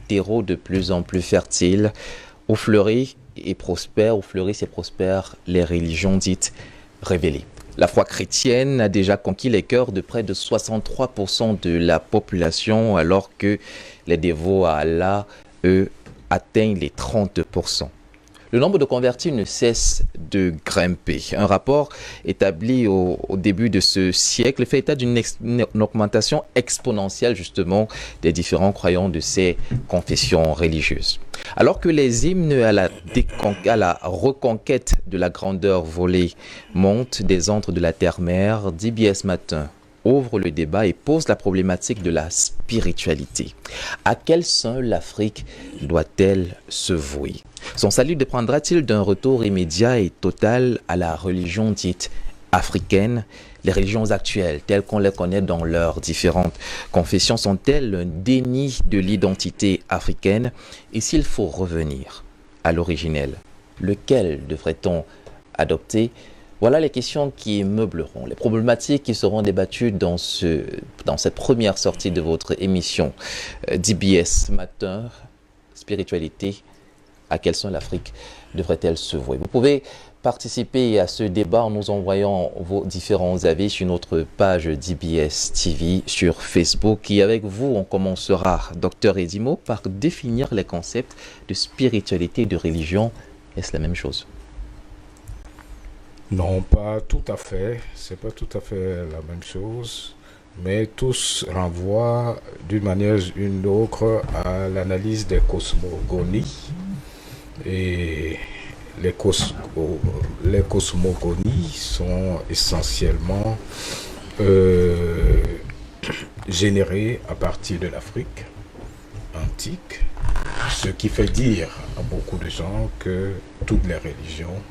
terreau de plus en plus fertile où fleurissent et prospèrent les religions dites révélées. La foi chrétienne a déjà conquis les cœurs de près de 63% de la population, alors que les dévots à Allah, eux, atteignent les 30%. Le nombre de convertis ne cesse de grimper. Un rapport établi au début de ce siècle fait état d'une augmentation exponentielle justement des différents croyants de ces confessions religieuses. Alors que les hymnes à la reconquête de la grandeur volée montent des antres de la terre-mère, DBS Matin ouvre le débat et pose la problématique de la spiritualité. À quel saint l'Afrique doit-elle se vouer? Son salut dépendra-t-il d'un retour immédiat et total à la religion dite africaine? Les religions actuelles, telles qu'on les connaît dans leurs différentes confessions, sont-elles un déni de l'identité africaine? Et s'il faut revenir à l'originel, lequel devrait-on adopter? Voilà les questions qui meubleront, les problématiques qui seront débattues dans cette première sortie de votre émission DBS Matin, spiritualité, à quel saint l'Afrique devrait-elle se vouer? Vous pouvez participer à ce débat en nous envoyant vos différents avis sur notre page DBS TV sur Facebook. Et avec vous, on commencera, Dr Edimo, par définir les concepts de spiritualité et de religion. Est-ce la même chose? Non, pas tout à fait. C'est pas tout à fait la même chose. Mais tous renvoient d'une manière ou d'une autre à l'analyse des cosmogonies. Et les cosmogonies sont essentiellement générées à partir de l'Afrique antique, ce qui fait dire à beaucoup de gens que toutes les religions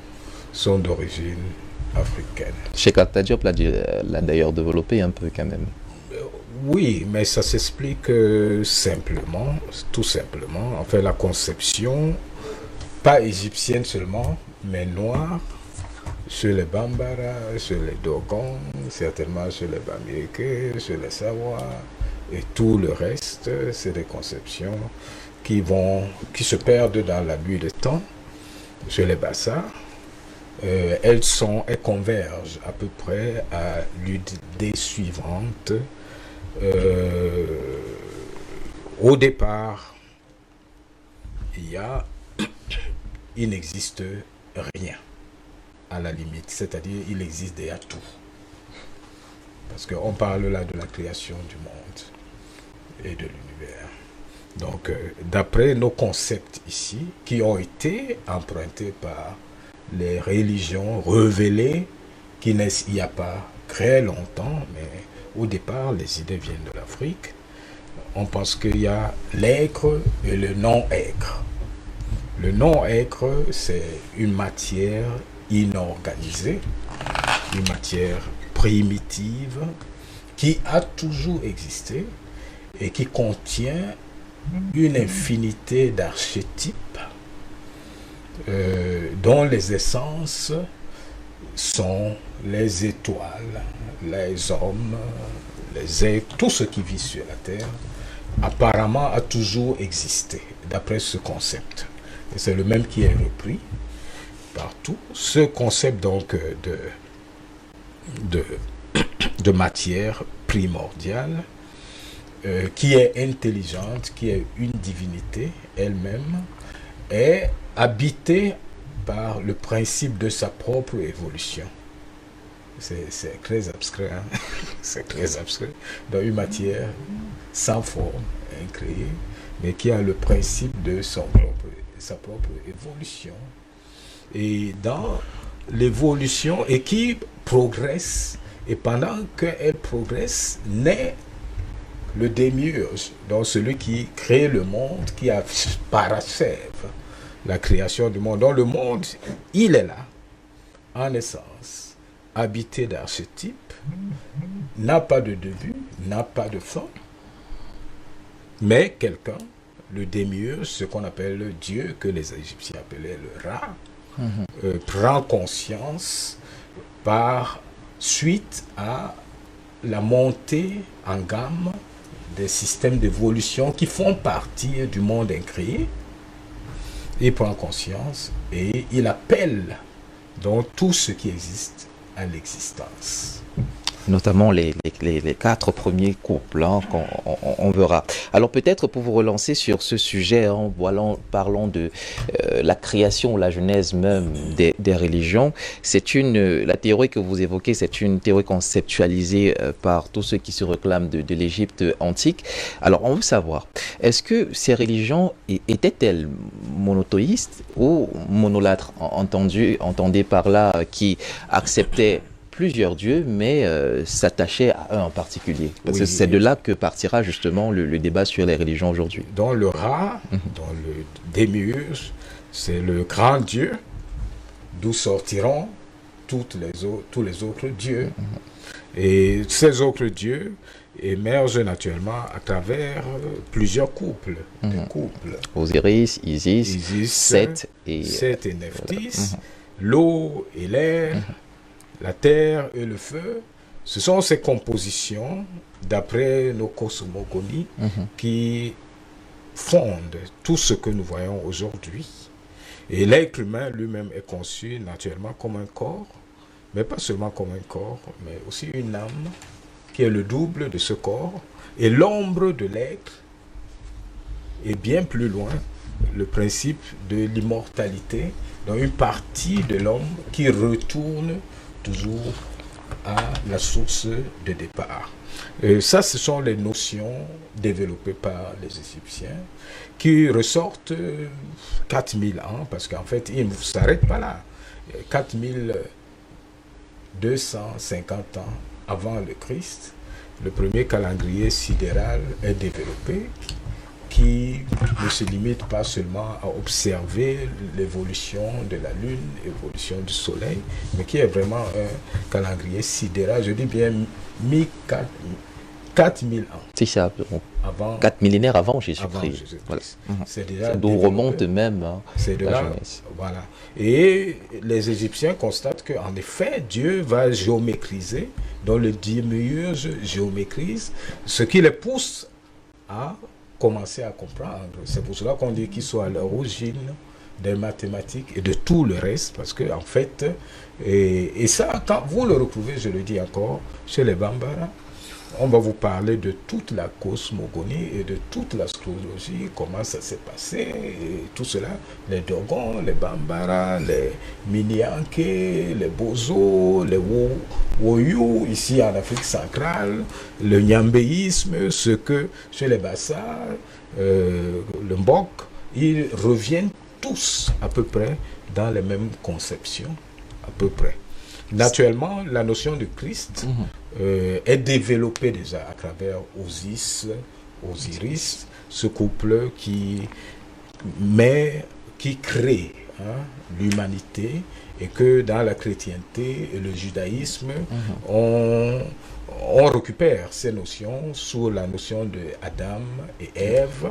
sont d'origine africaine. Cheikh Anta Diop l'a d'ailleurs développé un peu quand même. Oui, mais ça s'explique simplement, tout simplement. En fait, la conception, pas égyptienne seulement, mais noire, sur les Bambara, sur les Dogons, certainement sur les Bamileke, sur les Sawa, et tout le reste, c'est des conceptions qui se perdent dans la nuit des temps, sur les Bassa. Elles convergent à peu près à l'idée suivante. Au départ, il n'existe rien à la limite, c'est-à-dire il existe déjà tout. Parce qu'on parle là de la création du monde et de l'univers. Donc, d'après nos concepts ici, qui ont été empruntés par les religions révélées, qui naissent il n'y a pas très longtemps, mais au départ, les idées viennent de l'Afrique. On pense qu'il y a l'être et le non-être. Le non-être, c'est une matière inorganisée, une matière primitive qui a toujours existé et qui contient une infinité d'archétypes dont les essences sont les étoiles, les hommes, les êtres, tout ce qui vit sur la Terre, apparemment a toujours existé, d'après ce concept. Et c'est le même qui est repris partout. Ce concept donc de matière primordiale, qui est intelligente, qui est une divinité elle-même, est habitée par le principe de sa propre évolution. C'est très abstrait, hein? C'est très abstrait. Dans une matière sans forme, incréée, mais qui a le principe de sa propre évolution. Et dans l'évolution, et qui progresse, et pendant qu'elle progresse, naît le démiurge, donc celui qui crée le monde, qui a parachève la création du monde. Donc le monde, il est là, en essence, habité d'archétypes, n'a pas de début, n'a pas de fin, mais quelqu'un, le démiurge, ce qu'on appelle le Dieu, que les Égyptiens appelaient le Ra, prend conscience par suite à la montée en gamme des systèmes d'évolution qui font partie du monde incréé. Il prend conscience et il appelle donc tout ce qui existe à l'existence. Notamment les 4 premiers couples on verra. Alors peut-être pour vous relancer sur ce sujet, parlons de la création, la genèse même des religions. La théorie que vous évoquez, c'est une théorie conceptualisée par tous ceux qui se réclament de l'Égypte antique. Alors on veut savoir, est-ce que ces religions étaient-elles monothéistes ou monolâtres, entendez par là, qui acceptaient plusieurs dieux, mais s'attacher à un en particulier. Parce que c'est de là que partira justement le débat sur les religions aujourd'hui. Dans le Ra, dans le Démiurge, c'est le grand Dieu, d'où sortiront tous les autres dieux. Et ces autres dieux émergent naturellement à travers plusieurs couples. Des couples. Osiris, Isis, Seth et Nephthys, l'eau et l'air, la terre et le feu. Ce sont ces compositions, d'après nos cosmogonies, qui fondent tout ce que nous voyons aujourd'hui. Et l'être humain lui-même est conçu naturellement comme un corps, mais pas seulement comme un corps, mais aussi une âme qui est le double de ce corps. Et l'ombre de l'être est bien plus loin, le principe de l'immortalité, dans une partie de l'homme qui retourne toujours à la source de départ. Ça, ce sont les notions développées par les Égyptiens qui ressortent 4000 ans, parce qu'en fait, ils ne s'arrêtent pas là. 4250 ans avant le Christ, le premier calendrier sidéral est développé, qui ne se limite pas seulement à observer l'évolution de la Lune, l'évolution du Soleil, mais qui est vraiment un calendrier sidéral, je dis bien 4000 ans. C'est ça, 4 millénaires avant Jésus-Christ. Voilà. C'est déjà d'où remonte même c'est de la jeunesse. Voilà. Et les Égyptiens constatent qu'en effet, Dieu va géométriser, dans le Démiurge géométrise, ce qui les pousse à commencer à comprendre. C'est pour cela qu'on dit qu'ils sont à l'origine des mathématiques et de tout le reste, parce que en fait, et ça, quand vous le retrouvez, je le dis encore, chez les Bambara, on va vous parler de toute la cosmogonie et de toute l'astrologie, comment ça s'est passé, et tout cela, les Dogons, les Bambara, les Minyanke, les Bozo, les Woyou, ici en Afrique centrale, le Nyambéisme, ce que chez les Bassar, le Mbok, ils reviennent tous à peu près dans les mêmes conceptions, à peu près. Naturellement, la notion de Christ est développée déjà à travers Osiris, ce couple qui crée l'humanité, et que dans la chrétienté et le judaïsme, on récupère ces notions sous la notion de Adam et Ève.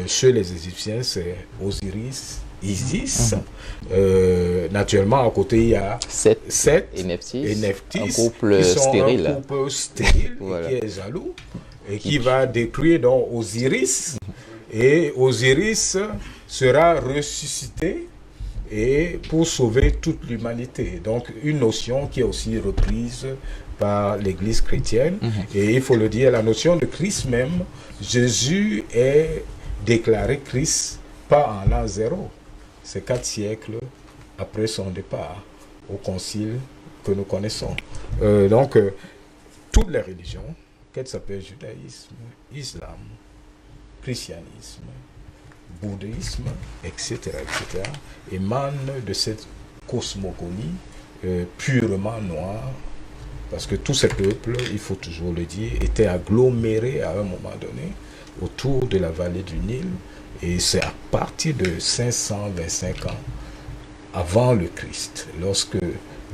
Chez les Égyptiens, c'est Osiris, Isis. Naturellement, à côté, il y a Seth et Nephthys, un couple stérile. Un couple stérile voilà. Qui est jaloux et qui va détruire donc Osiris. Et Osiris sera ressuscité et pour sauver toute l'humanité. Donc, une notion qui est aussi reprise par l'Église chrétienne. Et il faut le dire, la notion de Christ même, Jésus est déclaré Christ pas en l'an 0. C'est 4 siècles après son départ au concile que nous connaissons. Donc, toutes les religions, qu'elles s'appellent judaïsme, islam, christianisme, bouddhisme, etc., émanent de cette cosmogonie purement noire, parce que tous ces peuples, il faut toujours le dire, étaient agglomérés à un moment donné autour de la vallée du Nil, et c'est à partir de 525 ans avant le Christ, lorsque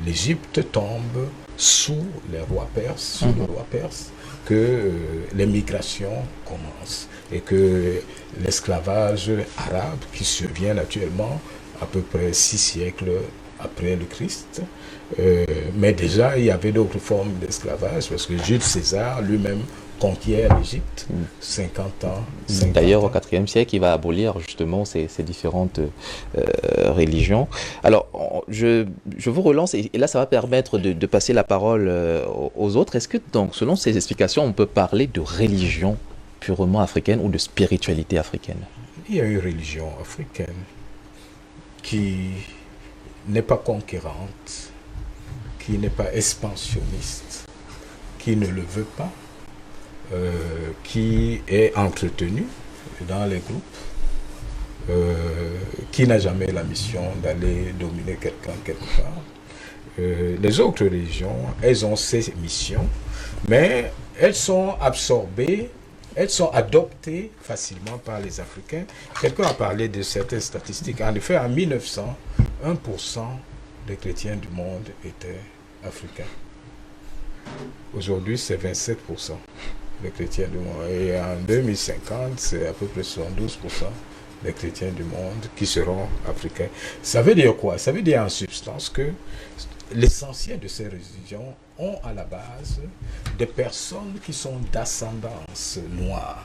l'Égypte tombe sous les rois perses, le roi perse, que les migrations commencent et que l'esclavage arabe qui survient actuellement à peu près 6 siècles après le Christ, mais déjà il y avait d'autres formes d'esclavage, parce que Jules César lui-même conquiert l'Égypte, 50 ans. 50 D'ailleurs, au ans. IVe siècle, il va abolir justement ces différentes religions. Alors, je vous relance et là, ça va permettre de passer la parole aux autres. Est-ce que, donc, selon ces explications, on peut parler de religion purement africaine ou de spiritualité africaine? Il y a une religion africaine qui n'est pas conquérante, qui n'est pas expansionniste, qui ne le veut pas, qui est entretenue dans les groupes, qui n'a jamais la mission d'aller dominer quelqu'un quelque part. Les autres religions, elles ont ces missions, mais elles sont absorbées, elles sont adoptées facilement par les Africains. Quelqu'un a parlé de certaines statistiques. En effet, en 1900, 1% des chrétiens du monde étaient africains. Aujourd'hui, c'est 27% des chrétiens du monde. Et en 2050, c'est à peu près 72% des chrétiens du monde qui seront africains. Ça veut dire quoi? Ça veut dire en substance que l'essentiel de ces religions ont à la base des personnes qui sont d'ascendance noire.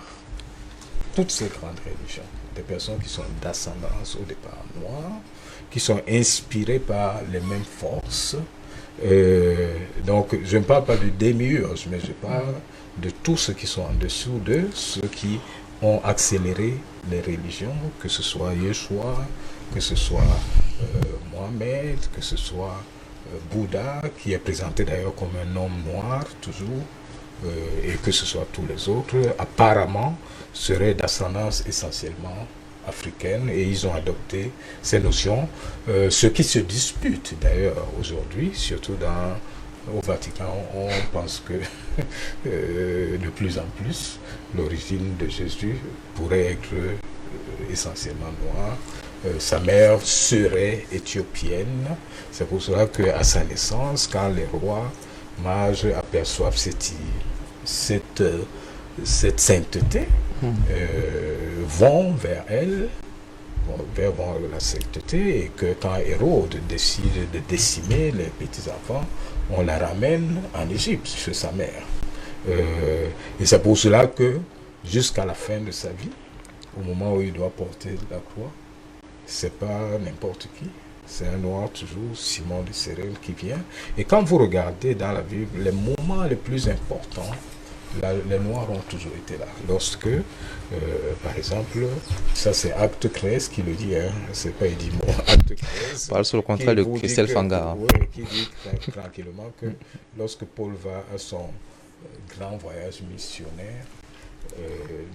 Toutes ces grandes religions, des personnes qui sont d'ascendance au départ noire, qui sont inspirées par les mêmes forces. Donc, je ne parle pas du démiurge, mais je parle de tous ceux qui sont en dessous de ceux qui ont accéléré les religions, que ce soit Yeshua, que ce soit Mohamed, que ce soit Bouddha, qui est présenté d'ailleurs comme un homme noir, toujours, et que ce soit tous les autres, apparemment, seraient d'ascendance essentiellement africaine, et ils ont adopté ces notions, ce qui se dispute d'ailleurs aujourd'hui, surtout au Vatican. On pense que de plus en plus, l'origine de Jésus pourrait être essentiellement noire. Sa mère serait éthiopienne. C'est pour cela qu'à sa naissance, quand les rois mages aperçoivent cette sainteté, vont vers elle, vers la sainteté, et que quand Hérode décide de décimer les petits-enfants, on la ramène en Égypte, chez sa mère. Et c'est pour cela que, jusqu'à la fin de sa vie, au moment où il doit porter la croix, c'est pas n'importe qui, c'est un noir toujours, Simon de Cyrène, qui vient. Et quand vous regardez dans la Bible, les moments les plus importants, les noirs ont toujours été là. Lorsque, par exemple, ça c'est Acte 13 qui le dit, hein, c'est pas Edimon, Acte 13. Parle sur le contrat de Christelle Fanga. Oui, qui dit tranquillement que lorsque Paul va à son grand voyage missionnaire,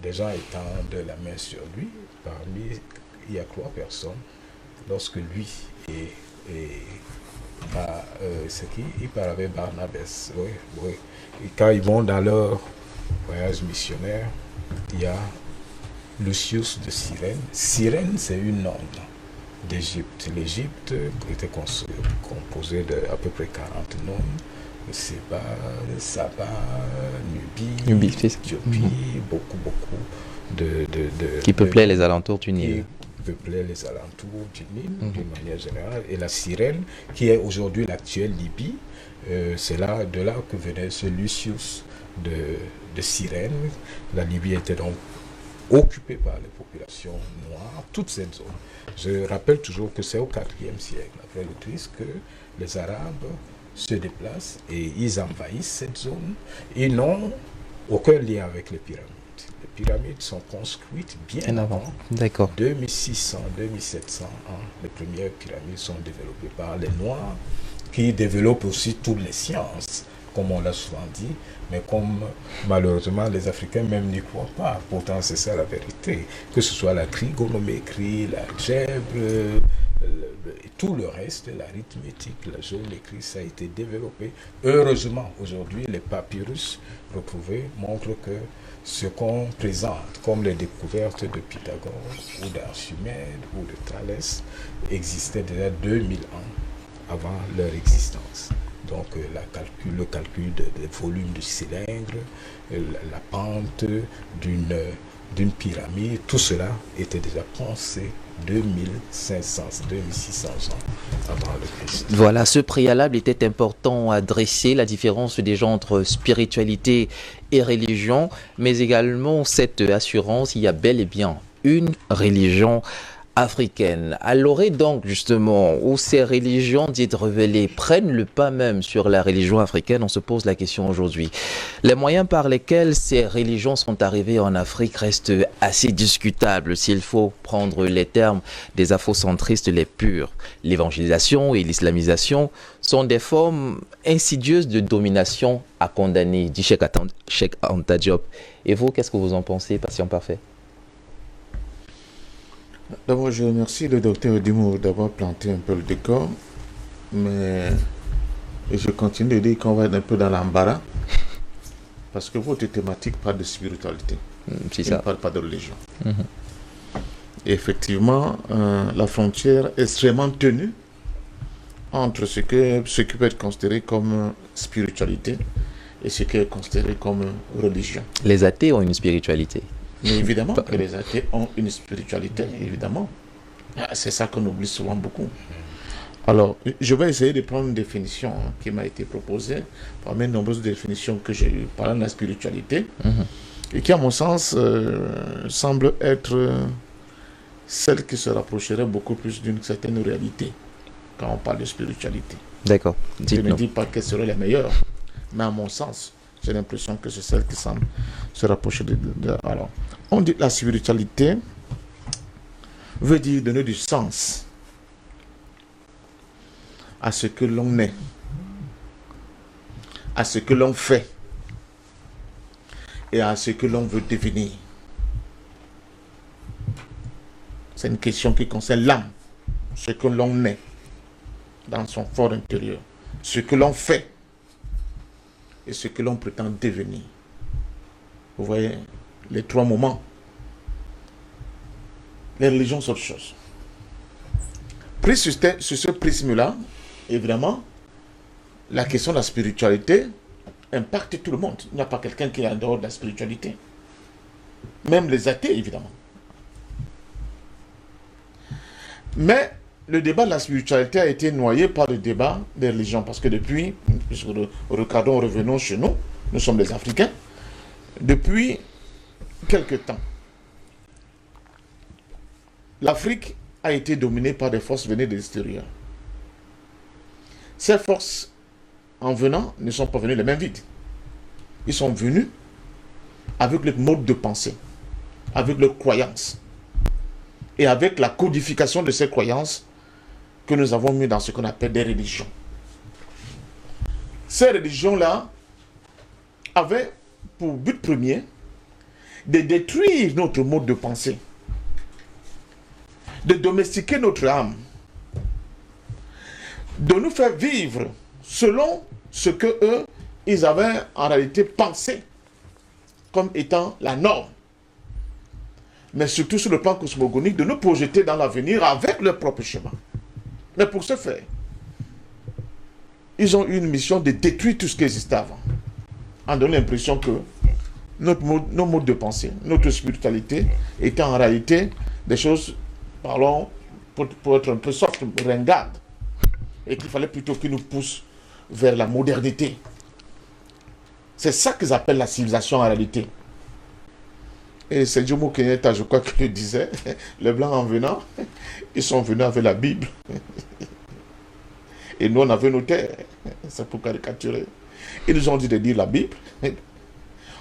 des gens étendent la main sur lui. Parmi, il y a 3 personnes. Lorsque lui c'est qui? Il part avec Barnabas. Oui, oui. Et quand ils vont dans leur voyage missionnaire, il y a Lucius de Cyrène. Cyrène, c'est une nonne d'Égypte. L'Égypte était composée de à peu près 40 nonnes. Séba, Saba, Nubie, Éthiopie, beaucoup qui peuplaient les alentours du Nil. Peuplaient les alentours du Nil, d'une manière générale. Et la Cyrène, qui est aujourd'hui l'actuelle Libye, c'est de là que venait ce Lucius de Cyrène. La Libye était donc occupée par les populations noires, toute cette zone. Je rappelle toujours que c'est au IVe siècle, après le Christ, que les Arabes se déplacent et ils envahissent cette zone. Ils n'ont aucun lien avec les pyramides. Les pyramides sont construites bien avant. D'accord. 2600, 2700 ans, les premières pyramides sont développées par les Noirs, qui développent aussi toutes les sciences, comme on l'a souvent dit, mais comme malheureusement les Africains même n'y croient pas. Pourtant, c'est ça la vérité. Que ce soit la trigonométrie, l'algèbre, et tout le reste, l'arithmétique, la géométrie, ça a été développé. Heureusement, aujourd'hui, les papyrus retrouvés montrent que ce qu'on présente comme les découvertes de Pythagore ou d'Archimède ou de Thalès existaient déjà 2000 ans avant leur existence. Donc le calcul des volumes du cylindre, la pente d'une pyramide, tout cela était déjà pensé 2500, 2600 ans avant le Christ. Voilà, ce préalable était important à dresser, la différence des gens entre spiritualité et religion, mais également cette assurance, il y a bel et bien une religion africaine. Alors, et donc, justement, où ces religions dites révélées prennent le pas même sur la religion africaine, on se pose la question aujourd'hui. Les moyens par lesquels ces religions sont arrivées en Afrique restent assez discutables, s'il faut prendre les termes des afrocentristes les purs. L'évangélisation et l'islamisation sont des formes insidieuses de domination à condamner, dit Cheikh Anta Diop. Et vous, qu'est-ce que vous en pensez, patient parfait? D'abord, je remercie le docteur Dimour d'avoir planté un peu le décor, mais je continue de dire qu'on va être un peu dans l'embarras, parce que votre thématique parle de spiritualité, C'est elle ne ça. parle pas de religion. Et effectivement, la frontière est extrêmement tenue entre ce qui peut être considéré comme spiritualité et ce qui est considéré comme religion. Les athées ont une spiritualité. Mais évidemment que les athées ont une spiritualité, évidemment. C'est ça qu'on oublie souvent beaucoup. Alors, je vais essayer de prendre une définition qui m'a été proposée parmi les nombreuses définitions que j'ai eues parlant de la spiritualité et qui, à mon sens, semble être celle qui se rapprocherait beaucoup plus d'une certaine réalité quand on parle de spiritualité. D'accord. Je ne Dites-nous. dis pas qu'elle serait la meilleure, mais à mon sens, j'ai l'impression que c'est celle qui semble se rapprocher Alors, on dit que la spiritualité veut dire donner du sens à ce que l'on est, à ce que l'on fait et à ce que l'on veut devenir. C'est une question qui concerne l'âme, ce que l'on est dans son fort intérieur, ce que l'on fait et ce que l'on prétend devenir. Vous voyez, les trois moments. Les religions sont autre chose. Pris sur ce prisme-là, évidemment, la question de la spiritualité impacte tout le monde. Il n'y a pas quelqu'un qui est en dehors de la spiritualité. Même les athées, évidemment. Mais le débat de la spiritualité a été noyé par le débat des religions. Parce que depuis, revenons chez nous, nous sommes des Africains, depuis quelque temps, l'Afrique a été dominée par des forces venues de l'extérieur. Ces forces, en venant, ne sont pas venues les mains vides. Ils sont venus avec le mode de pensée, avec leurs croyances, et avec la codification de ces croyances que nous avons mis dans ce qu'on appelle des religions. Ces religions-là avaient pour but premier de détruire notre mode de pensée, de domestiquer notre âme, de nous faire vivre selon ce que eux, ils avaient en réalité pensé comme étant la norme. Mais surtout sur le plan cosmogonique, de nous projeter dans l'avenir avec leur propre chemin. Mais pour ce faire, ils ont eu une mission de détruire tout ce qui existait avant, en donnant l'impression que nos modes de pensée, notre spiritualité étaient en réalité des choses, parlons, pour être un peu soft, ringardes, et qu'il fallait plutôt qu'ils nous poussent vers la modernité. C'est ça qu'ils appellent la civilisation en réalité. Et c'est Jomo Kenyatta, je crois, qui le disait, les Blancs en venant, ils sont venus avec la Bible. Et nous, on avait nos terres. C'est pour caricaturer. Ils nous ont dit de lire la Bible.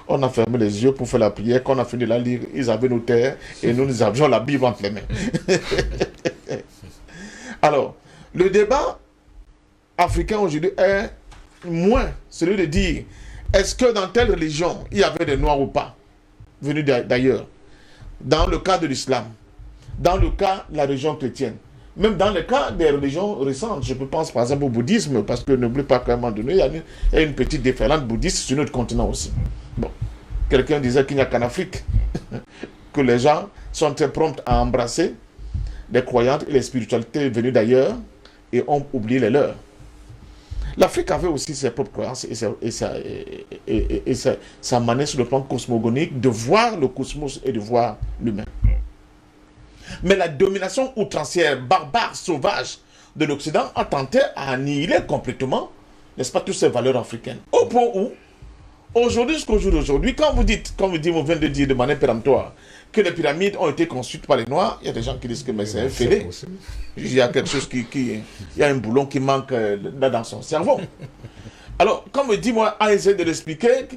On a fermé les yeux pour faire la prière. Quand on a fini de la lire, ils avaient nos terres et nous avions la Bible entre les mains. Alors, le débat africain aujourd'hui est moins celui de dire est-ce que dans telle religion, il y avait des Noirs ou pas, venus d'ailleurs. Dans le cas de l'islam, dans le cas de la religion chrétienne, même dans le cas des religions récentes, je pense par exemple au bouddhisme, parce que n'oublie pas qu'à un moment donné, il y a une petite déferlante bouddhiste sur notre continent aussi. Bon, quelqu'un disait qu'il n'y a qu'en Afrique que les gens sont très prompts à embrasser des croyances et les spiritualités venues d'ailleurs et ont oublié les leurs. L'Afrique avait aussi ses propres croyances et sa manière sur le plan cosmogonique de voir le cosmos et de voir l'humain. Mais la domination outrancière, barbare, sauvage de l'Occident a tenté à annihiler complètement, n'est-ce pas, toutes ces valeurs africaines. Au point où, aujourd'hui, jusqu'au jour d'aujourd'hui, quand vous dites, comme on vient de dire de manière péremptoire, que les pyramides ont été construites par les Noirs, il y a des gens qui disent que c'est un fêlé. Il y a quelque chose il y a un boulon qui manque là dans son cerveau. Alors, comme me dit, moi, à essayer de l'expliquer,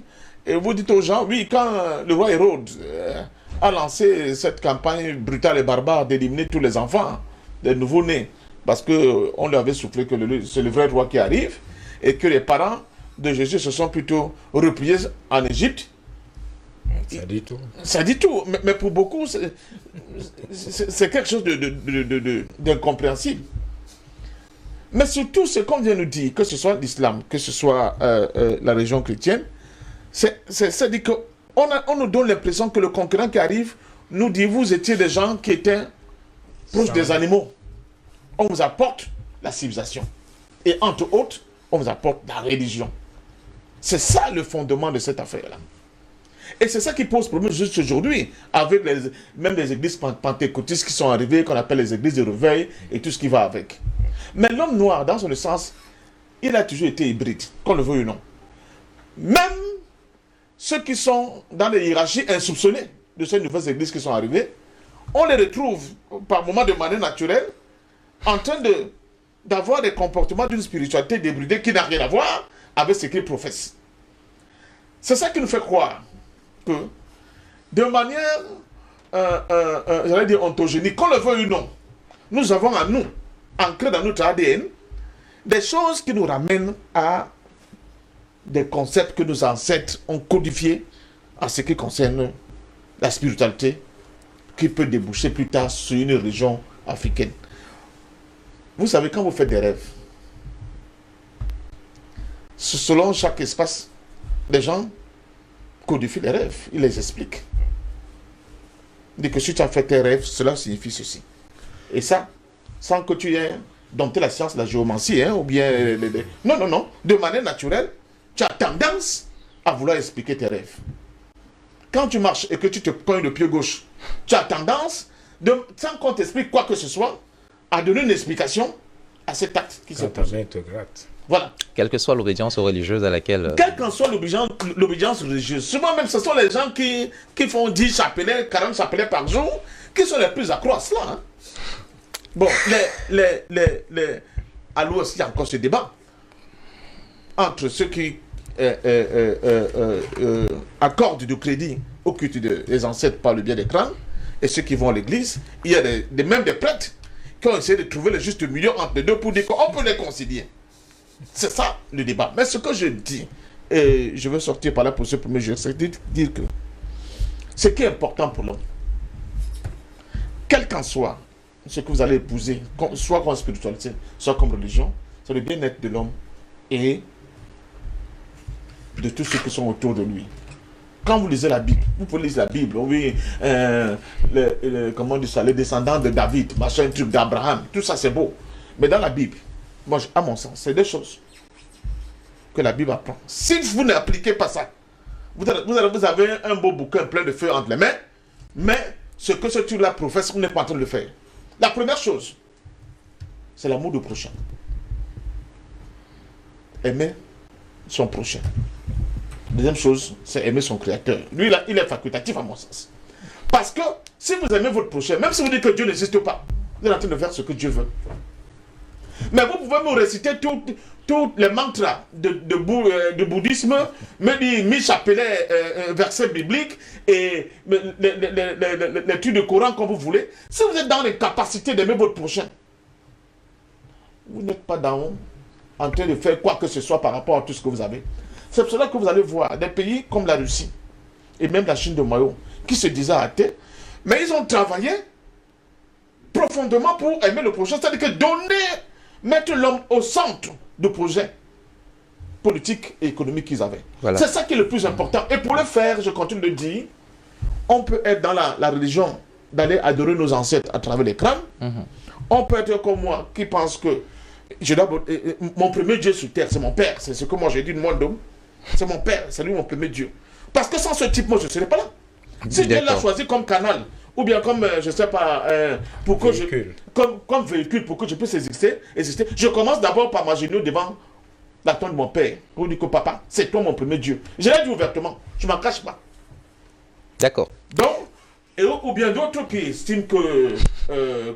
et vous dites aux gens, oui, quand le roi Hérode a lancé cette campagne brutale et barbare d'éliminer tous les enfants, les nouveaux-nés, parce qu'on lui avait soufflé que c'est le vrai roi qui arrive, et que les parents de Jésus se sont plutôt repliés en Égypte. Ça dit tout. Ça dit tout, mais pour beaucoup, c'est quelque chose d'incompréhensible. Mais surtout, ce qu'on vient nous dire, que ce soit l'islam, que ce soit la religion chrétienne, c'est-à-dire qu'on nous donne l'impression que le concurrent qui arrive nous dit, vous étiez des gens qui étaient proches des animaux. On vous apporte la civilisation. Et entre autres, on vous apporte la religion. C'est ça le fondement de cette affaire-là. Et c'est ça qui pose problème juste aujourd'hui, avec même les églises pentecôtistes qui sont arrivées, qu'on appelle les églises de réveil, et tout ce qui va avec. Mais l'homme noir, dans son essence, il a toujours été hybride, qu'on le veuille ou non. Même ceux qui sont dans les hiérarchies insoupçonnées de ces nouvelles églises qui sont arrivées, on les retrouve par moments de manière naturelle, en train d'avoir des comportements d'une spiritualité débridée qui n'a rien à voir avec ce qu'ils professent. C'est ça qui nous fait croire que, de manière, j'allais dire ontogénique, qu'on le veuille ou non, nous avons en nous, ancré dans notre ADN, des choses qui nous ramènent à des concepts que nos ancêtres ont codifiés en ce qui concerne la spiritualité, qui peut déboucher plus tard sur une région africaine. Vous savez, quand vous faites des rêves, selon chaque espace, les gens codifient les rêves, ils les expliquent. Ils disent que si tu as fait tes rêves, cela signifie ceci. Et ça, sans que tu aies dompté la science de la géomancie, ou bien... Non. De manière naturelle, tu as tendance à vouloir expliquer tes rêves. Quand tu marches et que tu te cognes le pied gauche, tu as tendance, sans qu'on t'explique quoi que ce soit, à donner une explication à cet acte qui se pose. Voilà. Quelle que soit l'obédience religieuse à laquelle... Quelle qu'en soit l'obédience religieuse. Souvent même, ce sont les gens qui font 10 chapelets, 40 chapelets par jour, qui sont les plus accros à cela. Hein. Bon, à l'Ouest, il y a encore ce débat entre ceux qui accordent du crédit au culte des ancêtres par le biais des crânes et ceux qui vont à l'église. Il y a même des prêtres qui ont essayé de trouver le juste milieu entre les deux pour dire qu'on peut les concilier. C'est ça le débat. Mais ce que je dis, et je veux sortir par là pour ce premier jour, c'est de dire que ce qui est important pour l'homme, quel qu'en soit ce que vous allez épouser, soit comme spiritualité, soit comme religion, c'est le bien-être de l'homme et de tous ceux qui sont autour de lui. Quand vous lisez la Bible, vous pouvez lire la Bible, oui, comment on dit ça, les descendants de David, machin, truc d'Abraham, tout ça c'est beau. Mais dans la Bible, moi, à mon sens, c'est deux choses que la Bible apprend. Si vous n'appliquez pas ça, vous avez un beau bouquin plein de feu entre les mains, mais ce que ce truc-là professe, vous n'êtes pas en train de le faire. La première chose, c'est l'amour du prochain. Aimer son prochain. Deuxième chose, c'est aimer son créateur. Lui, il est facultatif à mon sens. Parce que si vous aimez votre prochain, même si vous dites que Dieu n'existe pas, vous êtes en train de faire ce que Dieu veut. Mais vous pouvez me réciter tous les mantras de bouddhisme, me dire 1000 chapelets, versets bibliques et les trucs de Coran comme vous voulez. Si vous êtes dans les capacités d'aimer votre prochain, vous n'êtes pas en train de faire quoi que ce soit par rapport à tout ce que vous avez. C'est pour cela que vous allez voir des pays comme la Russie et même la Chine de Mao qui se disaient athées, mais ils ont travaillé profondément pour aimer le prochain, c'est-à-dire que mettre l'homme au centre du projet politique et économique qu'ils avaient. Voilà. C'est ça qui est le plus important. Et pour le faire, je continue de dire, on peut être dans la religion d'aller adorer nos ancêtres à travers les crânes. On peut être comme moi qui pense que mon premier Dieu sur terre, c'est mon père. C'est ce que moi j'ai dit de moi d'homme. C'est mon père, c'est lui mon premier Dieu. Parce que sans ce type, moi je ne serais pas là. Si Dieu l'a choisi comme canal ou bien comme, je ne sais pas, pour que Véhicule. comme véhicule, pour que je puisse exister, je commence d'abord par m'agenouiller devant la tombe de mon père, pour dire que papa, c'est toi mon premier Dieu. Je l'ai dit ouvertement, je ne m'en cache pas. D'accord. Donc, ou bien d'autres qui estiment que,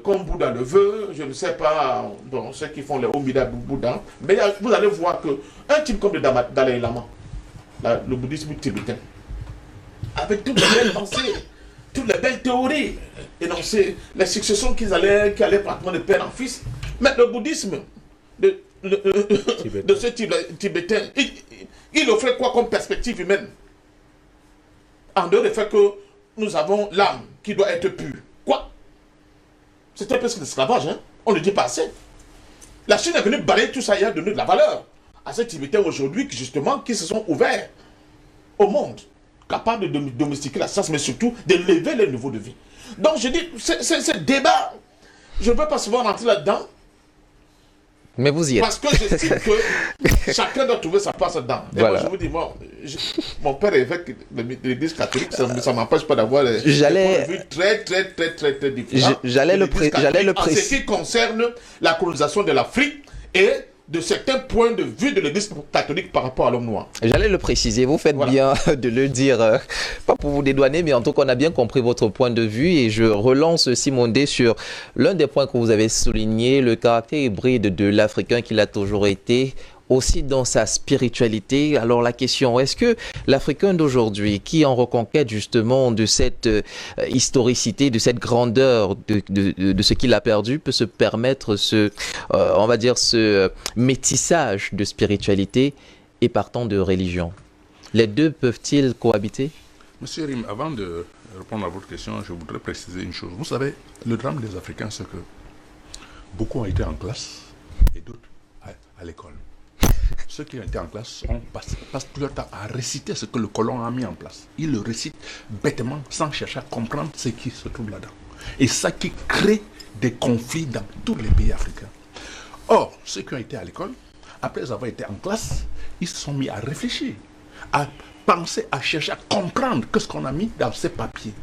comme Bouddha le veut, je ne sais pas, bon, ceux qui font les Omida Bouddha, mais vous allez voir que un type comme le Dalai Lama, le bouddhisme tibétain, avec toutes les belles pensées, toutes les belles théories, énoncées, les successions qui allaient pratiquement de père en fils, mais le bouddhisme de ce type tibétain, il offrait quoi comme perspective humaine? En dehors du fait que nous avons l'âme qui doit être pure. Quoi? C'était presque l'esclavage, hein? On ne le dit pas assez. La Chine est venue balayer tout ça et a donné de la valeur à ces Tibétains aujourd'hui, justement, qui se sont ouverts au monde, capables de domestiquer la science, mais surtout d'élever le niveau de vie. Donc je dis, ce débat, je ne peux pas souvent rentrer là-dedans, Mais vous y êtes. parce que j'estime que chacun doit trouver sa place dedans. Et Voilà. moi, je vous dis, moi, mon père est évêque de l'église catholique, ça ne m'empêche pas d'avoir des J'allais- points de vue très différents. J'allais le de l'église j'allais le catholique en ce préciser. qui concerne la colonisation de l'Afrique et de certains points de vue de l'église catholique par rapport à l'homme noir. J'allais le préciser, vous faites Voilà. bien de le dire, pas pour vous dédouaner, mais en tout cas, on a bien compris votre point de vue et je relance Simon D sur l'un des points que vous avez souligné, le caractère hybride de l'Africain qu'il a toujours été, aussi dans sa spiritualité. Alors la question, est-ce que l'Africain d'aujourd'hui, qui est en reconquête justement de cette historicité, de cette grandeur de ce qu'il a perdu, peut se permettre on va dire, ce métissage de spiritualité et partant de religion? Les deux peuvent-ils cohabiter? Monsieur Rim, avant de répondre à votre question, je voudrais préciser une chose. Vous savez, le drame des Africains, c'est que beaucoup ont été en classe et d'autres à l'école. Ceux qui ont été en classe passent tout leur temps à réciter ce que le colon a mis en place. Ils le récitent bêtement sans chercher à comprendre ce qui se trouve là-dedans. Et ça qui crée des conflits dans tous les pays africains. Or, ceux qui ont été à l'école, après avoir été en classe, ils se sont mis à réfléchir, à penser, à chercher à comprendre ce qu'on a mis dans ces papiers.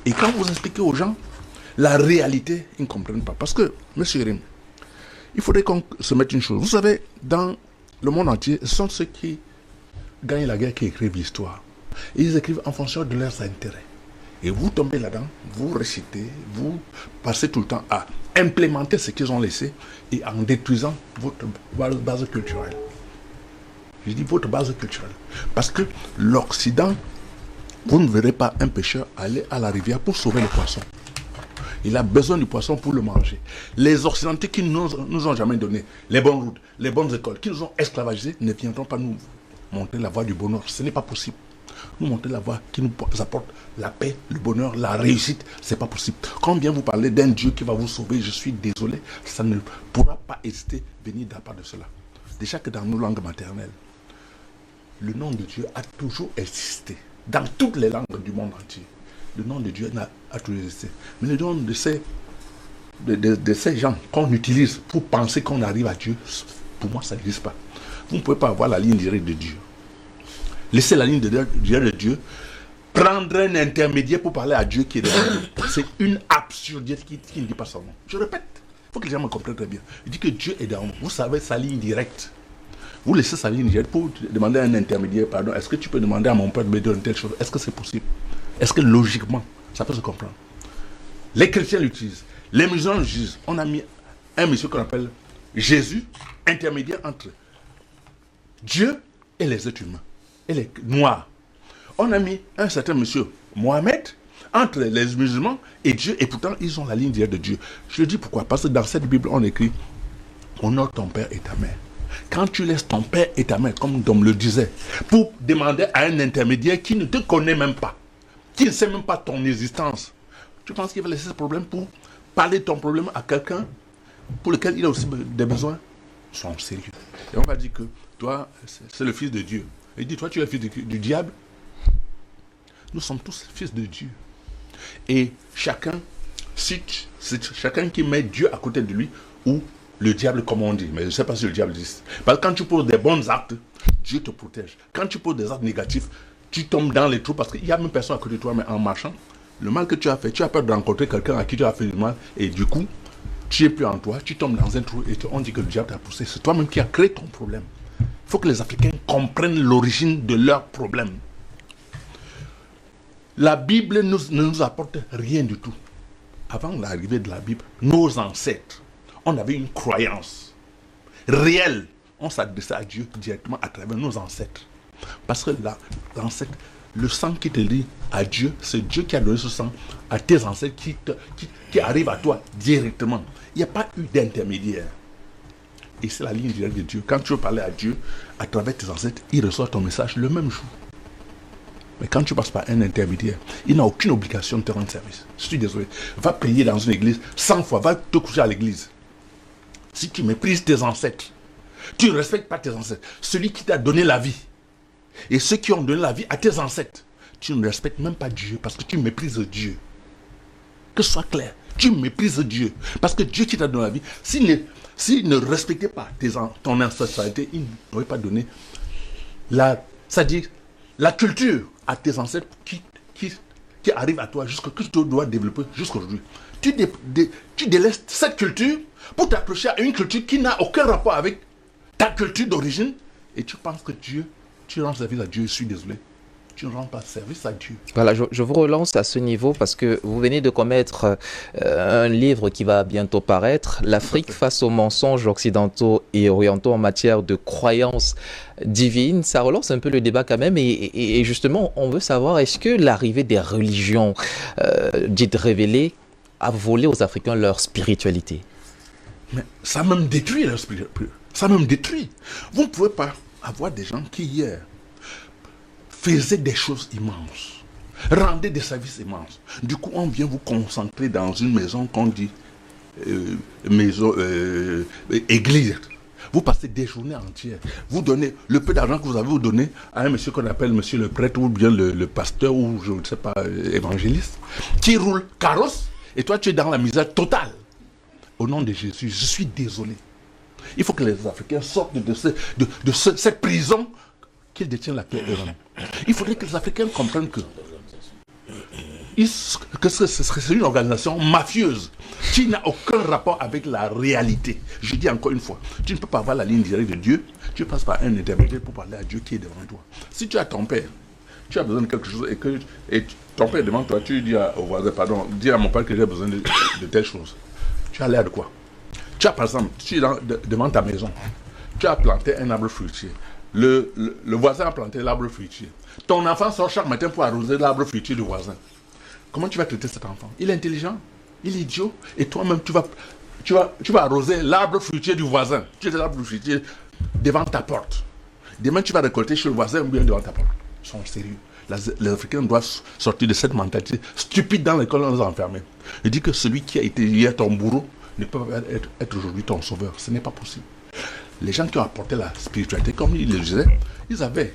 Et quand vous expliquez aux gens la réalité, ils ne comprennent pas. Parce que, monsieur Rim, il faudrait qu'on se mette une chose. Vous savez, dans le monde entier, ce sont ceux qui gagnent la guerre qui écrivent l'histoire. Ils écrivent en fonction de leurs intérêts. Et vous tombez là-dedans, vous récitez, vous passez tout le temps à implémenter ce qu'ils ont laissé et en détruisant votre base culturelle. Je dis votre base culturelle. Parce que l'Occident, vous ne verrez pas un pêcheur aller à la rivière pour sauver le poisson. Il a besoin du poisson pour le manger. Les Occidentaux qui nous ont jamais donné les bonnes routes, les bonnes écoles, qui nous ont esclavagisés, ne viendront pas nous montrer la voie du bonheur. Ce n'est pas possible. Nous montrer la voie qui nous apporte la paix, le bonheur, la réussite, c'est pas possible. Quand bien vous parlez d'un Dieu qui va vous sauver, je suis désolé, ça ne pourra pas hésiter venir de la part de cela. Déjà que dans nos langues maternelles, le nom de Dieu a toujours existé. Dans toutes les langues du monde entier, le nom de Dieu a toujours existé. Mais le nom de ces gens qu'on utilise pour penser qu'on arrive à Dieu, pour moi, ça n'existe pas. Vous ne pouvez pas avoir la ligne directe de Dieu. Laissez la ligne directe de Dieu, prendre un intermédiaire pour parler à Dieu qui est derrière vous. C'est une absurdité qui ne dit pas son nom. Je répète, il faut que les gens me comprennent très bien. Il dit que Dieu est derrière vous. Vous savez sa ligne directe. Vous laissez sa ligne directe pour demander à un intermédiaire, pardon, est-ce que tu peux demander à mon père de me donner telle chose? Est-ce que c'est possible? Est-ce que logiquement, ça peut se comprendre? Les chrétiens l'utilisent. Les musulmans l'utilisent. On a mis un monsieur qu'on appelle Jésus, intermédiaire entre Dieu et les êtres humains, et les noirs. On a mis un certain monsieur Mohamed entre les musulmans et Dieu, et pourtant ils ont la ligne directe de Dieu. Je le dis pourquoi? Parce que dans cette Bible, on écrit honore ton père et ta mère. Quand tu laisses ton père et ta mère, comme Dom le disait, pour demander à un intermédiaire qui ne te connaît même pas, qui ne sait même pas ton existence, tu penses qu'il va laisser ce problème pour parler de ton problème à quelqu'un pour lequel il a aussi des besoins? Sois sérieux. Et on va dire que toi, c'est le fils de Dieu. Il dit, toi, tu es le fils du diable. Nous sommes tous fils de Dieu. Et chacun cite, c'est chacun qui met Dieu à côté de lui ou le diable, comme on dit. Mais je ne sais pas si le diable existe. Parce que quand tu poses des bons actes, Dieu te protège. Quand tu poses des actes négatifs, tu tombes dans les trous parce qu'il n'y a même personne à côté de toi, mais en marchant, Le mal que tu as fait, tu as peur de rencontrer quelqu'un à qui tu as fait du mal, et du coup, tu n'es plus en toi, tu tombes dans un trou et on dit que le diable t'a poussé. C'est toi-même qui as créé ton problème. Il faut que les Africains comprennent l'origine de leur problème. La Bible ne nous apporte rien du tout. Avant l'arrivée de la Bible, nos ancêtres, on avait une croyance réelle. On s'adressait à Dieu directement à travers nos ancêtres. Parce que l'ancêtre, le sang qui te lie à Dieu, c'est Dieu qui a donné ce sang à tes ancêtres qui arrive à toi directement. Il n'y a pas eu d'intermédiaire. Et c'est la ligne directe de Dieu. Quand tu veux parler à Dieu, à travers tes ancêtres, il reçoit ton message le même jour. Mais quand tu passes par un intermédiaire, il n'a aucune obligation de te rendre service. Je suis désolé. Va payer dans une église 100 fois, va te coucher à l'église. Si tu méprises tes ancêtres, tu ne respectes pas tes ancêtres, celui qui t'a donné la vie, et ceux qui ont donné la vie à tes ancêtres, tu ne respectes même pas Dieu parce que tu méprises Dieu. Que ce soit clair, tu méprises Dieu parce que Dieu qui t'a donné la vie, s'il ne respectait pas ton ancestralité, il n'aurait pas donné c'est-à-dire la culture à tes ancêtres qui arrive à toi, que tu dois développer jusqu'aujourd'hui. Tu délaisses cette culture pour t'approcher à une culture qui n'a aucun rapport avec ta culture d'origine et tu penses que Dieu, tu rends service à Dieu. Je suis désolé, tu ne rends pas service à Dieu. Voilà, je vous relance à ce niveau parce que vous venez de commettre un livre qui va bientôt paraître, L'Afrique face aux mensonges occidentaux et orientaux en matière de croyances divines. Ça relance un peu le débat quand même et justement, on veut savoir, est-ce que l'arrivée des religions dites révélées a volé aux Africains leur spiritualité? Mais ça a même détruit leur spiritualité. Ça a même détruit. Vous ne pouvez pas avoir des gens qui hier faisaient des choses immenses, rendaient des services immenses. Du coup, on vient vous concentrer dans une maison qu'on dit église. Vous passez des journées entières. Vous donnez le peu d'argent que vous avez, vous donnez à un monsieur qu'on appelle monsieur le prêtre ou bien le pasteur ou je ne sais pas, évangéliste, qui roule carrosse et toi tu es dans la misère totale. Au nom de Jésus, je suis désolé. Il faut que les Africains sortent de cette prison qu'ils détiennent la paix eux-mêmes. Il faudrait que les Africains comprennent que c'est une organisation mafieuse qui n'a aucun rapport avec la réalité. Je dis encore une fois, tu ne peux pas avoir la ligne directe de Dieu, tu passes par un intermédiaire pour parler à Dieu qui est devant toi. Si tu as ton père, tu as besoin de quelque chose et ton père est devant toi, tu dis au voisin, pardon, dis à mon père que j'ai besoin de telle chose. Tu as l'air de quoi? Tu as par exemple, tu es devant ta maison, tu as planté un arbre fruitier. Le voisin a planté l'arbre fruitier. Ton enfant sort chaque matin pour arroser l'arbre fruitier du voisin. Comment tu vas traiter cet enfant? Il est intelligent, il est idiot, et toi-même tu vas arroser l'arbre fruitier du voisin. Tu as l'arbre fruitier devant ta porte. Demain tu vas récolter chez le voisin ou bien devant ta porte. Ils sont sérieux. Les Africains doivent sortir de cette mentalité stupide dans laquelle on les a enfermés. Il dit que celui qui a été hier ton bourreau ne peut pas être aujourd'hui ton sauveur. Ce n'est pas possible. Les gens qui ont apporté la spiritualité, comme il le disait, ils avaient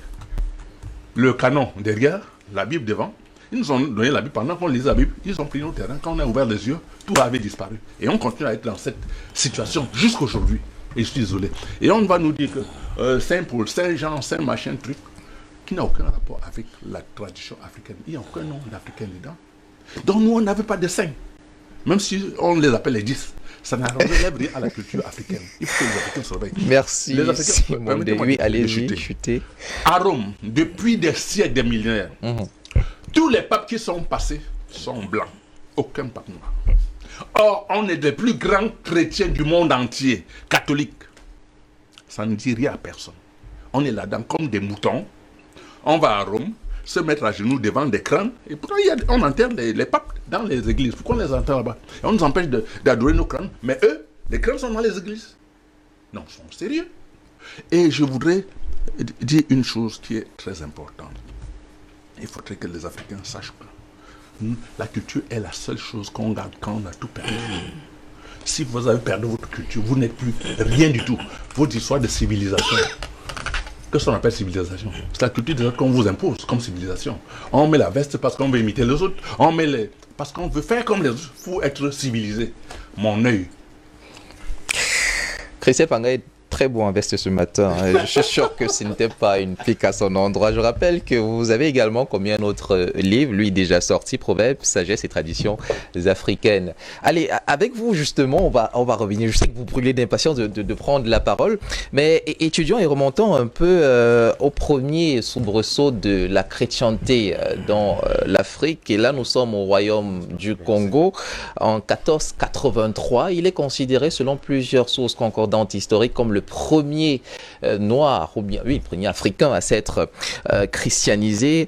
le canon derrière, la Bible devant. Ils nous ont donné la Bible. Pendant qu'on lisait la Bible, ils ont pris nos terrains. Quand on a ouvert les yeux, tout avait disparu. Et on continue à être dans cette situation jusqu'aujourd'hui. Et je suis désolé. Et on va nous dire que Saint Paul, Saint Jean, Saint machin, truc, qui n'a aucun rapport avec la tradition africaine. Il n'y a aucun nom d'Africain dedans. Donc nous, on n'avait pas de saints. Même si on les appelle les 10. Ça n'enlève rien à la culture africaine. Il faut que les Africains surveillent. Merci. Les Africains, oui, allez-y, chutez. À Rome, depuis des siècles, des millénaires, tous les papes qui sont passés sont blancs. Aucun pape noir. Or, on est les plus grands chrétiens du monde entier, catholiques. Ça ne dit rien à personne. On est là-dedans comme des moutons. On va à Rome, se mettre à genoux devant des crânes, et pourtant on enterre les papes dans les églises. Pourquoi on les enterre là-bas? Et on nous empêche d'adorer nos crânes. Mais eux, les crânes sont dans les églises. Non, ils sont sérieux. Et je voudrais dire une chose qui est très importante. Il faudrait que les Africains sachent que la culture est la seule chose qu'on garde quand on a tout perdu. Si vous avez perdu votre culture, vous n'êtes plus rien du tout. Votre histoire de civilisation. Qu'est-ce qu'on appelle civilisation? C'est la culture qu'on vous impose comme civilisation. On met la veste parce qu'on veut imiter les autres. On met parce qu'on veut faire comme les autres. Il faut être civilisé. Mon œil. Christophe Panga est très beau en veste ce matin. Je suis sûr que ce n'était pas une pique à son endroit. Je rappelle que vous avez également commis un autre livre, lui déjà sorti, Proverbes, sagesse et traditions africaines. Allez, avec vous justement, on va revenir. Je sais que vous brûlez d'impatience de prendre la parole, mais étudiant et remontant un peu au premier soubresaut de la chrétienté dans l'Afrique, et là nous sommes au royaume du Congo en 1483. Il est considéré selon plusieurs sources concordantes historiques comme le premier noir, ou bien oui, le premier africain à s'être christianisé.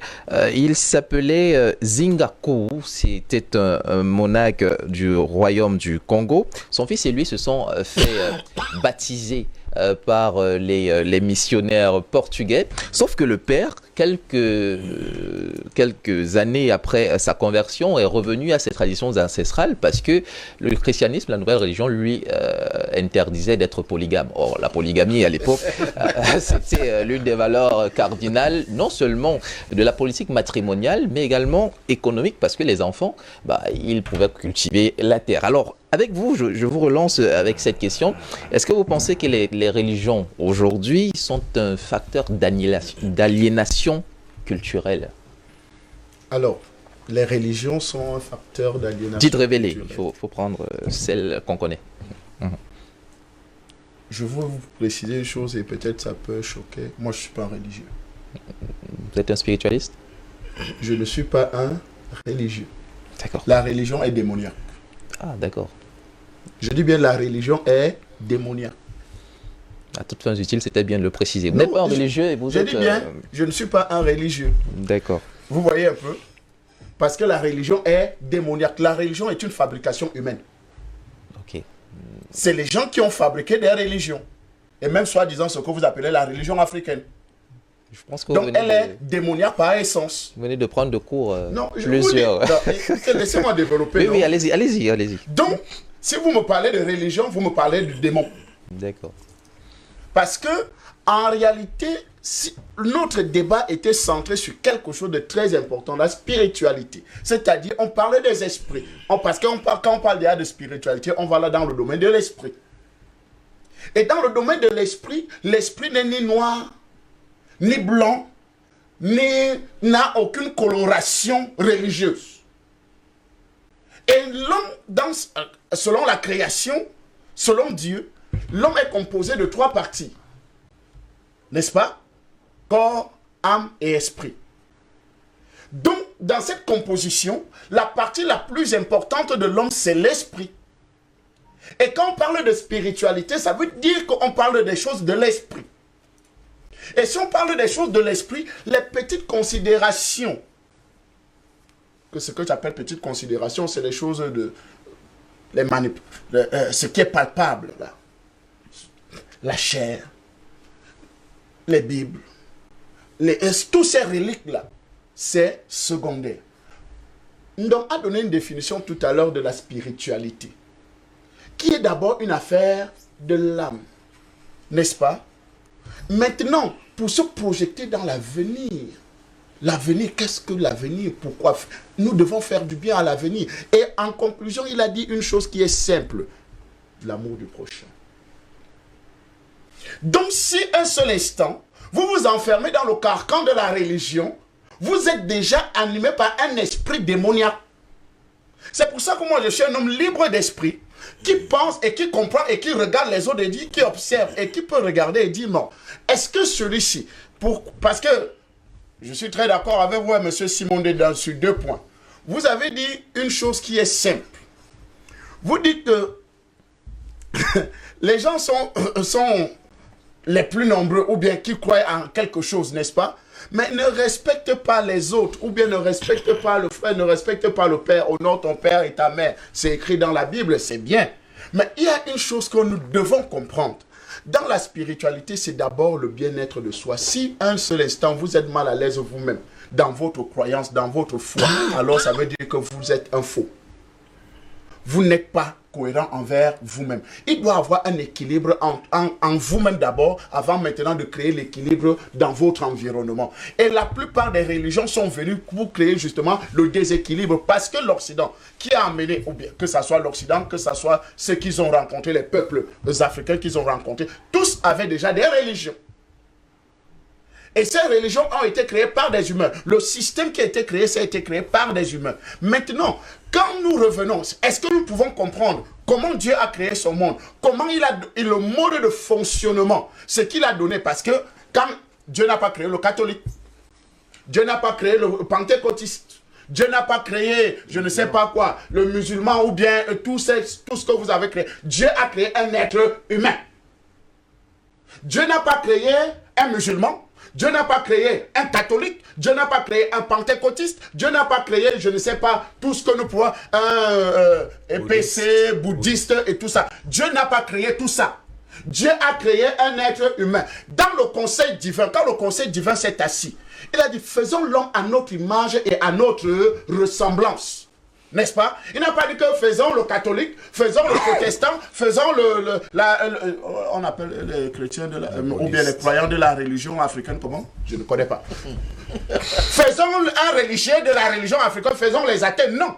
Il s'appelait Zingaku, c'était un monarque du royaume du Congo. Son fils et lui se sont fait baptiser par les missionnaires portugais, sauf que le père, quelques années après sa conversion, est revenu à ses traditions ancestrales parce que le christianisme, la nouvelle religion, lui interdisait d'être polygame. Or, la polygamie à l'époque, c'était l'une des valeurs cardinales, non seulement de la politique matrimoniale, mais également économique, parce que les enfants, ils pouvaient cultiver la terre. Alors, avec vous, je vous relance avec cette question. Est-ce que vous pensez que les religions aujourd'hui sont un facteur d'aliénation culturelle? Alors, les religions sont un facteur d'aliénation. Dites révéler, il faut prendre celle qu'on connaît. Je veux vous préciser une chose et peut-être ça peut choquer. Moi, je ne suis pas un religieux. Vous êtes un spiritualiste? Je ne suis pas un religieux. D'accord. La religion est démoniaque. Ah, d'accord. Je dis bien la religion est démoniaque. À toutes fins utiles, c'était bien de le préciser. Vous n'êtes pas un religieux et vous êtes... Je dis bien, je ne suis pas un religieux. D'accord. Vous voyez un peu? Parce que la religion est démoniaque. La religion est une fabrication humaine. Ok. C'est les gens qui ont fabriqué des religions. Et même soi-disant ce que vous appelez la religion africaine. Je pense que donc elle est démoniaque par essence. Vous venez de prendre de cours non, je plusieurs. Vous dis, laissez-moi développer. Oui, allez-y. Donc, si vous me parlez de religion, vous me parlez du démon. D'accord. Parce que, en réalité, si notre débat était centré sur quelque chose de très important, la spiritualité. C'est-à-dire, on parlait des esprits. Parce que quand on parle déjà de spiritualité, on va là dans le domaine de l'esprit. Et dans le domaine de l'esprit, l'esprit n'est ni noir, ni blanc, n'a aucune coloration religieuse. Et l'homme, selon la création, selon Dieu, l'homme est composé de 3 parties. N'est-ce pas? Corps, âme et esprit. Donc, dans cette composition, la partie la plus importante de l'homme, c'est l'esprit. Et quand on parle de spiritualité, ça veut dire qu'on parle des choses de l'esprit. Et si on parle des choses de l'esprit, les petites considérations, que ce que j'appelle petites considérations, c'est les choses de... ce qui est palpable, là. La chair, les Bibles, tous ces reliques-là, c'est secondaire. Donc, a donné une définition tout à l'heure de la spiritualité, qui est d'abord une affaire de l'âme, n'est-ce pas? Maintenant, pour se projeter dans l'avenir, qu'est-ce que l'avenir? Pourquoi? Nous devons faire du bien à l'avenir. Et en conclusion, il a dit une chose qui est simple, l'amour du prochain. Donc, si un seul instant, vous vous enfermez dans le carcan de la religion, vous êtes déjà animé par un esprit démoniaque. C'est pour ça que moi, je suis un homme libre d'esprit, qui pense et qui comprend et qui regarde les autres et dit, qui observe et qui peut regarder et dire non. Est-ce que celui-ci, parce que je suis très d'accord avec vous, M. Simon, sur 2 points. Vous avez dit une chose qui est simple. Vous dites que les gens sont les plus nombreux ou bien qui croient en quelque chose, n'est-ce pas? Mais ne respecte pas les autres ou bien ne respecte pas le frère, ne respecte pas le père. Honore ton père et ta mère. C'est écrit dans la Bible, c'est bien. Mais il y a une chose que nous devons comprendre. Dans la spiritualité, c'est d'abord le bien-être de soi. Si un seul instant, vous êtes mal à l'aise vous-même, dans votre croyance, dans votre foi, alors ça veut dire que vous êtes un faux. vous n'êtes pas cohérent envers vous-même. Il doit y avoir un équilibre en vous-même d'abord, avant maintenant de créer l'équilibre dans votre environnement. Et la plupart des religions sont venues pour créer justement le déséquilibre, parce que l'Occident, qui a amené, ou bien que ce soit l'Occident, que ce soit ceux qu'ils ont rencontrés, les peuples africains qu'ils ont rencontrés, tous avaient déjà des religions. Et ces religions ont été créées par des humains. Le système qui a été créé, ça a été créé par des humains. Maintenant, quand nous revenons, est-ce que nous pouvons comprendre comment Dieu a créé son monde? Comment il a le mode de fonctionnement, ce qu'il a donné? Parce que quand Dieu n'a pas créé le catholique, Dieu n'a pas créé le pentecôtiste, Dieu n'a pas créé, je ne sais pas quoi, le musulman ou bien tout ce que vous avez créé. Dieu a créé un être humain. Dieu n'a pas créé un musulman. Dieu n'a pas créé un catholique, Dieu n'a pas créé un pentecôtiste, Dieu n'a pas créé, je ne sais pas, tout ce que nous pouvons, EPC, bouddhiste et tout ça. Dieu n'a pas créé tout ça. Dieu a créé un être humain. Dans le conseil divin, quand le conseil divin s'est assis, il a dit, faisons l'homme à notre image et à notre ressemblance. N'est-ce pas? Il n'a pas dit que faisons le catholique, faisons le protestant, faisons on appelle les chrétiens ou bien les croyants de la religion africaine, comment? Je ne connais pas. Faisons un religieux de la religion africaine, faisons les athées. Non.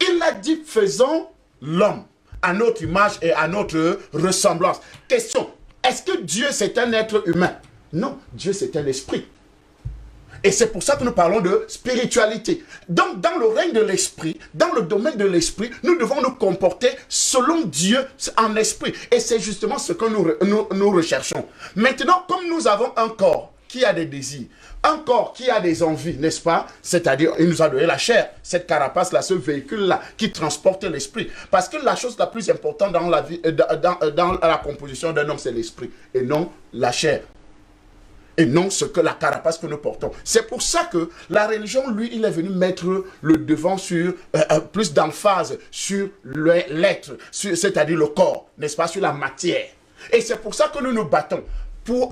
Il a dit faisons l'homme à notre image et à notre ressemblance. Question, est-ce que Dieu c'est un être humain? Non, Dieu c'est un esprit. Et c'est pour ça que nous parlons de spiritualité. Donc, dans le règne de l'esprit, dans le domaine de l'esprit, nous devons nous comporter selon Dieu en esprit. Et c'est justement ce que nous recherchons. Maintenant, comme nous avons un corps qui a des désirs, un corps qui a des envies, n'est-ce pas? C'est-à-dire, il nous a donné la chair, cette carapace-là, ce véhicule-là, qui transporte l'esprit. Parce que la chose la plus importante dans la vie, dans la composition d'un homme, c'est l'esprit, et non la chair. Et non ce que la carapace que nous portons. C'est pour ça que la religion, lui, il est venu mettre le devant sur, plus d'emphase sur l'être, c'est-à-dire le corps, n'est-ce pas, sur la matière. Et c'est pour ça que nous nous battons pour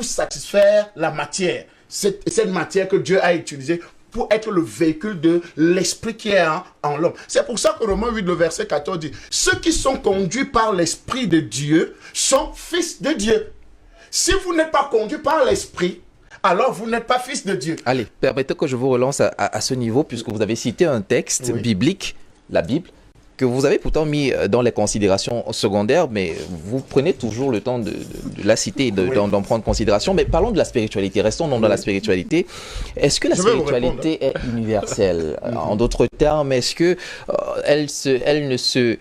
satisfaire la matière. Cette matière que Dieu a utilisée pour être le véhicule de l'esprit qui est en l'homme. C'est pour ça que Romains 8, le verset 14 dit, ceux qui sont conduits par l'esprit de Dieu sont fils de Dieu. Si vous n'êtes pas conduit par l'esprit, alors vous n'êtes pas fils de Dieu. Allez, permettez que je vous relance à ce niveau, puisque vous avez cité un texte biblique, la Bible, que vous avez pourtant mis dans les considérations secondaires, mais vous prenez toujours le temps de la citer et d'en prendre considération. Mais parlons de la spiritualité, restons dans la spiritualité. Est-ce que la spiritualité est universelle? En d'autres termes, est-ce que elle ne se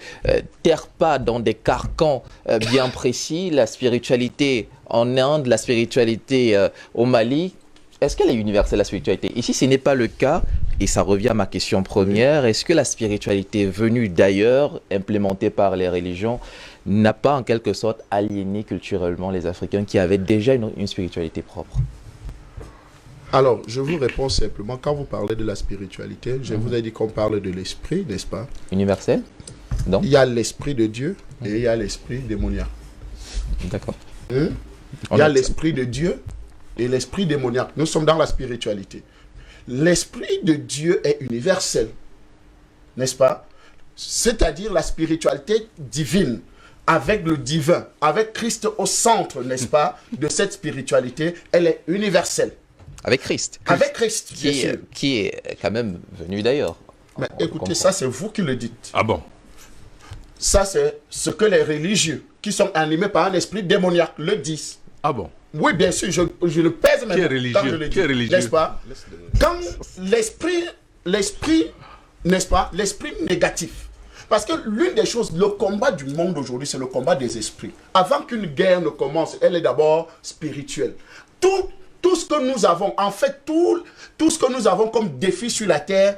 terre pas dans des carcans bien précis? La spiritualité en Inde, la spiritualité au Mali, est-ce qu'elle est universelle, la spiritualité? Ici, ce n'est pas le cas. Et ça revient à ma question première. Est-ce que la spiritualité venue d'ailleurs, implémentée par les religions, n'a pas en quelque sorte aliéné culturellement les Africains qui avaient déjà une spiritualité propre? Alors, je vous réponds simplement. Quand vous parlez de la spiritualité, je vous ai dit qu'on parle de l'esprit, n'est-ce pas? Universel? Donc? Il y a l'esprit de Dieu et il y a l'esprit démoniaque. D'accord. Il y a l'esprit de Dieu et l'esprit démoniaque. Nous sommes dans la spiritualité. L'esprit de Dieu est universel, n'est-ce pas? C'est-à-dire la spiritualité divine, avec le divin, avec Christ au centre, n'est-ce pas, de cette spiritualité, elle est universelle. Avec Christ. Avec Christ, bien sûr. Qui est quand même venu d'ailleurs. Mais écoutez, ça c'est vous qui le dites. Ah bon? Ça c'est ce que les religieux, qui sont animés par un esprit démoniaque, le disent. Ah bon? Oui, bien sûr, je le pèse même quand je le dis, n'est-ce pas? Quand l'esprit, n'est-ce pas, l'esprit négatif. Parce que l'une des choses, le combat du monde aujourd'hui, c'est le combat des esprits. Avant qu'une guerre ne commence, elle est d'abord spirituelle. Tout ce que nous avons, en fait, tout ce que nous avons comme défi sur la terre,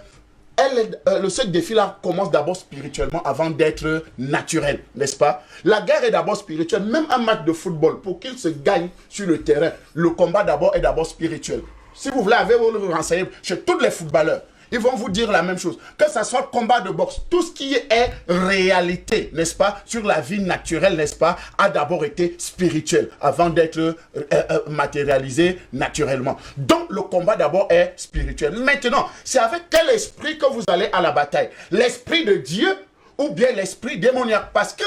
ce défi-là commence d'abord spirituellement avant d'être naturel, n'est-ce pas? La guerre est d'abord spirituelle. Même un match de football, pour qu'il se gagne sur le terrain, le combat d'abord est d'abord spirituel. Si vous voulez, vous le renseigner chez tous les footballeurs, ils vont vous dire la même chose. Que ce soit combat de boxe, tout ce qui est réalité, n'est-ce pas, sur la vie naturelle, n'est-ce pas, a d'abord été spirituel avant d'être matérialisé naturellement. Donc, le combat d'abord est spirituel. Maintenant, c'est avec quel esprit que vous allez à la bataille? L'esprit de Dieu ou bien l'esprit démoniaque. Parce que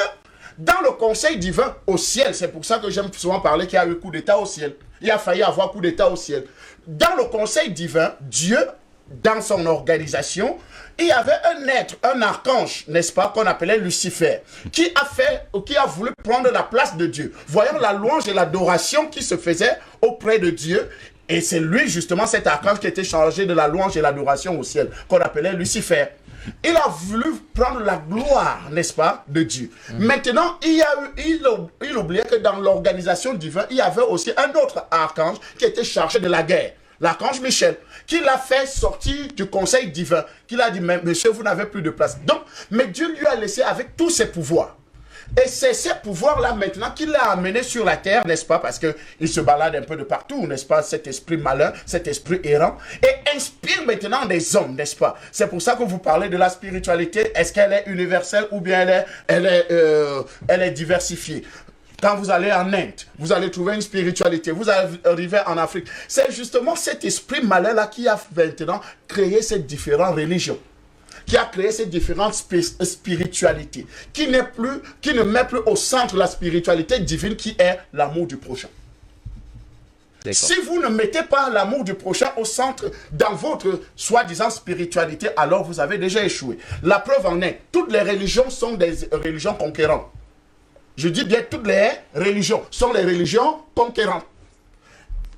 dans le conseil divin au ciel, c'est pour ça que j'aime souvent parler qu'il y a eu coup d'état au ciel. Il a failli avoir coup d'état au ciel. Dans le conseil divin, Dieu, dans son organisation, il y avait un être, un archange, n'est-ce pas, qu'on appelait Lucifer, qui a voulu prendre la place de Dieu. Voyant la louange et l'adoration qui se faisait auprès de Dieu, et c'est lui, justement, cet archange qui était chargé de la louange et l'adoration au ciel, qu'on appelait Lucifer. Il a voulu prendre la gloire, n'est-ce pas, de Dieu. Maintenant, il oubliait que dans l'organisation divine, il y avait aussi un autre archange qui était chargé de la guerre. L'archange Michel, qui l'a fait sortir du conseil divin, qui l'a dit, mais monsieur, vous n'avez plus de place. Donc, mais Dieu lui a laissé avec tous ses pouvoirs. Et c'est ces pouvoirs-là maintenant qu'il l'a amené sur la terre, n'est-ce pas? Parce qu'il se balade un peu de partout, n'est-ce pas? Cet esprit malin, cet esprit errant, et inspire maintenant des hommes, n'est-ce pas? C'est pour ça que vous parlez de la spiritualité. Est-ce qu'elle est universelle ou bien elle est diversifiée? Quand vous allez en Inde, vous allez trouver une spiritualité. Vous arrivez en Afrique. C'est justement cet esprit malin-là qui a maintenant créé ces différentes religions, qui a créé ces différentes spiritualités, qui ne met plus au centre la spiritualité divine qui est l'amour du prochain. Si vous ne mettez pas l'amour du prochain au centre dans votre soi-disant spiritualité, alors vous avez déjà échoué. La preuve en est, toutes les religions sont des religions conquérantes. Je dis bien, toutes les religions sont les religions conquérantes.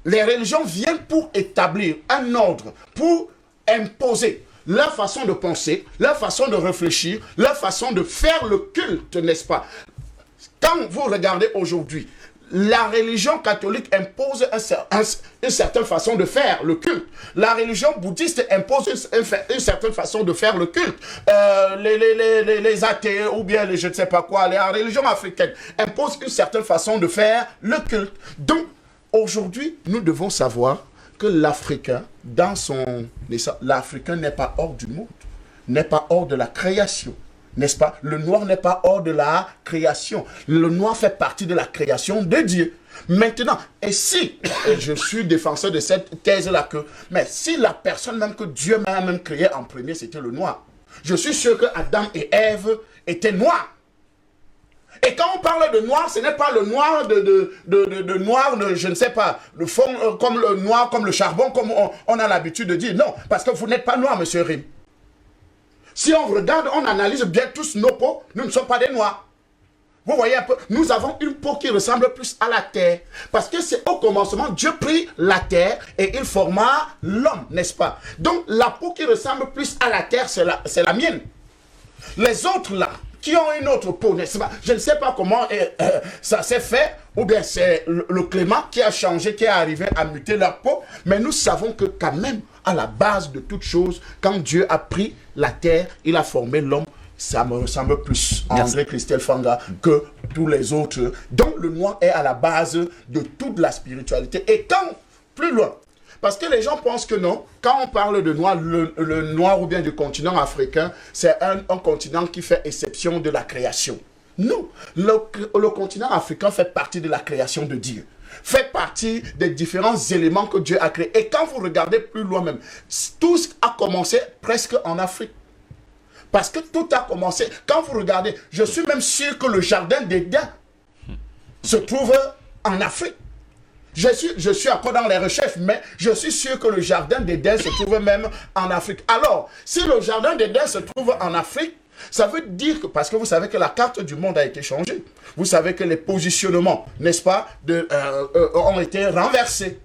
Les religions viennent pour établir un ordre, pour imposer leur façon de penser, leur façon de réfléchir, leur façon de faire le culte, n'est-ce pas? Quand vous regardez aujourd'hui, la religion catholique impose une certaine façon de faire le culte. La religion bouddhiste impose une certaine façon de faire le culte. Les athées ou bien les je ne sais pas quoi, les religions africaines imposent une certaine façon de faire le culte. Donc, aujourd'hui, nous devons savoir que l'Africain, l'Africain n'est pas hors du monde, n'est pas hors de la création. N'est-ce pas? Le noir n'est pas hors de la création. Le noir fait partie de la création de Dieu. Maintenant, et je suis défenseur de cette thèse-là mais si la personne même que Dieu m'a même créé en premier, c'était le noir. Je suis sûr que Adam et Ève étaient noirs. Et quand on parle de noir, ce n'est pas le noir de noir, je ne sais pas, le fond comme le noir, comme le charbon, comme on a l'habitude de dire. Non, parce que vous n'êtes pas noir, monsieur Rim. Si on regarde, on analyse bien tous nos peaux, nous ne sommes pas des noirs. Vous voyez un peu, nous avons une peau qui ressemble plus à la terre. Parce que c'est au commencement, Dieu prit la terre et il forma l'homme, n'est-ce pas? Donc la peau qui ressemble plus à la terre, c'est la mienne. Les autres là, qui ont une autre peau, n'est-ce pas? Je ne sais pas comment ça s'est fait, ou bien c'est le climat qui a changé, qui est arrivé à muter leur peau, mais nous savons que quand même, à la base de toute chose, quand Dieu a pris la terre, il a formé l'homme, ça me ressemble plus à André Christelle Fanga que tous les autres. Donc le noir est à la base de toute la spiritualité. Et quand, plus loin, parce que les gens pensent que non, quand on parle de noir, le noir ou bien du continent africain, c'est un continent qui fait exception de la création. Non, le continent africain fait partie de la création de Dieu, fait partie des différents éléments que Dieu a créés. Et quand vous regardez plus loin même, tout a commencé presque en Afrique. Parce que tout a commencé, quand vous regardez, je suis même sûr que le jardin d'Éden se trouve en Afrique. Je suis encore dans les recherches, mais je suis sûr que le jardin d'Éden se trouve même en Afrique. Alors, si le jardin d'Éden se trouve en Afrique, ça veut dire que, parce que vous savez que la carte du monde a été changée. Vous savez que les positionnements, n'est-ce pas, ont été renversés.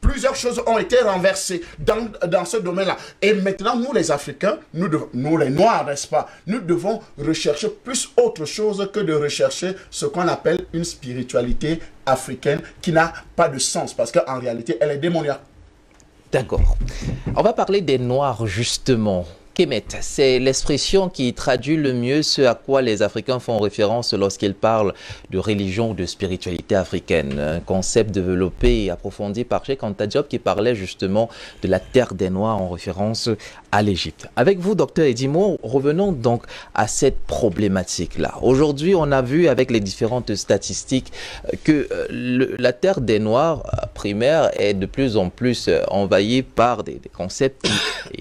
Plusieurs choses ont été renversées dans ce domaine-là. Et maintenant, nous les Africains, nous les Noirs, n'est-ce pas, nous devons rechercher plus autre chose que de rechercher ce qu'on appelle une spiritualité africaine qui n'a pas de sens, parce qu'en réalité, elle est démoniaque. D'accord. On va parler des Noirs, justement. Kemet, c'est l'expression qui traduit le mieux ce à quoi les Africains font référence lorsqu'ils parlent de religion ou de spiritualité africaine. Un concept développé et approfondi par Cheikh Anta Diop qui parlait justement de la terre des Noirs en référence à l'Égypte. Avec vous, docteur Edimo, revenons donc à cette problématique-là. Aujourd'hui, on a vu avec les différentes statistiques que la terre des Noirs primaire est de plus en plus envahie par des concepts qui,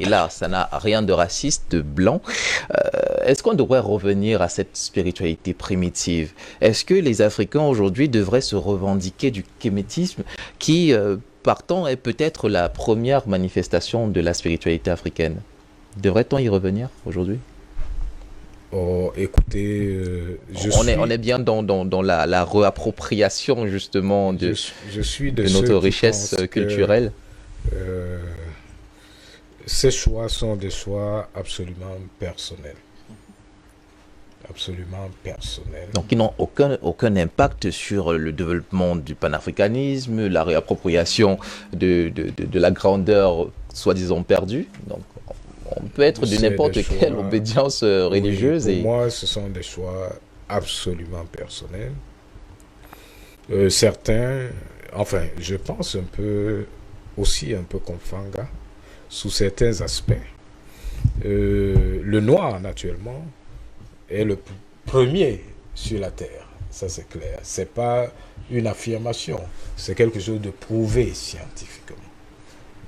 et là, ça n'a rien de raciste, de blanc. est-ce qu'on devrait revenir à cette spiritualité primitive? Est-ce que les Africains aujourd'hui devraient se revendiquer du kémétisme qui, partant, est peut-être la première manifestation de la spiritualité africaine? Devrait-on y revenir aujourd'hui? Oh, écoutez, On est bien dans la réappropriation justement de je suis de notre ceux qui richesse pensent que, culturelle. ces choix sont des choix absolument personnels. Absolument personnels. Donc, ils n'ont aucun impact sur le développement du panafricanisme, la réappropriation de la grandeur soi-disant perdue. Donc, on peut être de C'est n'importe des quelle choix- obédience religieuse. Oui, Et pour moi, ce sont des choix absolument personnels. Certains, enfin, je pense un peu comme Fanga, sous certains aspects. Le noir, naturellement, est le premier sur la terre. Ça, c'est clair. C'est pas une affirmation. C'est quelque chose de prouvé scientifiquement.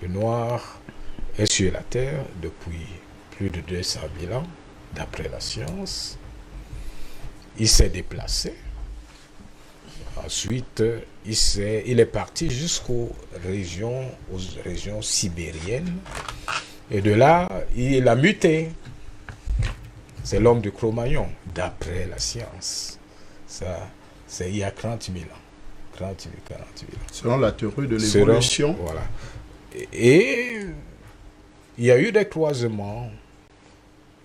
Le noir est sur la terre depuis plus de 200 000 ans, d'après la science. Il s'est déplacé. Ensuite, il est parti jusqu'aux régions sibériennes. Et de là, il a muté. C'est l'homme de Cro-Magnon, d'après la science. Ça, c'est il y a 30 000 ans. 30 000, 40 000 ans. Selon la théorie de l'évolution. Voilà. Et il y a eu des croisements.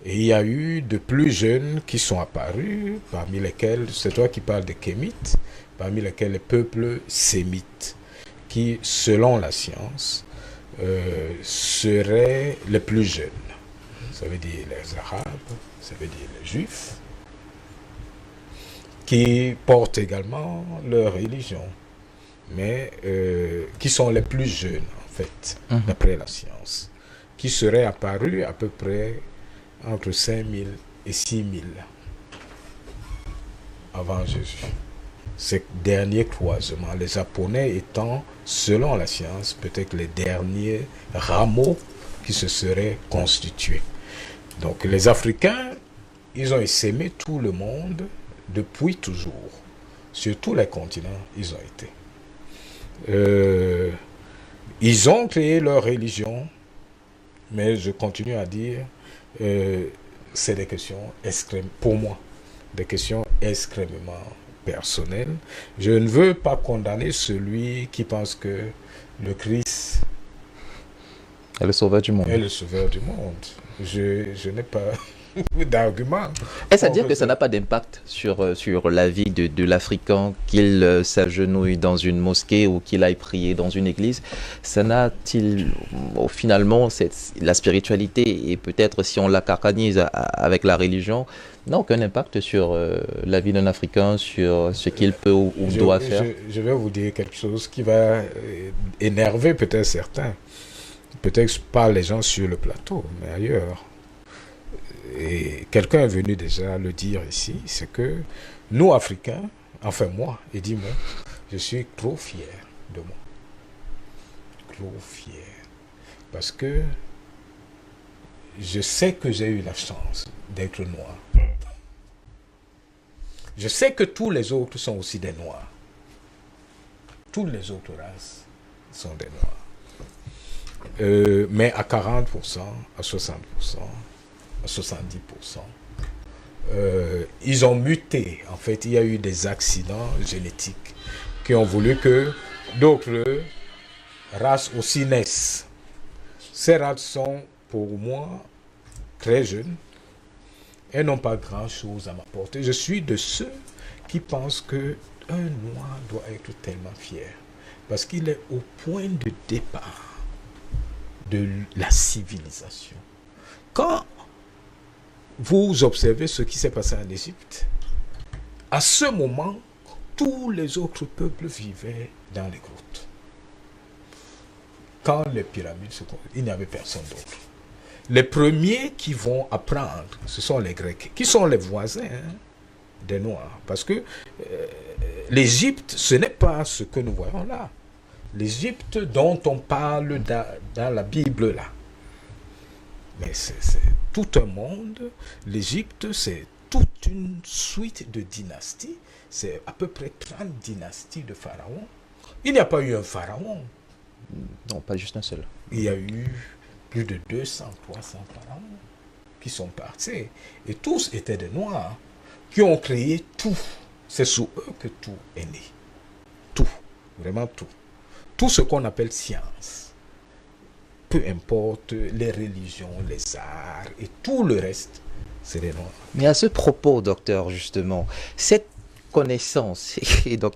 Et il y a eu de plus jeunes qui sont apparus, parmi lesquels, c'est toi qui parles des Kémites, parmi lesquels les peuples sémites, qui, selon la science, seraient les plus jeunes. Ça veut dire les Arabes, ça veut dire les Juifs, qui portent également leur religion, mais qui sont les plus jeunes, en fait, d'après la science, qui seraient apparus à peu près entre 5000 et 6000 avant Jésus. Ces derniers croisements, les Japonais étant, selon la science, peut-être les derniers rameaux qui se seraient constitués. Donc les Africains, ils ont essaimé tout le monde depuis toujours. Sur tous les continents, ils ont été. Ils ont créé leur religion, mais je continue à dire, c'est des questions pour moi, des questions extrêmement personnelles. Je ne veux pas condamner celui qui pense que le Christ est le sauveur du monde. est le sauveur du monde. Je n'ai pas d'argument. Est-ce à dire que ça n'a pas d'impact sur la vie de l'Africain, qu'il s'agenouille dans une mosquée ou qu'il aille prier dans une église? Ça n'a-t-il, finalement, la spiritualité, et peut-être si on la carcanise avec la religion, n'a aucun impact sur la vie d'un Africain, sur ce qu'il peut ou doit faire? Je vais vous dire quelque chose qui va énerver peut-être certains. Peut-être pas les gens sur le plateau, mais ailleurs. Et quelqu'un est venu déjà le dire ici, c'est que nous, Africains, enfin moi, et dis-moi, je suis trop fier de moi. Trop fier. Parce que je sais que j'ai eu la chance d'être noir. Je sais que tous les autres sont aussi des noirs. Toutes les autres races sont des noirs. Mais à 40%, à 60%, à 70%, ils ont muté. En fait, il y a eu des accidents génétiques qui ont voulu que d'autres races aussi naissent. Ces races sont, pour moi, très jeunes et n'ont pas grand-chose à m'apporter. Je suis de ceux qui pensent qu'un noir doit être tellement fier parce qu'il est au point de départ de la civilisation. Quand vous observez ce qui s'est passé en Égypte, à ce moment, tous les autres peuples vivaient dans les grottes. Quand les pyramides se construisent, il n'y avait personne d'autre. Les premiers qui vont apprendre, ce sont les Grecs, qui sont les voisins des Noirs. Parce que l'Égypte, ce n'est pas ce que nous voyons là. L'Égypte dont on parle dans la Bible là, Mais c'est tout un monde. L'Égypte, c'est toute une suite de dynasties. C'est à peu près 30 dynasties de pharaons. Il n'y a pas eu un pharaon. Non, pas juste un seul. Il y a eu plus de 200, 300 pharaons qui sont partis. Et tous étaient des Noirs qui ont créé tout. C'est sous eux que tout est né. Tout. Vraiment tout. Tout ce qu'on appelle science. Peu importe les religions, les arts et tout le reste, c'est des Noirs. Mais à ce propos, docteur, justement, cette connaissance,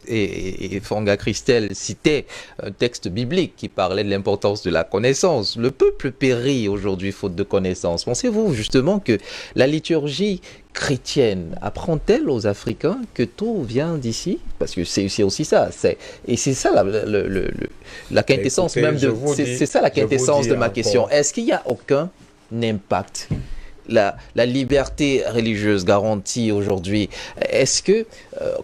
et Fanga Christelle citait un texte biblique qui parlait de l'importance de la connaissance. Le peuple périt aujourd'hui faute de connaissance. Pensez-vous justement que la liturgie chrétienne apprend-elle aux Africains que tout vient d'ici? Parce que c'est aussi ça. Et c'est ça la quintessence. Écoutez, même de... C'est ça la quintessence de ma question. Est-ce qu'il n'y a aucun impact? La liberté religieuse garantie aujourd'hui, est-ce que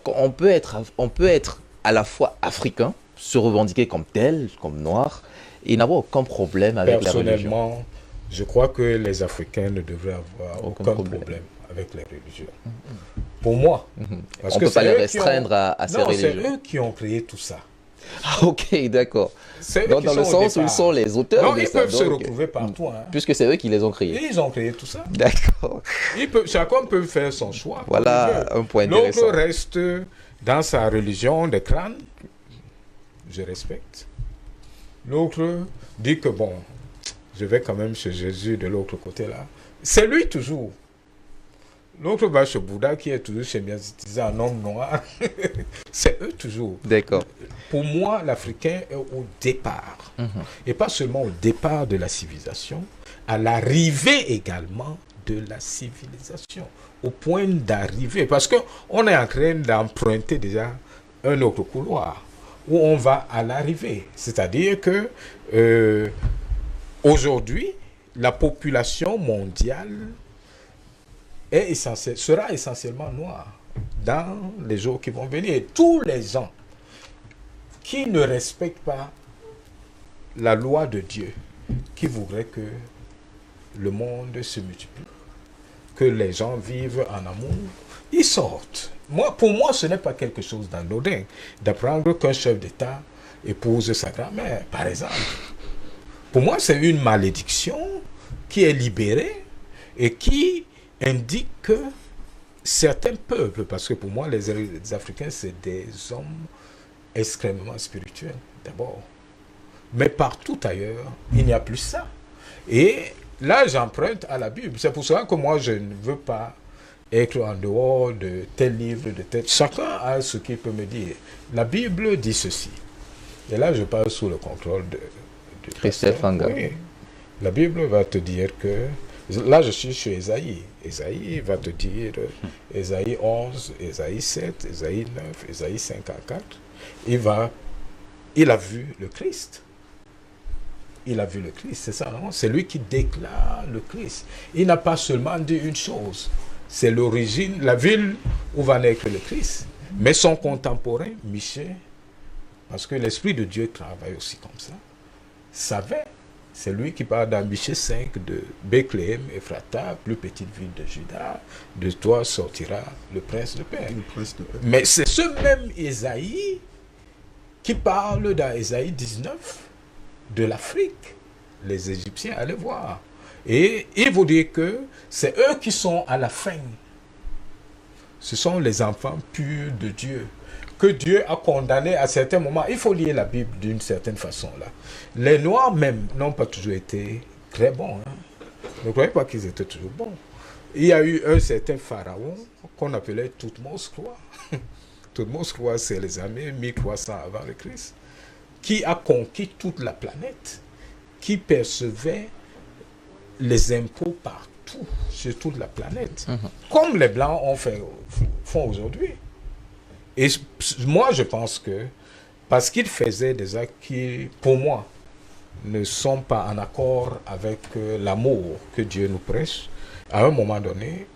on peut être à la fois africain, se revendiquer comme tel, comme noir, et n'avoir aucun problème avec la religion? Personnellement, je crois que les Africains ne devraient avoir aucun problème avec les religions. Pour moi. Parce on ne peut pas les restreindre à ces religions. C'est eux qui ont créé tout ça. Ah, ok, d'accord. Donc, dans le sens où ils sont les auteurs non, de ils ça. peuvent se retrouver partout. Hein. Puisque c'est eux qui les ont créés. Ils ont créé tout ça. D'accord. Chacun peut faire son choix. Voilà un point intéressant. L'autre reste dans sa religion de crâne. Je respecte. L'autre dit que bon, je vais quand même chez Jésus de l'autre côté là. C'est lui toujours. L'autre va chez Bouddha qui est toujours chez Miazitiza, un homme noir. C'est eux toujours. D'accord. Pour moi, l'Africain est au départ. Et pas seulement au départ de la civilisation, à l'arrivée également de la civilisation. Au point d'arriver. Parce qu'on est en train d'emprunter déjà un autre couloir où on va à l'arrivée. C'est-à-dire que aujourd'hui, la population mondiale sera essentiellement noire dans les jours qui vont venir. Et tous les gens qui ne respectent pas la loi de Dieu, qui voudraient que le monde se multiplie, que les gens vivent en amour, ils sortent. Pour moi, ce n'est pas quelque chose d'anodin d'apprendre qu'un chef d'État épouse sa grand-mère, par exemple. Pour moi, c'est une malédiction qui est libérée et qui indique que certains peuples, parce que pour moi, les Africains, c'est des hommes extrêmement spirituels, d'abord. Mais partout ailleurs, il n'y a plus ça. Et là, j'emprunte à la Bible. C'est pour cela que moi, je ne veux pas être en dehors de tel livre, de tel... Chacun a ce qu'il peut me dire. La Bible dit ceci. Et là, je parle sous le contrôle de Christelle Fanga. Oui. La Bible va te dire que... Là, je suis chez Ésaïe. Ésaïe va te dire, Ésaïe 11, Ésaïe 7, Ésaïe 9, Ésaïe 54. Il a vu le Christ. Il a vu le Christ, c'est ça, non? C'est lui qui déclare le Christ. Il n'a pas seulement dit une chose. C'est l'origine, la ville où va naître le Christ. Mais son contemporain, Michée, parce que l'Esprit de Dieu travaille aussi comme ça, savait. C'est lui qui parle dans Michée 5 de Bethléem, Ephrata, plus petite ville de Juda. De toi sortira le prince de paix. Mais c'est ce même Ésaïe qui parle dans Ésaïe 19 de l'Afrique. Les Égyptiens, allez voir. Et il vous dit que c'est eux qui sont à la fin. Ce sont les enfants purs de Dieu, que Dieu a condamnés à certains moments. Il faut lire la Bible d'une certaine façon. Là. Les Noirs même n'ont pas toujours été très bons. Hein. Ne croyez pas qu'ils étaient toujours bons. Il y a eu un certain pharaon qu'on appelait Toutmos III. Toutmos III, c'est les années 1300 avant le Christ, qui a conquis toute la planète, qui percevait les impôts partout, sur toute la planète, comme les Blancs font aujourd'hui. Et moi, je pense que, parce qu'ils faisaient des actes qui, pour moi, ne sont pas en accord avec l'amour que Dieu nous prêche, à un moment donné,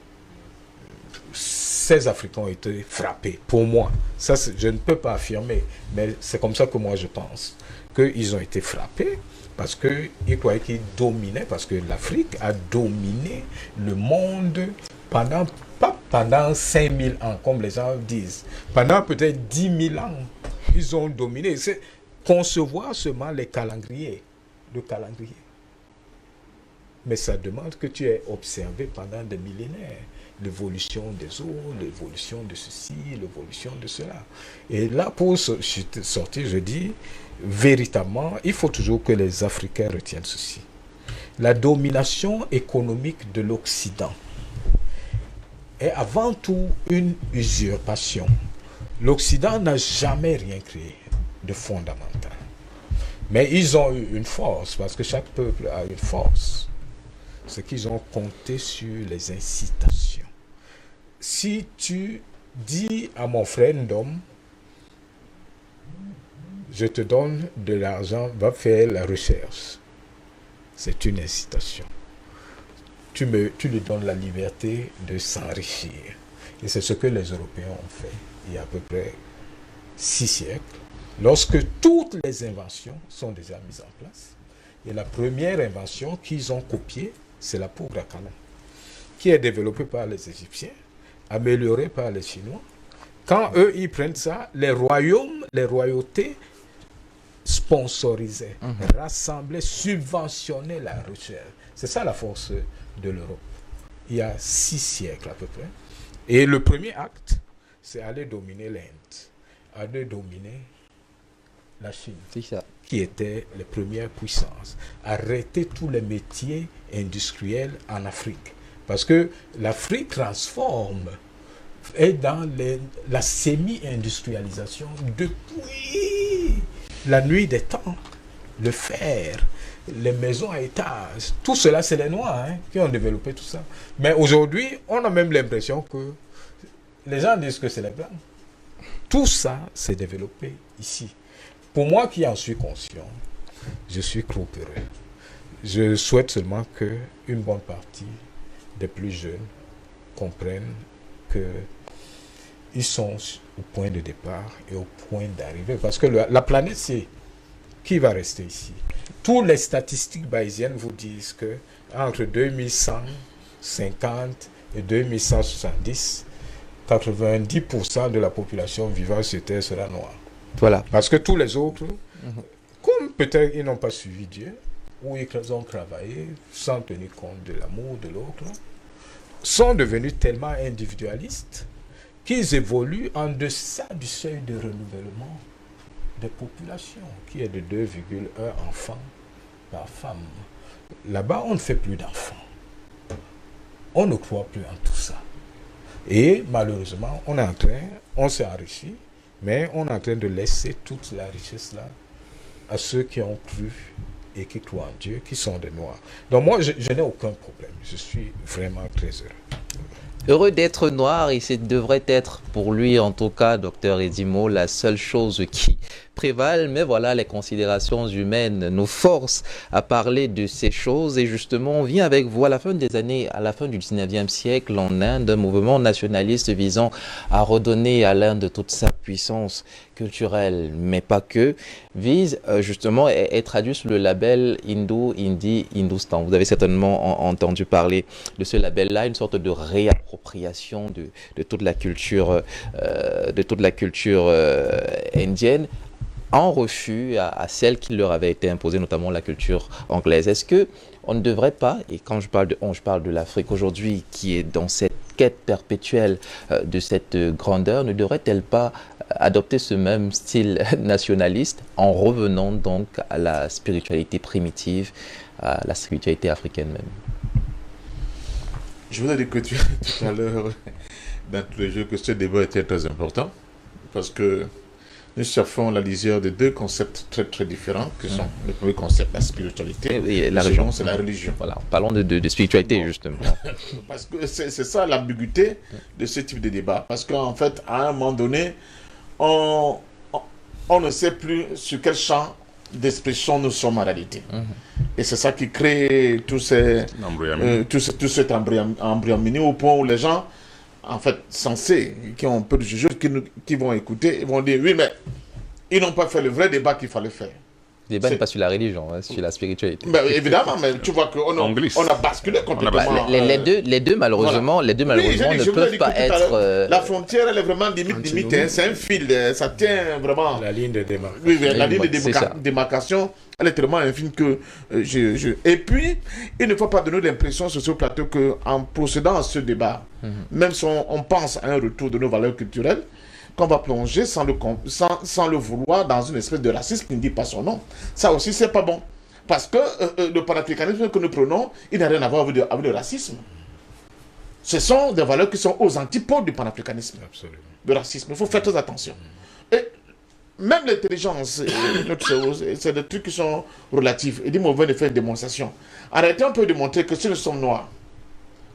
ces Africains ont été frappés. Pour moi, ça, je ne peux pas affirmer, mais c'est comme ça que moi je pense, qu'ils ont été frappés, Parce qu'ils croyaient qu'ils dominaient, parce que l'Afrique a dominé le monde pendant, pas pendant 5000 ans, comme les gens disent, pendant peut-être 10 000 ans. Ils ont dominé. C'est concevoir seulement les calendriers, le calendrier. Mais ça demande que tu aies observé pendant des millénaires l'évolution des eaux, l'évolution de ceci, l'évolution de cela. Et là, pour sortir, je dis, véritablement, il faut toujours que les Africains retiennent ceci. La domination économique de l'Occident est avant tout une usurpation. L'Occident n'a jamais rien créé de fondamental. Mais ils ont eu une force, parce que chaque peuple a une force. C'est qu'ils ont compté sur les incitations. Si tu dis à mon frère d'homme, je te donne de l'argent, va faire la recherche. C'est une incitation. Tu lui donnes la liberté de s'enrichir. Et c'est ce que les Européens ont fait il y a à peu près 6 siècles, lorsque toutes les inventions sont déjà mises en place. Et la première invention qu'ils ont copiée, c'est la poudre à canon, qui est développée par les Égyptiens, améliorée par les Chinois. Quand eux, ils prennent ça, les royaumes, les royautés sponsorisaient, rassemblaient, subventionnaient la recherche. C'est ça la force de l'Europe. Il y a 6 siècles à peu près. Et le premier acte, c'est aller dominer l'Inde, aller dominer la Chine, qui étaient les premières puissances. Arrêter tous les métiers industriels en Afrique. Parce que l'Afrique transforme, est dans la semi-industrialisation depuis la nuit des temps. Le fer, les maisons à étages, tout cela, c'est les Noirs qui ont développé tout ça. Mais aujourd'hui, on a même l'impression que les gens disent que c'est les Blancs. Tout ça s'est développé ici. Pour moi qui en suis conscient, je suis trop heureux. Je souhaite seulement qu'une bonne partie des plus jeunes comprennent qu'ils sont au point de départ et au point d'arrivée. Parce que la planète, c'est qui va rester ici. Toutes les statistiques bayésiennes vous disent que entre 2150 et 2170, 90% de la population vivant sur Terre sera noire. Voilà. Parce que tous les autres, comme peut-être ils n'ont pas suivi Dieu, ou ils ont travaillé sans tenir compte de l'amour de l'autre, sont devenus tellement individualistes qu'ils évoluent en deçà du seuil de renouvellement des populations, qui est de 2,1 enfants par femme. Là-bas, on ne fait plus d'enfants. On ne croit plus en tout ça. Et malheureusement, on s'est enrichi, mais on est en train de laisser toute la richesse-là à ceux qui ont cru et qui croient en Dieu, qui sont des Noirs. Donc moi, je n'ai aucun problème. Je suis vraiment très heureux. Heureux d'être noir, et ce devrait être pour lui, en tout cas, docteur Edimo, la seule chose qui prévale. Mais voilà, les considérations humaines nous forcent à parler de ces choses. Et justement, on vient avec vous à la fin du 19e siècle, en Inde, un mouvement nationaliste visant à redonner à l'Inde toute sa puissance culturelle, mais pas que, vise justement à être traduit sous le label Hindou, Hindi, Hindustan. Vous avez certainement entendu parler de ce label-là, une sorte de réappropriation de toute la culture, indienne, en refus à celle qui leur avait été imposée, notamment la culture anglaise. Est-ce que on ne devrait pas, et quand je parle de on, je parle de l'Afrique aujourd'hui, qui est dans cette quête perpétuelle de cette grandeur, ne devrait-elle pas adopter ce même style nationaliste en revenant donc à la spiritualité primitive, à la spiritualité africaine même? Je vous ai dit que tout à l'heure, dans tous les jeux, que ce débat était très important, parce que nous surfons la lisière de deux concepts très très différents, qui sont le premier concept, la spiritualité, et la second, c'est la religion. Voilà, parlons de spiritualité, justement. Parce que c'est ça l'ambiguïté de ce type de débat. Parce qu'en fait, à un moment donné, on ne sait plus sur quel champ d'expression nous sommes en réalité. Et c'est ça qui crée tout cet embryomini au point où les gens, en fait, sensés, qui ont un peu de jugement, qui vont écouter, ils vont dire, oui, mais ils n'ont pas fait le vrai débat qu'il fallait faire. Le débat n'est pas sur la religion, hein, c'est sur la spiritualité. Ben, évidemment, mais tu vois qu'on On glisse. a basculé complètement. Les deux, malheureusement, Oui, j'ai dit, ne je vous l'ai peuvent dit pas tout à l'heure, être... La frontière, elle est vraiment limite. Hein, c'est un fil, ça tient vraiment. La ligne de démarcation. Oui, la ligne de c'est ça. démarcation, elle est tellement infime que Et puis, il ne faut pas donner l'impression sur ce plateau qu'en procédant à ce débat, même si on pense à un retour de nos valeurs culturelles, qu'on va plonger sans le vouloir dans une espèce de racisme qui ne dit pas son nom. Ça aussi, c'est pas bon. Parce que le panafricanisme que nous prenons, il n'a rien à voir avec le racisme. Ce sont des valeurs qui sont aux antipodes du panafricanisme. Absolument. Le racisme. Il faut faire très attention. Et même l'intelligence, notre cerveau, c'est des trucs qui sont relatifs. Et dis-moi, on va faire une démonstration. Arrêtez un peu de montrer que si nous sommes noirs,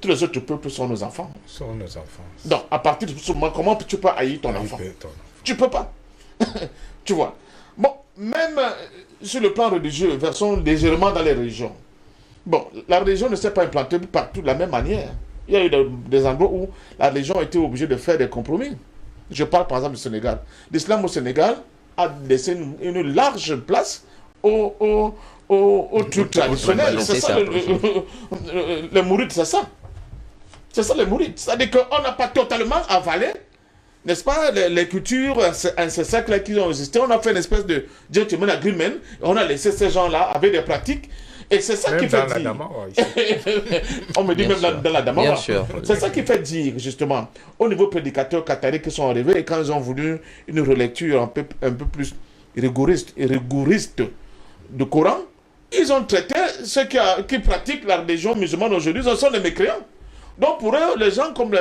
tous les autres peuples sont nos enfants. Sont nos enfants. Donc, à partir de ce moment, comment tu peux haïr ton enfant? Tu peux pas. Tu vois. Bon, même sur le plan religieux, versons légèrement dans les religions. Bon, la religion ne s'est pas implantée partout de la même manière. Il y a eu des endroits où la religion a été obligée de faire des compromis. Je parle par exemple du Sénégal. L'islam au Sénégal a laissé une large place aux trucs traditionnels. C'est ça, les mourides, c'est ça. C'est ça les mourides. C'est-à-dire qu'on n'a pas totalement avalé, n'est-ce pas, les cultures ancêtres qui ont existé. On a fait une espèce de gentleman agreement. On a laissé ces gens-là avec des pratiques. Et c'est ça même qui fait dire. On me dit Bien même sûr. dans la Damawa. Bien sûr. C'est ça qui fait dire, justement, au niveau prédicateurs qataris qui sont arrivés et quand ils ont voulu une relecture un peu plus rigoriste du Coran, ils ont traité ceux qui pratiquent la religion musulmane aujourd'hui, ce sont des mécréants. Donc pour eux, les gens comme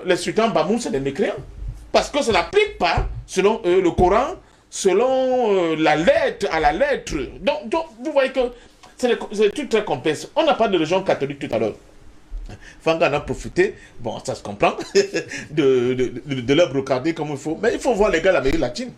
les sultans Bamou, c'est des mécréants. Parce que ça n'applique pas, selon eux, le Coran, selon la lettre à la lettre. Donc vous voyez que c'est tout très complexe. On n'a pas de religion catholique tout à l'heure. Fanga en a profité, bon, ça se comprend, de leur brocarder comme il faut. Mais il faut voir les gars de l'Amérique latine.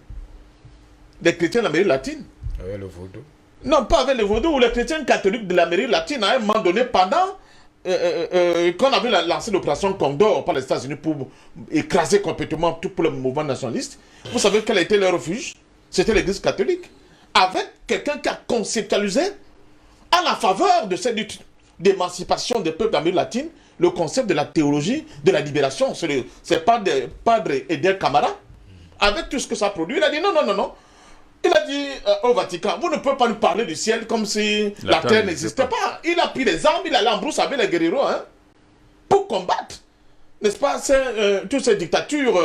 Les chrétiens de l'Amérique latine. Avec le vaudou. Non, pas avec le vaudou, ou les chrétiens catholiques de l'Amérique latine, à un moment donné, pendant qu'on avait lancé l'opération Condor par les États-Unis pour écraser complètement tout le mouvement nationaliste, vous savez quel était leur refuge? C'était l'église catholique. Avec quelqu'un qui a conceptualisé, à la faveur de cette lutte d'émancipation des peuples d'Amérique latine, le concept de la théologie de la libération. C'est pas des Padre Eder Camara. Avec tout ce que ça produit, il a dit non. Il a dit au Vatican, vous ne pouvez pas nous parler du ciel comme si la terre n'existait pas. Il a pris les armes, il allait en brousse avec les guerrieros pour combattre. N'est-ce pas, toutes ces dictatures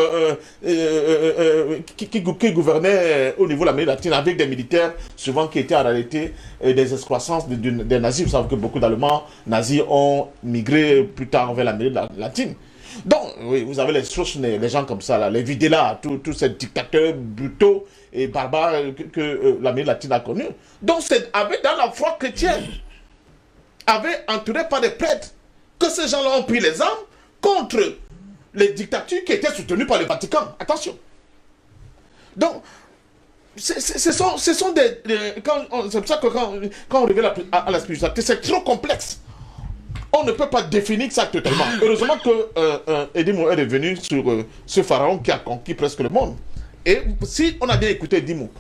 qui gouvernaient au niveau de l'Amérique latine avec des militaires souvent qui étaient en réalité des excroissances des nazis. Vous savez que beaucoup d'Allemands nazis ont migré plus tard vers l'Amérique latine. Donc, oui, vous avez les sources, les gens comme ça, là, les Videla, tous ces dictateurs brutaux et barbares que l'Amérique latine a connus. Donc, c'est dans la foi chrétienne, entouré par des prêtres, que ces gens-là ont pris les armes contre les dictatures qui étaient soutenues par le Vatican. Attention. Donc, ce sont des... c'est pour ça que quand on revient à la spiritualité, c'est trop complexe. On ne peut pas définir ça totalement. Heureusement que Edimo est revenu sur ce pharaon qui a conquis presque le monde. Et si on a bien écouté Edimo,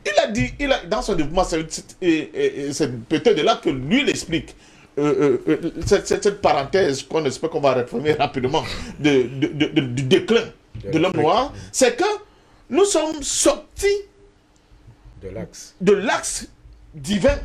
il a dit, dans son développement, c'est peut-être de là que lui il explique cette parenthèse qu'on espère qu'on va réformer rapidement du déclin de l'homme noir, c'est que nous sommes sortis de l'axe divin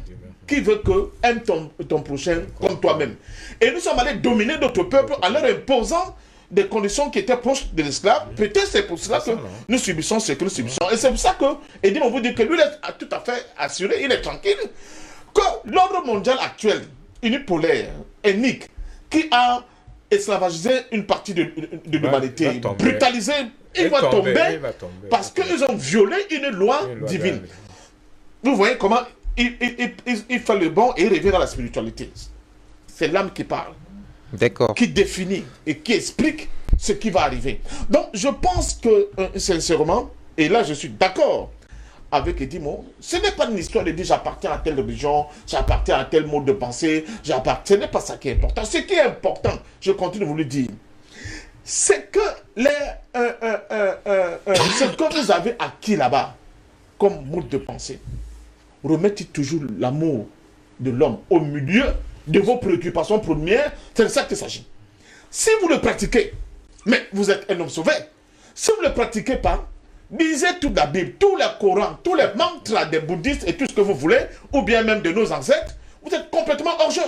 qui veut que aime ton prochain comme toi-même. Et nous sommes allés dominer d'autres peuples en leur imposant des conditions qui étaient proches de l'esclave. Peut-être c'est pour cela que nous subissons ce que nous subissons. Et c'est pour ça que Edim, on vous dit que lui, il est tout à fait assuré, il est tranquille, que l'ordre mondial actuel, unipolaire, ethnique, qui a esclavagisé une partie de l'humanité, brutalisé, il va tomber parce qu'ils ont violé une loi divine. Vous voyez comment il fait le bon et il revient dans la spiritualité. C'est l'âme qui parle, qui définit et qui explique ce qui va arriver. Donc je pense que sincèrement, et là je suis d'accord avec Edimo, ce n'est pas une histoire de dire j'appartiens à telle religion, j'appartiens à tel mode de pensée, ce n'est pas ça qui est important. Ce qui est important, je continue de vous le dire, c'est que ce que vous avez acquis là-bas comme mode de pensée, remettez toujours l'amour de l'homme au milieu de vos préoccupations premières. C'est de ça qu'il s'agit. Si vous le pratiquez, mais vous êtes un homme sauvé. Si vous ne le pratiquez pas, lisez toute la Bible, tous les Corans, tous les mantras des bouddhistes et tout ce que vous voulez, ou bien même de nos ancêtres, vous êtes complètement hors jeu.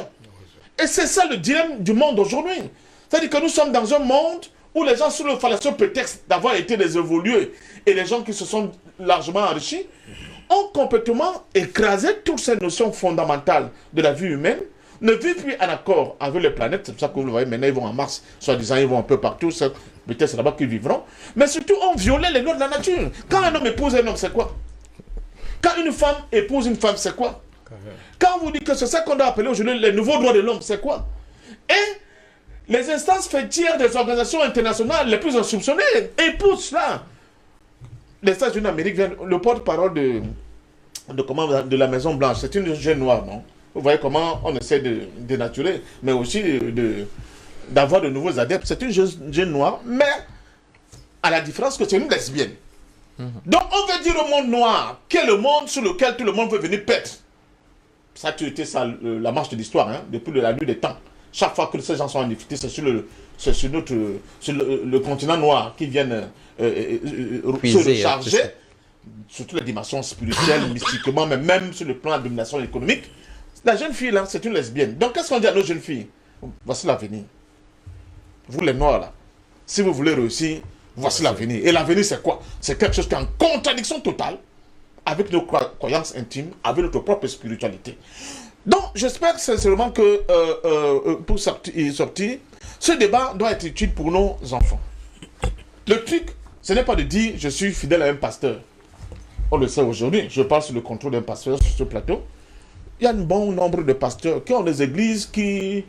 Et c'est ça le dilemme du monde aujourd'hui. C'est-à-dire que nous sommes dans un monde où les gens, sous le fallacieux prétexte d'avoir été des évolués et les gens qui se sont largement enrichis, ont complètement écrasé toutes ces notions fondamentales de la vie humaine, ne vivent plus en accord avec les planètes. C'est pour ça que vous le voyez, maintenant ils vont en Mars, soi-disant ils vont un peu partout, peut-être c'est là-bas qu'ils vivront, mais surtout ont violé les lois de la nature. Quand un homme épouse un homme, c'est quoi? Quand une femme épouse une femme, c'est quoi? Quand on vous dit que c'est ça qu'on doit appeler aujourd'hui les nouveaux droits de l'homme, c'est quoi? Et les instances fêtières des organisations internationales les plus insoupçonnées épousent cela. Les États-Unis d'Amérique viennent, le porte-parole de la Maison Blanche, c'est une jeune noire, non? Vous voyez comment on essaie de dénaturer, mais aussi d'avoir de nouveaux adeptes. C'est une jeune noire, mais à la différence que c'est une lesbienne. Donc on veut dire au monde noir, qui est le monde sur lequel tout le monde veut venir paître. Ça a été ça, la marche de l'histoire, hein, depuis la nuit des temps. Chaque fois que ces gens sont en difficulté, c'est sur le continent noir qu'ils viennent se recharger sur toutes les dimensions spirituelles, mystiquement, mais même sur le plan de la domination économique. La jeune fille, là, c'est une lesbienne. Donc, qu'est-ce qu'on dit à nos jeunes filles? Voici l'avenir. Vous, les noirs, là, si vous voulez réussir, voici l'avenir. Et l'avenir, c'est quoi? C'est quelque chose qui est en contradiction totale avec nos croyances intimes, avec notre propre spiritualité. Donc, j'espère sincèrement que pour sortir, ce débat doit être utile pour nos enfants. Le truc, ce n'est pas de dire je suis fidèle à un pasteur. On le sait aujourd'hui. Je parle sous le contrôle d'un pasteur sur ce plateau. Il y a un bon nombre de pasteurs qui ont des églises qui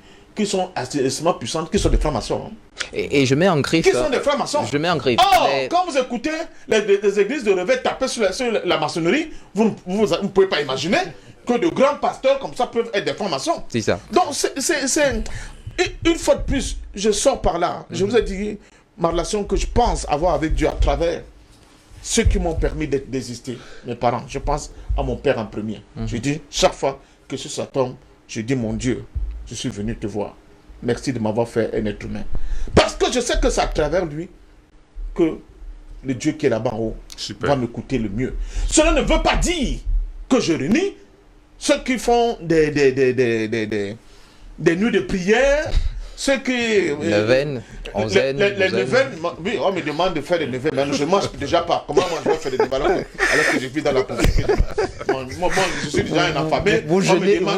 sont extrêmement puissantes, qui sont des francs-maçons. Et je mets en griffe. Qui sont des francs-maçons. Je mets en griffe. Or, quand vous écoutez les églises de réveil taper sur la maçonnerie, vous ne pouvez pas imaginer que de grands pasteurs comme ça peuvent être des francs-maçons. C'est ça. Donc, une fois de plus, je sors par là. Je vous ai dit ma relation que je pense avoir avec Dieu à travers ceux qui m'ont permis d'exister, mes parents. Je pense à mon père en premier. Je dis, chaque fois que ça tombe, je dis, mon Dieu, je suis venu te voir. Merci de m'avoir fait un être humain. Parce que je sais que c'est à travers lui que le Dieu qui est là-bas en haut va m'écouter le mieux. Cela ne veut pas dire que je réunis ceux qui font des nuits de prière, ceux qui... Neuvaine, onzaine, les neuvaines, oui, on me demande de faire des neuvaines, mais je ne mange déjà pas. Comment moi je vais faire des neuvaines alors que je vis dans la pauvreté? Moi, je suis déjà un affamé. Vous jeûnez quoi?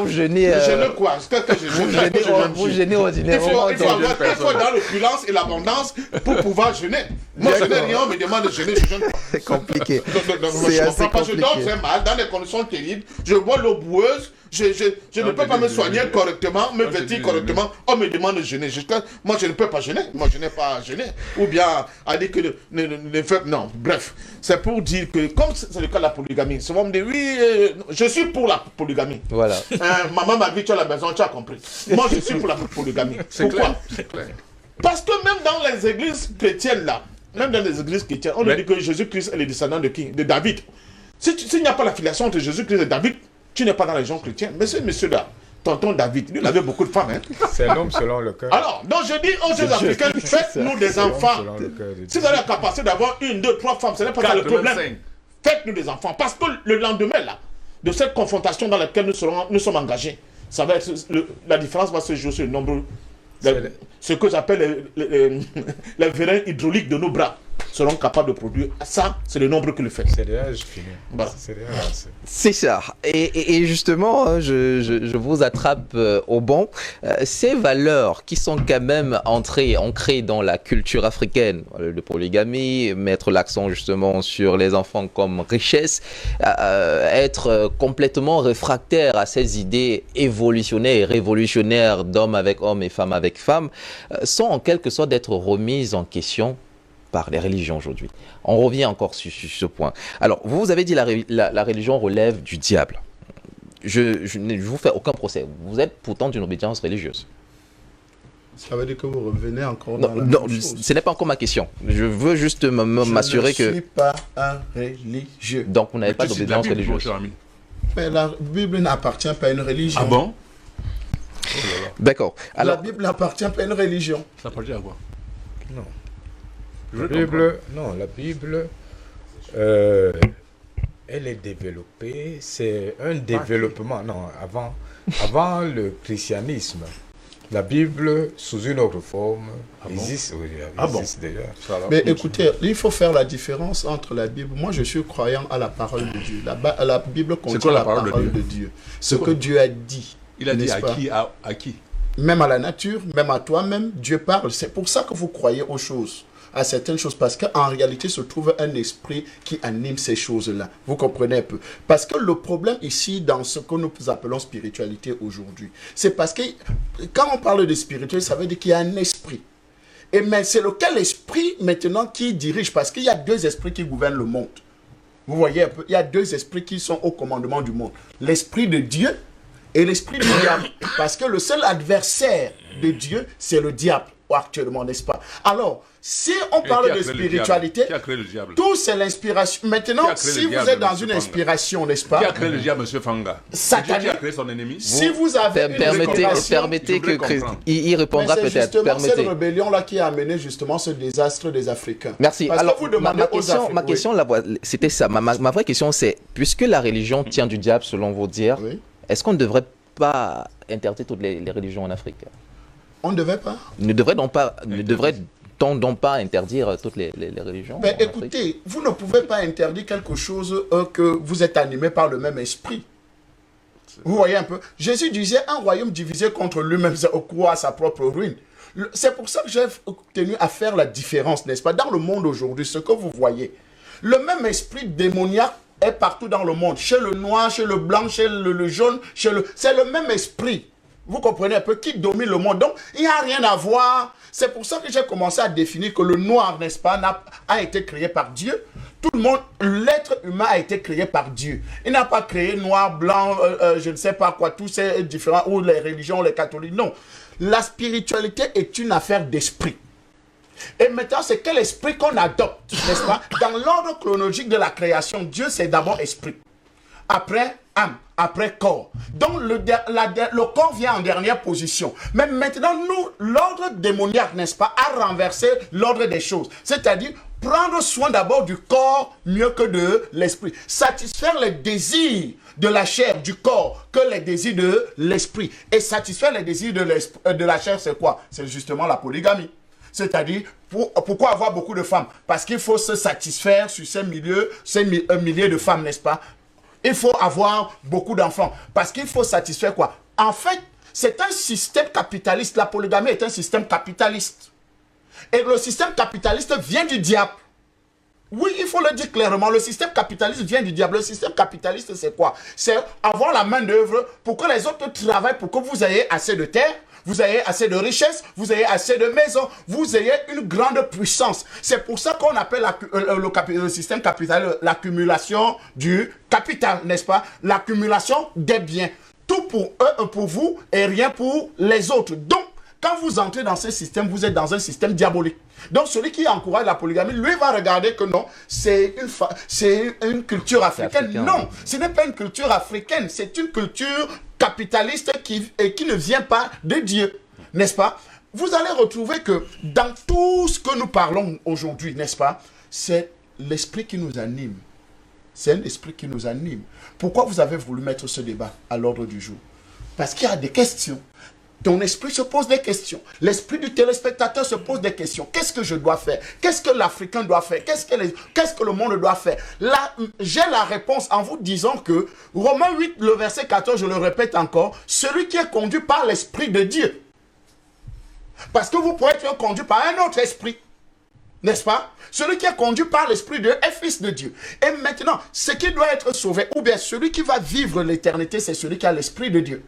Vous jeûnez ordinairement. Il faut dans l'opulence et l'abondance pour pouvoir jeûner. Moi, je n'ai rien, on me demande de jeûner, je jeûne pas. C'est compliqué. Je ne comprends pas, je dors très mal, dans des conditions terribles, je bois l'eau boueuse, je ne peux pas me soigner correctement, me vêtir correctement, on me demande de jeûner. Moi, je ne peux pas jeûner. Moi, je n'ai pas jeûné. Ou bien, à dire que non, bref. C'est pour dire que, comme c'est le cas de la polygamie, souvent on me dit, oui, je suis pour la polygamie. Voilà. Maman m'a dit, tu as la maison, tu as compris. Moi, je suis pour la polygamie. Pourquoi? Parce que même dans les églises chrétiennes, là, même dans les églises chrétiennes, on nous dit que Jésus-Christ est le descendant de qui? De David. S'il n'y a pas la filiation entre Jésus-Christ et David, tu n'es pas dans la région chrétienne. Mais ce monsieur-là, tonton David, lui, il avait beaucoup de femmes. Hein? C'est un homme selon le cœur. Alors, donc je dis aux jeunes Africains, faites-nous des enfants. Si vous avez la capacité d'avoir 1, 2, 3 femmes, ce n'est pas ça le problème. Faites-nous des enfants. Parce que le lendemain, là, de cette confrontation dans laquelle nous sommes engagés, ça va être la différence va se jouer sur le nombre, ce que j'appelle les vérins hydrauliques de nos bras seront capables de produire. Ça, c'est le nombre que le fait. C'est déjà fini. Voilà. C'est ça. Et justement, je vous attrape au bon. Ces valeurs qui sont quand même ancrées dans la culture africaine, de polygamie, mettre l'accent justement sur les enfants comme richesse, être complètement réfractaire à ces idées évolutionnaires et révolutionnaires d'hommes avec hommes et femmes avec femmes, sont en quelque sorte d'être remises en question par les religions aujourd'hui. On revient encore sur ce point. Alors, vous avez dit la religion relève du diable. Je ne vous fais aucun procès. Vous êtes pourtant d'une obédience religieuse. Ça veut dire que vous revenez encore dans la même chose. Ce n'est pas encore ma question. Je veux juste m'assurer que... Je ne suis pas un religieux. Donc, vous n'avez pas d'obédience religieuse. Mais la Bible n'appartient pas à une religion. Ah bon? D'accord. La Alors, Bible n'appartient pas à une religion. Ça appartient à quoi? Non. Je La comprends. Bible, non, la Bible, elle est développée, c'est un développement, non, avant le christianisme. La Bible, sous une autre forme, existe, oui, Ah bon? existe déjà. Mais écoutez, il faut faire la différence entre la Bible. Moi, je suis croyant à la parole de Dieu. La Bible contient quoi la la parole parole de de Dieu. Ce que Dieu a dit. Il a dit n'est-ce à pas? qui? À qui? Même à la nature, même à toi-même, Dieu parle. C'est pour ça que vous croyez aux choses, à certaines choses, parce qu'en réalité se trouve un esprit qui anime ces choses-là. Vous comprenez un peu? Parce que le problème ici, dans ce que nous appelons spiritualité aujourd'hui, c'est parce que quand on parle de spiritualité, ça veut dire qu'il y a un esprit. Et mais c'est lequel esprit maintenant qui dirige? Parce qu'il y a deux esprits qui gouvernent le monde. Vous voyez un peu? Il y a deux esprits qui sont au commandement du monde. L'esprit de Dieu et l'esprit du diable. Parce que le seul adversaire de Dieu, c'est le diable, actuellement, n'est-ce pas? Alors, si on Et parle qui a de créé le spiritualité, diable? Qui a créé le diable? tout c'est l'inspiration. Qui Maintenant, a créé le si vous diable, êtes dans monsieur une Fanga? inspiration, n'est-ce Qui a pas? créé le diable, monsieur Fanga? Satané. C'est Dieu qui a créé son ennemi? Si vous avez une inspiration, permettez je voudrais que Christ, comprendre. il répondra mais c'est peut-être. justement cette Permettez. rébellion-là qui a amené justement ce désastre des Africains. Merci. Parce Alors, que vous demandez aux Africains. ma question c'était ça. Ma vraie question, c'est, puisque la religion tient du diable, selon vos dires, Oui. est-ce qu'on ne devrait pas interdire toutes les religions en Afrique? On ne devait pas. Ne devrait-on donc pas interdire toutes les religions Mais en Afrique? écoutez, vous ne pouvez pas interdire quelque chose que vous êtes animé par le même esprit. Vous voyez un peu? Jésus disait, un royaume divisé contre lui-même croit à sa propre ruine. C'est pour ça que j'ai tenu à faire la différence, n'est-ce pas? Dans le monde aujourd'hui, ce que vous voyez, le même esprit démoniaque est partout dans le monde. Chez le noir, chez le blanc, chez le jaune, c'est le même esprit. Vous comprenez un peu qui domine le monde. Donc, il n'y a rien à voir. C'est pour ça que j'ai commencé à définir que le noir, n'est-ce pas, a été créé par Dieu. Tout le monde, l'être humain a été créé par Dieu. Il n'a pas créé noir, blanc, je ne sais pas quoi, tous ces différents, ou les religions, les catholiques. Non. La spiritualité est une affaire d'esprit. Et maintenant, c'est quel esprit qu'on adopte, n'est-ce pas? Dans l'ordre chronologique de la création, Dieu, c'est d'abord esprit. Après, âme. Après, corps. Donc, le corps vient en dernière position. Mais maintenant, nous, l'ordre démoniaque, n'est-ce pas, a renversé l'ordre des choses. C'est-à-dire, prendre soin d'abord du corps mieux que de l'esprit. Satisfaire les désirs de la chair, du corps, que les désirs de l'esprit. Et satisfaire les désirs de la chair, c'est quoi? C'est justement la polygamie. C'est-à-dire, pourquoi avoir beaucoup de femmes? Parce qu'il faut se satisfaire sur ces milliers de femmes, n'est-ce pas? Il faut avoir beaucoup d'enfants. Parce qu'il faut satisfaire quoi? En fait, c'est un système capitaliste. La polygamie est un système capitaliste. Et le système capitaliste vient du diable. Oui, il faut le dire clairement. Le système capitaliste vient du diable. Le système capitaliste, c'est quoi? C'est avoir la main d'œuvre pour que les autres travaillent, pour que vous ayez assez de terre, vous ayez assez de richesses, vous ayez assez de maisons, vous ayez une grande puissance. C'est pour ça qu'on appelle le système capitaliste l'accumulation du capital, n'est-ce pas? L'accumulation des biens. Tout pour eux, pour vous, et rien pour les autres. Donc, quand vous entrez dans ce système, vous êtes dans un système diabolique. Donc, celui qui encourage la polygamie, lui va regarder que non, c'est une culture africaine. Non, ce n'est pas une culture africaine, c'est une culture capitaliste qui ne vient pas de Dieu, n'est-ce pas? Vous allez retrouver que dans tout ce que nous parlons aujourd'hui, n'est-ce pas, c'est l'esprit qui nous anime. C'est un esprit qui nous anime. Pourquoi vous avez voulu mettre ce débat à l'ordre du jour? Parce qu'il y a des questions. Ton esprit se pose des questions. L'esprit du téléspectateur se pose des questions. Qu'est-ce que je dois faire? Qu'est-ce que l'Africain doit faire? Qu'est-ce que le monde doit faire? Là, j'ai la réponse en vous disant que Romains 8, le verset 14, je le répète encore, celui qui est conduit par l'Esprit de Dieu. Parce que vous pourrez être conduit par un autre esprit. N'est-ce pas? Celui qui est conduit par l'Esprit de Dieu est fils de Dieu. Et maintenant, ce qui doit être sauvé, ou bien celui qui va vivre l'éternité, c'est celui qui a l'Esprit de Dieu.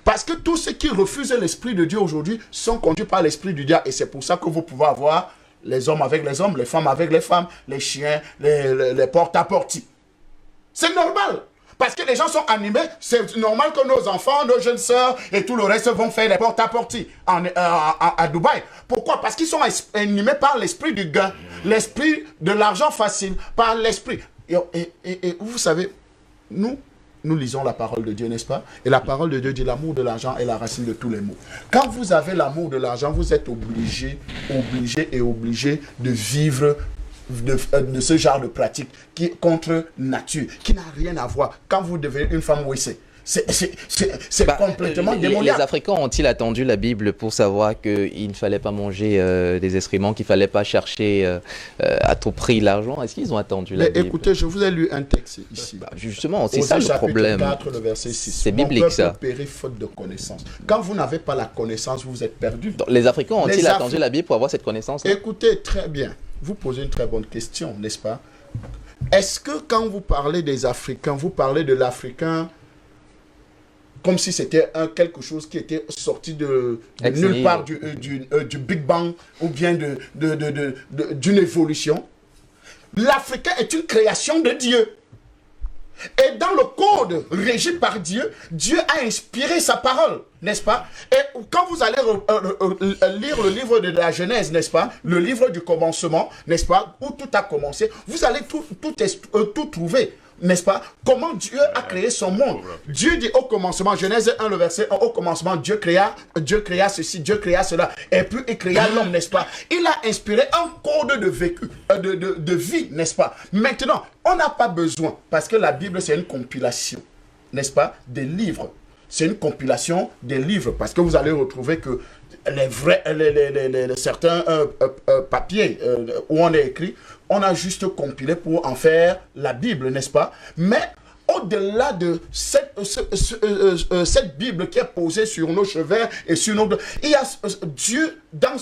Parce que tous ceux qui refusent l'Esprit de Dieu aujourd'hui sont conduits par l'Esprit du diable. Et c'est pour ça que vous pouvez avoir les hommes avec les hommes, les femmes avec les femmes, les chiens, les porte-à-porte. C'est normal. Parce que les gens sont animés. C'est normal que nos enfants, nos jeunes sœurs et tout le reste vont faire les porte-à-porte à Dubaï. Pourquoi? Parce qu'ils sont animés par l'esprit du gain, l'esprit de l'argent facile, par l'esprit. Et vous savez, nous, nous lisons la parole de Dieu, n'est-ce pas? Et la parole de Dieu dit l'amour de l'argent est la racine de tous les maux. Quand vous avez l'amour de l'argent, vous êtes obligé de vivre de ce genre de pratique qui est contre nature, qui n'a rien à voir. Quand vous devenez une femme wessée, c'est complètement démoniaque. Les Africains ont-ils attendu la Bible pour savoir qu'il ne fallait pas manger des excréments, qu'il ne fallait pas chercher à tout prix l'argent? Est-ce qu'ils ont attendu la Bible? Écoutez, je vous ai lu un texte ici. Justement, c'est ça le problème. 4, le verset 6. C'est biblique, ça. Mon peuple périt faute de connaissance. Quand vous n'avez pas la connaissance, vous êtes perdu. Donc, les Africains ont-ils attendu la Bible pour avoir cette connaissance? Écoutez, très bien. Vous posez une très bonne question, n'est-ce pas? Est-ce que quand vous parlez des Africains, vous parlez de l'Africain comme si c'était quelque chose qui était sorti de nulle part du Big Bang ou bien d'une évolution? L'Africain est une création de Dieu. Et dans le code régi par Dieu, Dieu a inspiré sa parole, n'est-ce pas? Et quand vous allez lire le livre de la Genèse, n'est-ce pas? Le livre du commencement, n'est-ce pas? Où tout a commencé, vous allez tout trouver. N'est-ce pas? Comment Dieu a créé son monde. Dieu dit au commencement, Genèse 1, le verset 1, au commencement, Dieu créa ceci, Dieu créa cela. Et puis il créa l'homme, n'est-ce pas? Il a inspiré un code de vécu, de vie, n'est-ce pas? Maintenant, on n'a pas besoin, parce que la Bible, c'est une compilation, n'est-ce pas? Des livres. C'est une compilation des livres, parce que vous allez retrouver que certains papiers où on est écrit, on a juste compilé pour en faire la Bible, n'est-ce pas? Mais au-delà de cette Bible qui est posée sur nos cheveux et sur nos... Dieu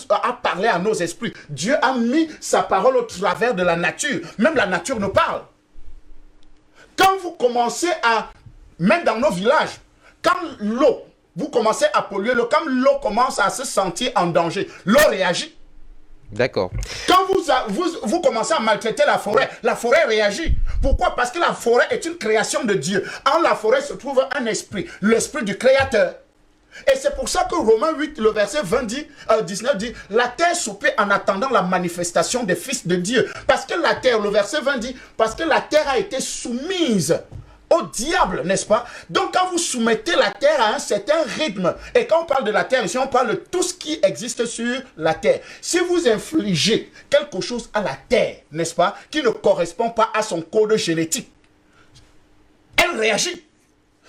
a parlé à nos esprits. Dieu a mis sa parole au travers de la nature. Même la nature nous parle. Quand vous commencez à... Même dans nos villages, quand l'eau, vous commencez à polluer l'eau, quand l'eau commence à se sentir en danger, l'eau réagit. D'accord. Quand vous commencez à maltraiter la forêt réagit. Pourquoi? Parce que la forêt est une création de Dieu. En la forêt se trouve un esprit, l'esprit du Créateur. Et c'est pour ça que Romains 8, le verset 19 dit, la terre soupait en attendant la manifestation des fils de Dieu. Parce que la terre, le verset 20 dit, parce que la terre a été soumise au diable, n'est-ce pas? Donc quand vous soumettez la terre à un certain rythme, et quand on parle de la terre ici, on parle de tout ce qui existe sur la terre. Si vous infligez quelque chose à la terre, n'est-ce pas, qui ne correspond pas à son code génétique, elle réagit.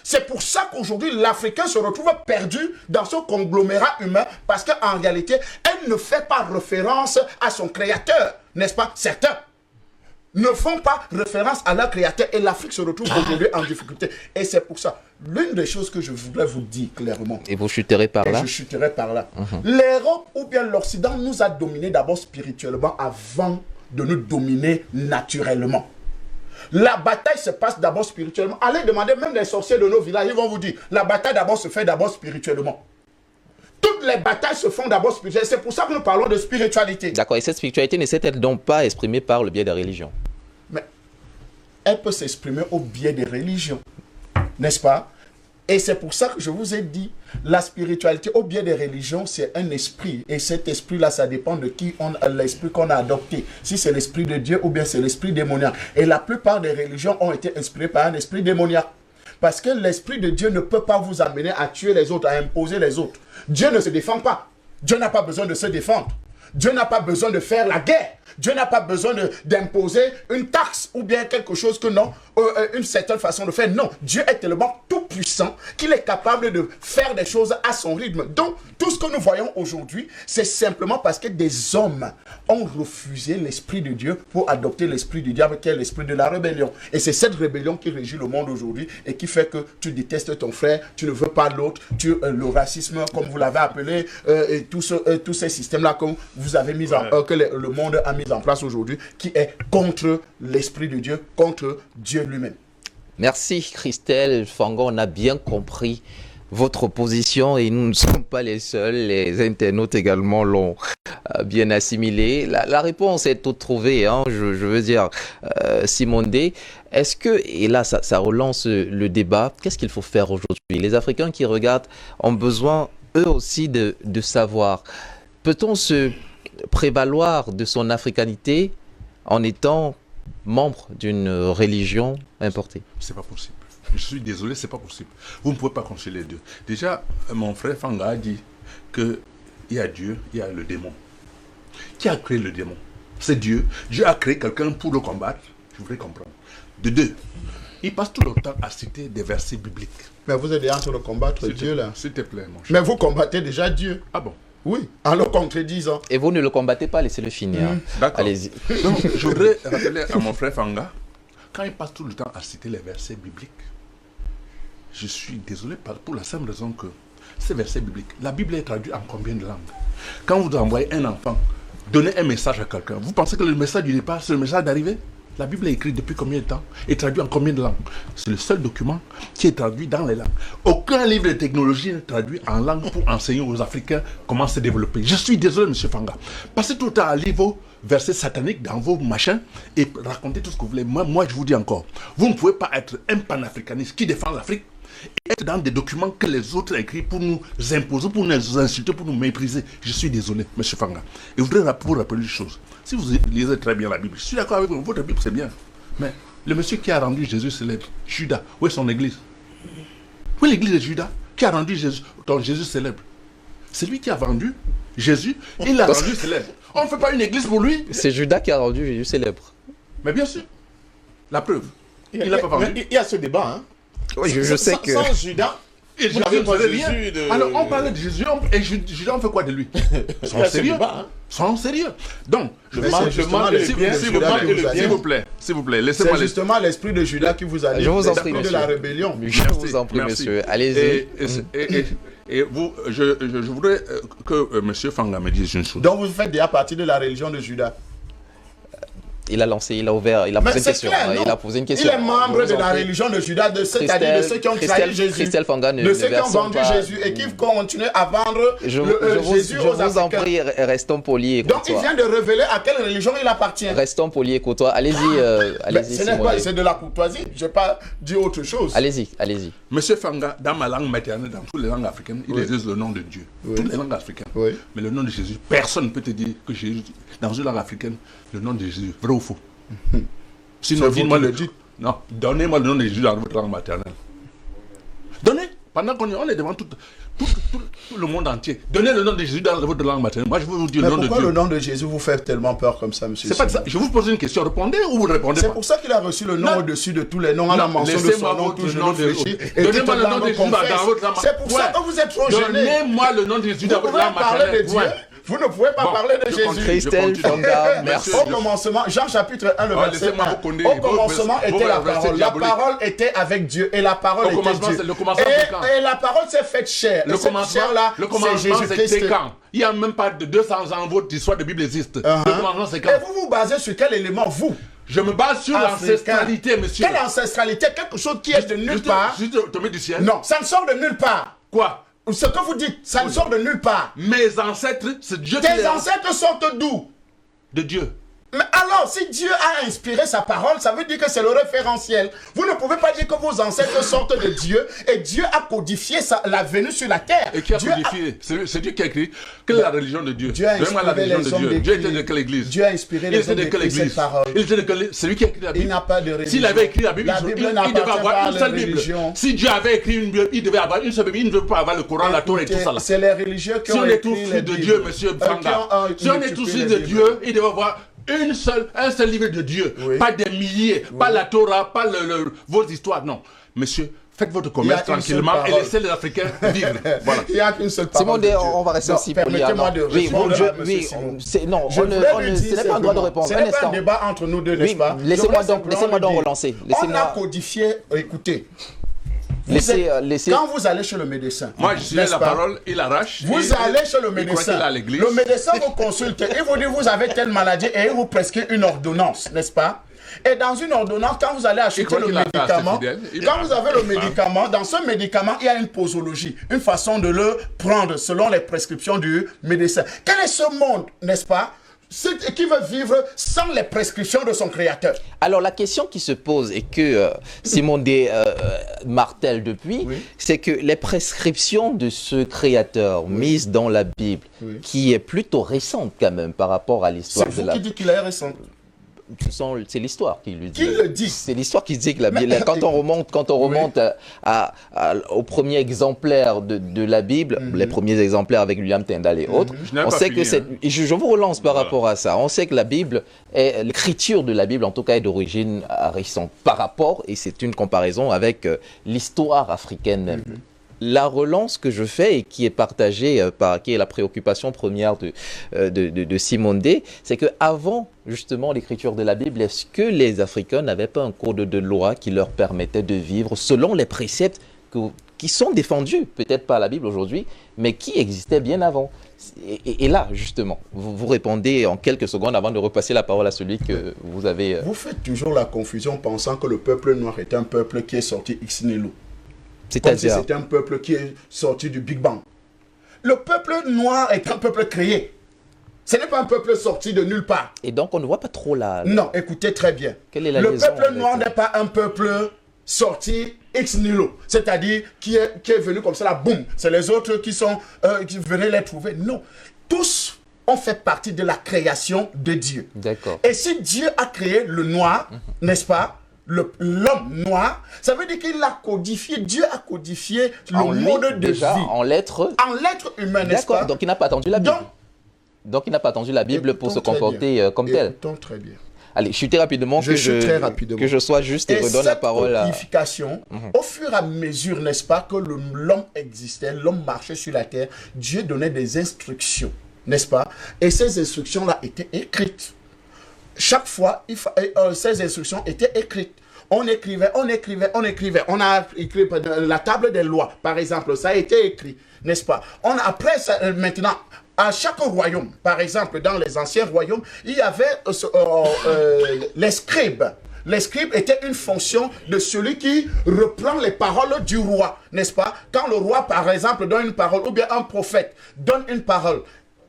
C'est pour ça qu'aujourd'hui, l'Africain se retrouve perdu dans ce conglomérat humain, parce qu'en réalité, elle ne fait pas référence à son créateur, n'est-ce pas? Certains ne font pas référence à leur créateur et l'Afrique se retrouve aujourd'hui en difficulté. Et c'est pour ça, l'une des choses que je voudrais vous dire clairement. Et vous chuterez par là? Je chuterai par là. L'Europe ou bien l'Occident nous a dominés d'abord spirituellement avant de nous dominer naturellement. La bataille se passe d'abord spirituellement. Allez demander même les sorciers de nos villages, ils vont vous dire, la bataille d'abord se fait d'abord spirituellement. Toutes les batailles se font d'abord spirituellement. C'est pour ça que nous parlons de spiritualité. D'accord. Et cette spiritualité ne s'est-elle donc pas exprimée par le biais des religions? Mais elle peut s'exprimer au biais des religions, n'est-ce pas? Et c'est pour ça que je vous ai dit, la spiritualité au biais des religions, c'est un esprit. Et cet esprit-là, ça dépend de qui l'esprit qu'on a adopté. Si c'est l'esprit de Dieu ou bien c'est l'esprit démoniaque. Et la plupart des religions ont été inspirées par un esprit démoniaque. Parce que l'esprit de Dieu ne peut pas vous amener à tuer les autres, à imposer les autres. Dieu ne se défend pas. Dieu n'a pas besoin de se défendre. Dieu n'a pas besoin de faire la guerre. Dieu n'a pas besoin d'imposer une taxe ou bien quelque chose que non, une certaine façon de faire. Non, Dieu est tellement tout puissant qu'il est capable de faire des choses à son rythme. Donc, tout ce que nous voyons aujourd'hui, c'est simplement parce que des hommes ont refusé l'esprit de Dieu pour adopter l'esprit du diable qui est l'esprit de la rébellion. Et c'est cette rébellion qui régit le monde aujourd'hui et qui fait que tu détestes ton frère, tu ne veux pas l'autre, le racisme, comme vous l'avez appelé, et tous ces systèmes-là que vous avez mis que le monde a mis en place aujourd'hui, qui est contre l'esprit de Dieu, contre Dieu lui-même. Merci Christelle Fango, on a bien compris votre position et nous ne sommes pas les seuls, les internautes également l'ont bien assimilé. La réponse est toute trouvée, hein, je veux dire, Simone D. Est-ce que, et là ça relance le débat, qu'est-ce qu'il faut faire aujourd'hui? Les Africains qui regardent ont besoin eux aussi de savoir. Peut-on se prévaloir de son africanité en étant membre d'une religion importée? C'est pas possible. Je suis désolé, c'est pas possible. Vous ne pouvez pas concilier les deux. Déjà, mon frère Fanga a dit qu'il y a Dieu, il y a le démon. Qui a créé le démon? C'est Dieu. Dieu a créé quelqu'un pour le combattre. Je voudrais comprendre. De deux, il passe tout le temps à citer des versets bibliques. Mais vous êtes déjà en train de combattre Dieu là. S'il te plaît, mon cher. Mais vous combattez déjà Dieu. Ah bon? Oui, en le contredisant. Et vous ne le combattez pas, laissez-le finir. D'accord. Allez-y. Donc, je voudrais rappeler à mon frère Fanga, quand il passe tout le temps à citer les versets bibliques, je suis désolé pour la simple raison que ces versets bibliques, la Bible est traduite en combien de langues? Quand vous envoyez un enfant donner un message à quelqu'un, vous pensez que le message du départ, c'est le message d'arrivée? La Bible est écrite depuis combien de temps? Et traduite en combien de langues? C'est le seul document qui est traduit dans les langues. Aucun livre de technologie n'est traduit en langue pour enseigner aux Africains comment se développer. Je suis désolé, M. Fanga. Passez tout le temps à lire vos versets sataniques dans vos machins et racontez tout ce que vous voulez. Moi, je vous dis encore, vous ne pouvez pas être un panafricaniste qui défend l'Afrique et être dans des documents que les autres écrivent pour nous imposer, pour nous insulter, pour nous mépriser. Je suis désolé, M. Fanga. Et je voudrais vous rappeler une chose. Si vous lisez très bien la Bible, je suis d'accord avec vous, votre Bible c'est bien. Mais le monsieur qui a rendu Jésus célèbre, Judas, où est son église? Où est l'église de Judas qui a rendu Jésus célèbre? C'est lui qui a vendu Jésus, il l'a rendu célèbre. On ne fait pas une église pour lui. C'est Judas qui a rendu Jésus célèbre. Mais bien sûr. La preuve. Il n'a pas vendu. Il y a ce débat. Hein. Oui, je sais que... Sans Judas, Et vous n'avez pas rien. Jésus de... Alors on parlait de Jésus et Judas on fait quoi de lui? Sans ce sérieux. débat, hein. Sans sérieux. Donc, je Mais demande, c'est justement l'esprit de Judas qui vous a dit. s'il vous plaît, C'est laissez-moi justement l'esprit de Judas qui vous a dit. Je vous en prie, l'esprit de la rébellion. Je vous en prie, Merci. monsieur. Allez-y. Et vous, je voudrais que monsieur Fanga me dise une chose. Donc vous faites déjà partie de la religion de Judas. Il a lancé, il a ouvert, il a Mais posé une c'est question. clair, non? Il a posé une question. Il est membre Je de vous en la prie. religion de Judas, c'est-à-dire de ceux qui ont trahi Jésus, Christelle Fanga de ceux qui ont vendu Jésus et qui continuent à vendre Jésus aux vous en Africains. prie, restons polis et Donc il courtois. vient de révéler à quelle religion il appartient. Restons polis et courtois. Allez-y, Mais allez-y, ce n'est pas, Simone. c'est de la courtoisie. Je n'ai pas dit autre chose. Allez-y, allez-y. Monsieur Fanga, dans ma langue maternelle, dans toutes les langues africaines, il existe le nom de Dieu. Toutes les langues africaines. Oui. Mais le nom de Jésus, personne ne peut te dire que Jésus, dans une langue africaine, le nom de Jésus, vrai ou faux? Sinon, C'est vous dites-moi qui le dites. Non, donnez-moi le nom de Jésus dans votre langue maternelle. Donnez, pendant qu'on est devant tout le monde entier. Donnez le nom de Jésus dans votre langue maternelle. Moi, je veux vous dire Mais le nom de pourquoi Dieu. le nom de Jésus vous fait tellement peur comme ça, monsieur? C'est pas ça. Simon? Je vous pose une question. Répondez ou vous répondez C'est pas? pour ça qu'il a reçu le nom Non. au-dessus de tous les noms, en la Non, mention de laissez-moi son nom, votre tout nom genou de- fléchi. Et Donnez-moi toute le nom langue de Jésus dans confesse. votre langue. C'est pour ça Ouais. que vous êtes trop gênés. Donnez-moi le nom de Jésus dans Vous votre pouvez langue parler de maternelle. Dieu. Ouais. Vous ne pouvez pas Bon, parler de je Jésus. continue, Christelle je continue. Fanga, Merci. Au commencement, Jean chapitre 1, le verset laissez-moi 1. vous connaître. Au commencement Vous était la versets parole. La diaboliques. parole était avec Dieu et la parole Au était commencement, Dieu. c'est le commencement, c'est quand? Et la parole s'est faite chair. Et Le cette commencement, chair-là, le c'est commencement, Jésus-Christ. c'était quand? Il n'y a même pas de 200 ans, votre histoire de Bible existe. Le commencement, c'est quand? Et vous vous basez sur quel élément, vous? Je me base sur Africain. l'ancestralité, monsieur. Quelle ancestralité? Quelque chose qui est de nulle part? Juste tombé du ciel. Non, ça ne sort de nulle part. Quoi? Ce que vous dites, ça ne sort de nulle part. Mes ancêtres, c'est Dieu qui Tes les a- ancêtres sortent d'où? de Dieu. Mais alors, si Dieu a inspiré sa parole, ça veut dire que c'est le référentiel. Vous ne pouvez pas dire que vos ancêtres sortent de Dieu et Dieu a codifié la venue sur la terre. Et qui a Dieu codifié? C'est Dieu qui a écrit. Quelle est la religion de Dieu? Dieu a Donne-moi la inspiré religion les de hommes Dieu. Dieu d'écrire. était de quelle église? Dieu a inspiré Il les était hommes de quelle d'écrire cette église? parole. Il était de quelle... C'est lui qui a écrit la Il Bible. n'a pas de religion. S'il avait écrit la Bible, La il Bible devait n'appartient avoir pas à une la seule Bible. religion. Si Dieu avait écrit une Bible, il devait avoir une seule Bible. Il ne devait pas avoir le Coran, la Torah et tout ça là. C'est les religieux qui Si ont on est tous écrit fils les de Bibles. Dieu, monsieur Qui Fanga, ont si on est tous multiplié fils les de Bibles. Dieu, il devait avoir un seul livre de Dieu. Oui. Pas des milliers, pas la Torah, pas vos histoires. Non. Monsieur, faites votre commerce Il y a une seule tranquillement et parole. laissez les Africains vivre. Voilà. Il n'y a qu'une seule parole. Simone, de Dieu. on va rester Non, aussi poli. Permettez-moi de Oui, répondre je- à monsieur oui, Simon. non, Je voulais lui ce dire n'est pas un droit de simplement, répondre. Ce Un n'est pas un instant. débat entre nous deux, n'est-ce Oui, pas? laissez-moi Je donc- voulais laissez-moi donc lui dire, relancer. On Laissez-moi- a codifié, écoutez. Laissez, Êtes- Quand vous allez chez le médecin, Moi, je suis n'est-ce la pas? parole, il arrache. Vous il- allez chez le il croit médecin. qu'il est à l'église. Le médecin vous consulte et vous dit vous avez telle maladie et il vous prescrit une ordonnance, n'est-ce pas? Et dans une ordonnance, quand vous allez acheter croit le qu'il a fait médicament, assez fidèle. quand vous avez le médicament, dans ce médicament, il y a une posologie, une façon de le prendre selon les prescriptions du médecin. Quel est ce monde, n'est-ce pas? Qui veut vivre sans les prescriptions de son créateur. Alors la question qui se pose et que Simon D martèle depuis, Oui. c'est que les prescriptions de ce créateur mises dans la Bible, Oui. qui est plutôt récente quand même par rapport à l'histoire C'est de vous la... qui dites qu'il est récent. c'est l'histoire qui le dit. Qui le dit? C'est l'histoire qui dit que la Bible, quand on remonte au premier exemplaire de la Bible, les premiers exemplaires avec William Tyndale et autres, Je n'avais on pas sait que fini, c'est, je vous relance par rapport à ça, on sait que la Bible, l'écriture de la Bible en tout cas est d'origine récente par rapport, et c'est une comparaison avec l'histoire africaine même. La relance que je fais et qui est partagée qui est la préoccupation première de Simone Day, c'est que avant justement l'écriture de la Bible, est-ce que les Africains n'avaient pas un code de loi qui leur permettait de vivre selon les préceptes qui sont défendus, peut-être pas à la Bible aujourd'hui, mais qui existaient bien avant? Et là, justement, vous répondez en quelques secondes avant de repasser la parole à celui que vous avez... Vous faites toujours la confusion pensant que le peuple noir est un peuple qui est sorti ex nihilo. Comme si C'est-à-dire... c'était un peuple qui est sorti du Big Bang. Le peuple noir est un peuple créé. Ce n'est pas un peuple sorti de nulle part. Et donc, on ne voit pas trop la... Non, écoutez très bien. Quelle est la Le liaison peuple avec- noir n'est pas un peuple sorti ex nihilo. C'est-à-dire qui est venu comme ça, là, boum. C'est les autres qui venaient les trouver. Non. Tous ont fait partie de la création de Dieu. D'accord. Et si Dieu a créé le noir, n'est-ce pas, l'homme noir, ça veut dire qu'il a codifié, Dieu a codifié le En lui, mode de déjà, vie. en lettres... En l'être humain, n'est-ce D'accord, pas? donc il n'a pas attendu la Bible. Donc il n'a pas attendu la Bible pour se Écoutons très comporter bien. comme tel. Écoutons très bien. Allez, chutez rapidement, Je chute très rapidement. que je sois juste et Et redonne la cette parole à... codification, au fur et à mesure, n'est-ce pas, que l'homme existait, l'homme marchait sur la terre, Dieu donnait des instructions, n'est-ce pas? Et ces instructions-là étaient écrites. Chaque fois, ces instructions étaient écrites. On écrivait. On a écrit la table des lois, par exemple, ça a été écrit, n'est-ce pas? Après ça, maintenant, à chaque royaume, par exemple, dans les anciens royaumes, il y avait les scribes. Les scribes étaient une fonction de celui qui reprend les paroles du roi, n'est-ce pas? Quand le roi, par exemple, donne une parole, ou bien un prophète donne une parole,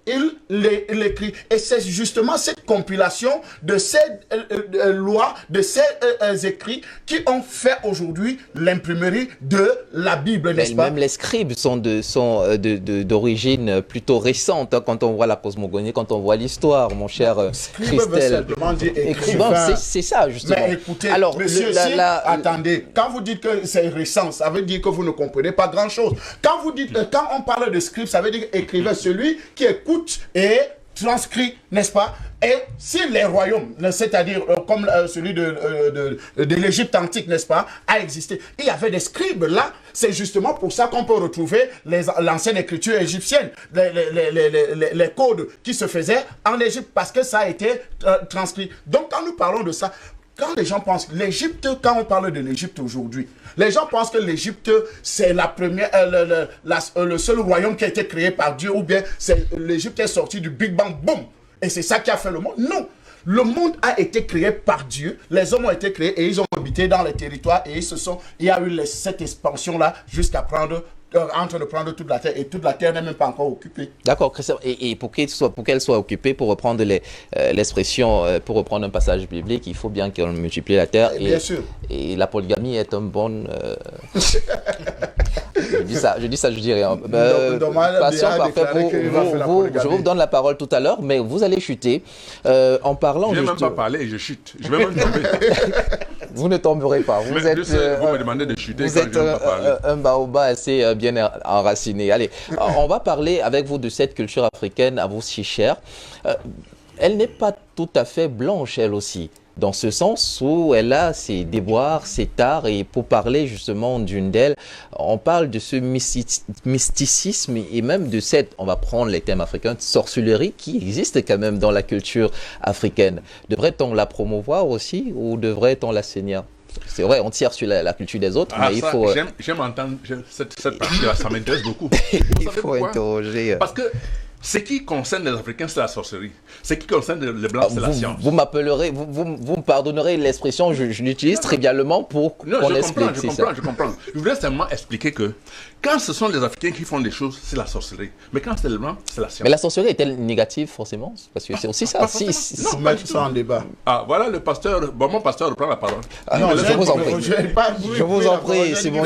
il l'écrit. Et c'est justement cette compilation de ces lois, de ces écrits qui ont fait aujourd'hui l'imprimerie de la Bible, n'est-ce pas? Même les scribes sont d'origine plutôt récente, hein, quand on voit la cosmogonie, quand on voit l'histoire, mon cher Scribe veut Christelle. simplement dire Écrivain, écrivain. c'est ça, justement. Mais écoutez, alors, monsieur, attendez, quand vous dites que c'est récent, ça veut dire que vous ne comprenez pas grand-chose. Quand vous dites, quand on parle de scribe, ça veut dire écrivain, celui qui écoute et transcrit, n'est-ce pas? Et si les royaumes, c'est-à-dire comme celui de l'Égypte antique, n'est-ce pas, a existé, il y avait des scribes là, c'est justement pour ça qu'on peut retrouver l'ancienne écriture égyptienne, les codes qui se faisaient en Égypte, parce que ça a été transcrit. Donc quand nous parlons de ça, quand les gens pensent l'Égypte, quand on parle de l'Égypte aujourd'hui, les gens pensent que l'Égypte, c'est la première, le seul royaume qui a été créé par Dieu, ou bien l'Égypte est sortie du Big Bang, boum, et c'est ça qui a fait le monde. Non, le monde a été créé par Dieu, les hommes ont été créés et ils ont habité dans les territoires et il y a eu cette expansion-là jusqu'à en train de prendre toute la terre, et toute la terre n'est même pas encore occupée. D'accord, Christophe. Et pour qu'elle soit occupée, pour reprendre l'expression, pour reprendre un passage biblique, il faut bien qu'on multiplie la terre. Et bien sûr. Et la polygamie est un bon... je dis rien. Patient parfait, je vous donne la parole tout à l'heure, mais vous allez chuter en parlant... Je n'ai même pas parlé et je chute. Je vais même tomber. Vous ne tomberez pas. Vous vous me demandez de chuter vous quand êtes je n'ai pas parlé. un baobab assez bien enraciné. Allez, on va parler avec vous de cette culture africaine à vous si chère. Elle n'est pas tout à fait blanche, elle aussi, dans ce sens où elle a ses déboires, ses tares, et pour parler justement d'une d'elles, on parle de ce mysticisme et même de cette, on va prendre les thèmes africains, sorcellerie qui existe quand même dans la culture africaine. Devrait-on la promouvoir aussi ou devrait-on la saigner? C'est vrai, on tire sur la culture des autres, mais il faut... J'aime entendre cette partie-là, ça m'intéresse beaucoup. Il faut interroger... Parce que ce qui concerne les Africains, c'est la sorcellerie. Ce qui concerne les Blancs, c'est la science. Vous m'appellerez, vous me pardonnerez l'expression, je l'utilise trivialement pour qu'on l'explique. Je comprends. Je voulais seulement expliquer que quand ce sont les Africains qui font des choses, c'est la sorcellerie. Mais quand c'est les Blancs, c'est la science. Mais la sorcellerie est-elle négative forcément? Parce que c'est aussi ça. Non, mettre ça en débat. Ah, voilà le pasteur, mon pasteur reprend la parole. Non, je vous en prie. Je vous en prie, Simon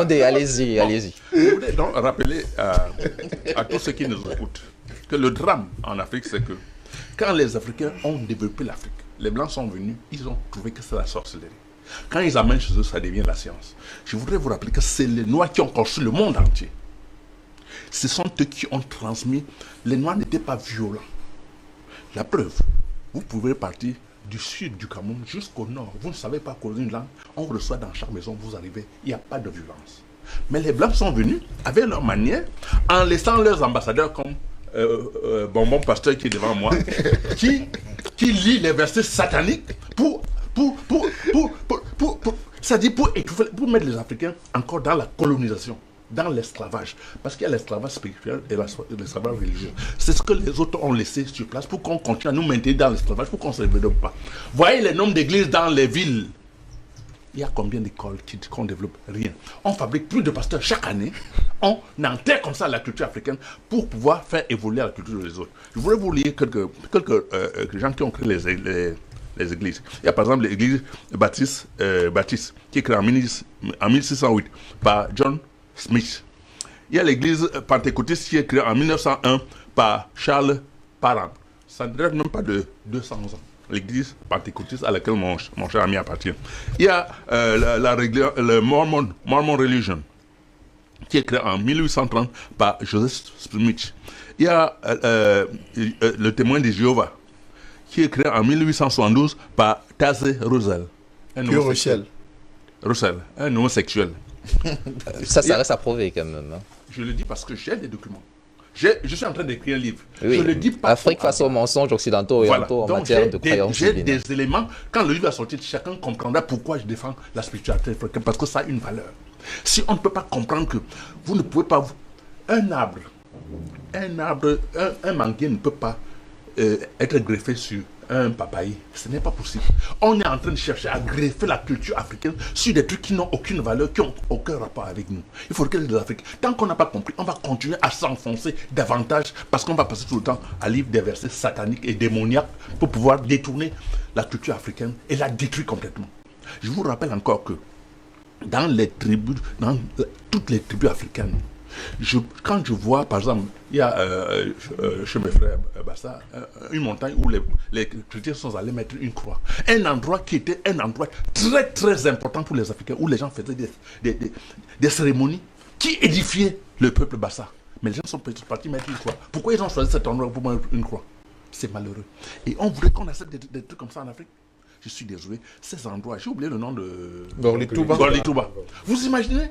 D, allez-y. Je voulais donc rappeler à tous ceux qui nous écoutent que le drame en Afrique, c'est que Quand les Africains ont développé l'Afrique, les Blancs sont venus, ils ont trouvé que c'est la sorcellerie. Quand ils amènent chez eux, ça devient la science. Je voudrais vous rappeler que c'est les Noirs qui ont construit le monde entier. Ce sont eux qui ont transmis. Les Noirs n'étaient pas violents. La preuve, vous pouvez partir du sud du Cameroun jusqu'au nord. Vous ne savez pas causer une langue. On vous reçoit dans chaque maison, vous arrivez. Il n'y a pas de violence. Mais les Blancs sont venus avec leur manière, en laissant leurs ambassadeurs comme Bonbon Pasteur qui est devant moi, qui lit les versets sataniques c'est-à-dire pour étouffer, pour mettre les Africains encore dans la colonisation, dans l'esclavage. Parce qu'il y a l'esclavage spirituel et l'esclavage religieux. C'est ce que les autres ont laissé sur place pour qu'on continue à nous maintenir dans l'esclavage, pour qu'on ne se développe pas. Voyez les nombres d'églises dans les villes. Il y a combien d'écoles qu'on développe? Rien. On fabrique plus de pasteurs chaque année. On enterre comme ça la culture africaine pour pouvoir faire évoluer la culture des autres. Je voudrais vous lire quelques gens qui ont créé les églises. Il y a par exemple l'église Baptiste, qui est créée en 1608 par John Smith. Il y a l'église pentecôtiste qui est créée en 1901 par Charles Parham. Ça ne date même pas de 200 ans. L'église pentecôtiste à laquelle mon cher ami appartient. Il y a le Mormon Religion, qui est créé en 1830 par Joseph Smith. Il y a le Témoin de Jéhovah, qui est créé en 1872 par Taze Russell. Russell, un homosexuel. Ça reste à prouver quand même. Hein. Je le dis parce que j'ai des documents. Je suis en train d'écrire un livre. Oui. Je le dis pas. Afrique face aux mensonges occidentaux et orientaux en matière de croyances J'ai divines. des éléments. Quand le livre va sortir, chacun comprendra pourquoi je défends la spiritualité africaine. Parce que ça a une valeur. Si on ne peut pas comprendre que vous ne pouvez pas... Un manguier ne peut pas être greffé sur un papaye. Ce n'est pas possible. On est en train de chercher à greffer la culture africaine sur des trucs qui n'ont aucune valeur, qui n'ont aucun rapport avec nous. Il faut que les Africains, tant qu'on n'a pas compris, on va continuer à s'enfoncer davantage parce qu'on va passer tout le temps à lire des versets sataniques et démoniaques pour pouvoir détourner la culture africaine et la détruire complètement. Je vous rappelle encore que dans toutes les tribus africaines, quand je vois, par exemple, il y a chez mes frères Bassa, une montagne où les chrétiens sont allés mettre une croix. Un endroit qui était un endroit très très important pour les Africains, où les gens faisaient des cérémonies qui édifiaient le peuple Bassa. Mais les gens sont partis mettre une croix. Pourquoi ils ont choisi cet endroit pour mettre une croix? C'est malheureux. Et on voudrait qu'on accepte des trucs comme ça en Afrique. Je suis désolé. Ces endroits, j'ai oublié le nom de... Borli-Touba. Vous imaginez?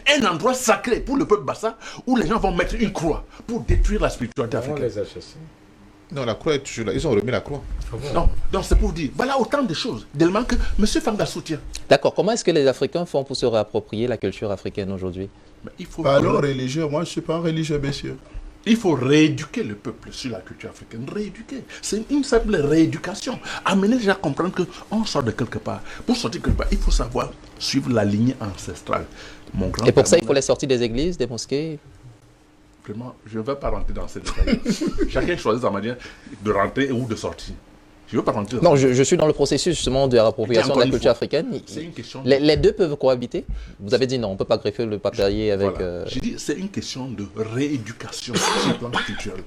Un endroit sacré pour le peuple Bassa où les gens vont mettre une croix pour détruire la spiritualité africaine. Non, la croix est toujours là. Ils ont remis la croix. Non, donc c'est pour dire, voilà autant de choses, d'éléments que M. Fanga soutient. D'accord, comment est-ce que les Africains font pour se réapproprier la culture africaine aujourd'hui? Il faut... Alors, religieux, moi je ne suis pas un religieux, monsieur. Il faut rééduquer le peuple sur la culture africaine. Rééduquer. C'est une simple rééducation. Amener les gens à comprendre qu'on sort de quelque part. Pour sortir de quelque part, il faut savoir suivre la lignée ancestrale. Et pour ça, il faut les sortir des églises, des mosquées? Vraiment, je ne vais pas rentrer dans ces détails. Chacun choisit sa manière de rentrer ou de sortir. Je ne veux pas rentrer dans Non, je suis dans le processus justement de réappropriation de la culture africaine. C'est une question... Les deux peuvent cohabiter? Vous avez dit non, on ne peut pas greffer le papier avec... Voilà. J'ai dit, c'est une question de rééducation sur le plan culturel.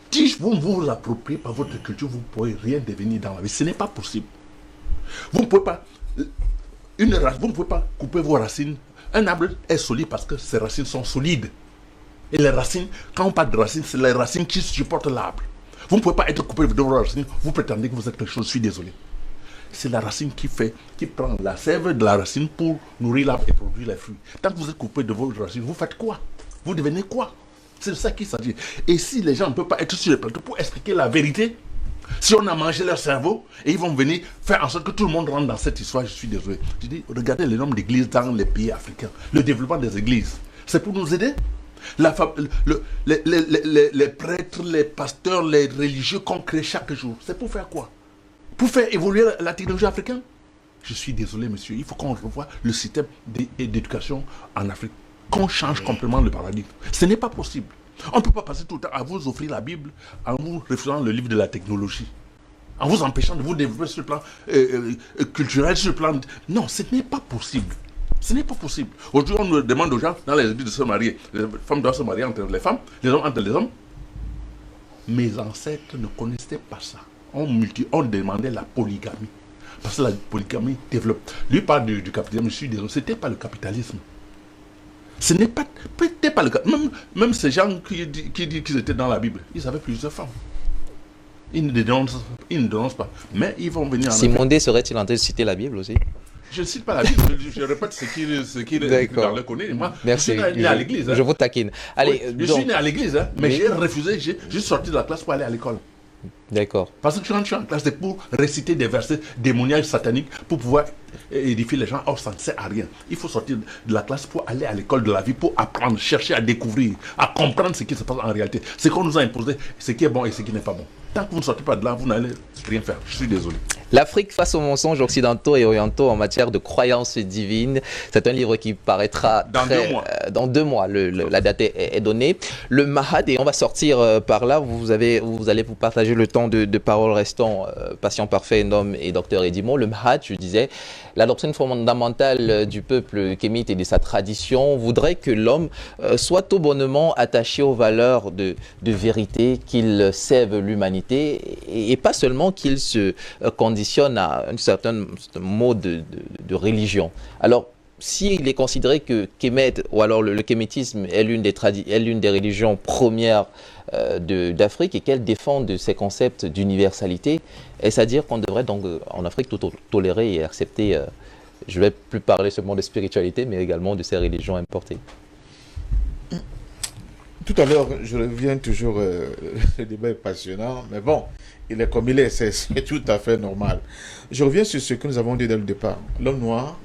Si vous vous appropriez par votre culture, vous ne pourrez rien devenir dans la vie. Ce n'est pas possible. Vous ne pouvez pas... vous ne pouvez pas couper vos racines. Un arbre est solide parce que ses racines sont solides. Et les racines, quand on parle de racines, c'est les racines qui supportent l'arbre. Vous ne pouvez pas être coupé de vos racines, vous prétendez que vous êtes quelque chose, je suis désolé. C'est la racine qui prend la sève de la racine pour nourrir l'arbre et produire les fruits. Tant que vous êtes coupé de vos racines, vous faites quoi? Vous devenez quoi? C'est de ça qu'il s'agit. Et si les gens ne peuvent pas être sur les plateaux pour expliquer la vérité, si on a mangé leur cerveau, et ils vont venir faire en sorte que tout le monde rentre dans cette histoire, je suis désolé. Je dis, regardez le nombre d'églises dans les pays africains, le développement des églises. C'est pour nous aider. Les prêtres, les pasteurs, les religieux qu'on crée chaque jour, c'est pour faire quoi? Pour faire évoluer la technologie africaine? Je suis désolé, monsieur, il faut qu'on revoie le système d'éducation en Afrique, qu'on change complètement le paradigme. Ce n'est pas possible. On ne peut pas passer tout le temps à vous offrir la Bible en vous refusant le livre de la technologie, en vous empêchant de vous développer sur le plan culturel, sur le plan... Non, ce n'est pas possible. Ce n'est pas possible. Aujourd'hui, on nous demande aux gens, dans les églises, de se marier. Les femmes doivent se marier entre les femmes, les hommes entre les hommes. mes ancêtres ne connaissaient pas ça. On demandait la polygamie. Parce que la polygamie développe. Lui parle du capitalisme, je suis désolé, ce n'était pas le capitalisme. Ce n'est pas, peut-être pas le cas. Même ces gens qui disent qu'ils étaient dans la Bible, ils avaient plusieurs femmes. Ils ne dénoncent pas. Mais ils vont venir en Simondé serait-il en train de citer la Bible aussi? Je ne cite pas la Bible, je répète ce qu'il dans le connaît. Moi, merci. Je suis né à l'église. Hein. Je vous taquine. Allez, oui, je suis né à l'église, hein, mais j'ai refusé, j'ai sorti de la classe pour aller à l'école. D'accord. Parce que quand tu es en classe, c'est pour réciter des versets démoniaques, sataniques, pour pouvoir édifier les gens. Or, ça ne sert à rien. Il faut sortir de la classe pour aller à l'école de la vie, pour apprendre, chercher à découvrir, à comprendre ce qui se passe en réalité. Ce qu'on nous a imposé, ce qui est bon et ce qui n'est pas bon. Tant que vous ne sortez pas de là, vous n'allez rien faire. Je suis désolé. L'Afrique face aux mensonges occidentaux et orientaux en matière de croyances divines. C'est un livre qui paraîtra dans 2 mois. La date est donnée. Le Mahad, et on va sortir par là. Vous allez vous partager le temps de parole restant. Patient parfait, Nom et Docteur Edimo. Le Mahad, je disais, la doctrine fondamentale du peuple kémite et de sa tradition voudrait que l'homme soit tout bonnement attaché aux valeurs de vérité, qu'il sève l'humanité et pas seulement qu'il se conditionne à un certain mode de religion. Alors, s'il est considéré que Kemet, ou alors le kémétisme est l'une des religions premières d'Afrique et qu'elle défend de ces concepts d'universalité, est-ce à dire qu'on devrait donc en Afrique tout tolérer et accepter, je ne vais plus parler seulement de spiritualité, mais également de ces religions importées? Tout à l'heure, je reviens toujours, le débat est passionnant, mais bon, il est comme il est, c'est tout à fait normal. Je reviens sur ce que nous avons dit dès le départ. L'homme noir,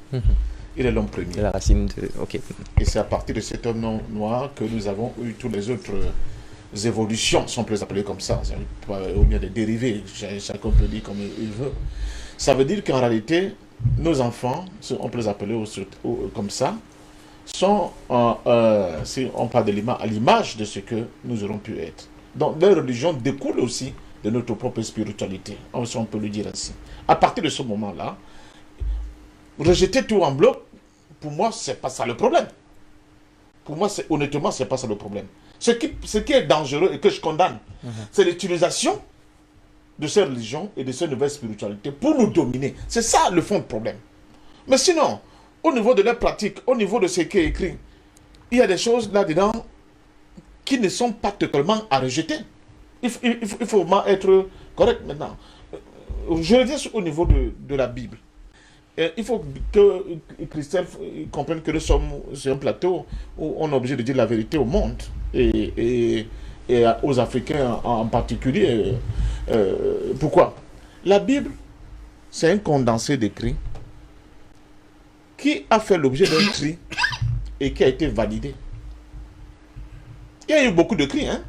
il est l'homme premier. La racine de... Ok. Et c'est à partir de cet homme noir que nous avons eu toutes les autres évolutions, si on peut les appeler comme ça, ou bien des dérivés, chacun peut dire comme il veut. Ça veut dire qu'en réalité, nos enfants, on peut les appeler comme ça, sont, si on parle à l'image de ce que nous aurons pu être. Donc leur religion découle aussi de notre propre spiritualité, si on peut le dire ainsi. À partir de ce moment-là, rejeter tout en bloc, pour moi, c'est pas ça le problème. Pour moi, honnêtement, c'est pas ça le problème. Ce qui est dangereux et que je condamne, c'est l'utilisation de ces religions et de ces nouvelles spiritualités pour nous dominer. C'est ça le fond du problème. Mais sinon, au niveau de la pratique, au niveau de ce qui est écrit, il y a des choses là-dedans qui ne sont pas totalement à rejeter. Il faut vraiment être correct maintenant. Je reviens au niveau de la Bible. Il faut que Christophe comprenne que nous sommes sur un plateau où on est obligé de dire la vérité au monde et aux Africains en particulier. Pourquoi? La Bible, c'est un condensé d'écrits qui a fait l'objet d'un cri et qui a été validé. Il y a eu beaucoup d'écrits, hein?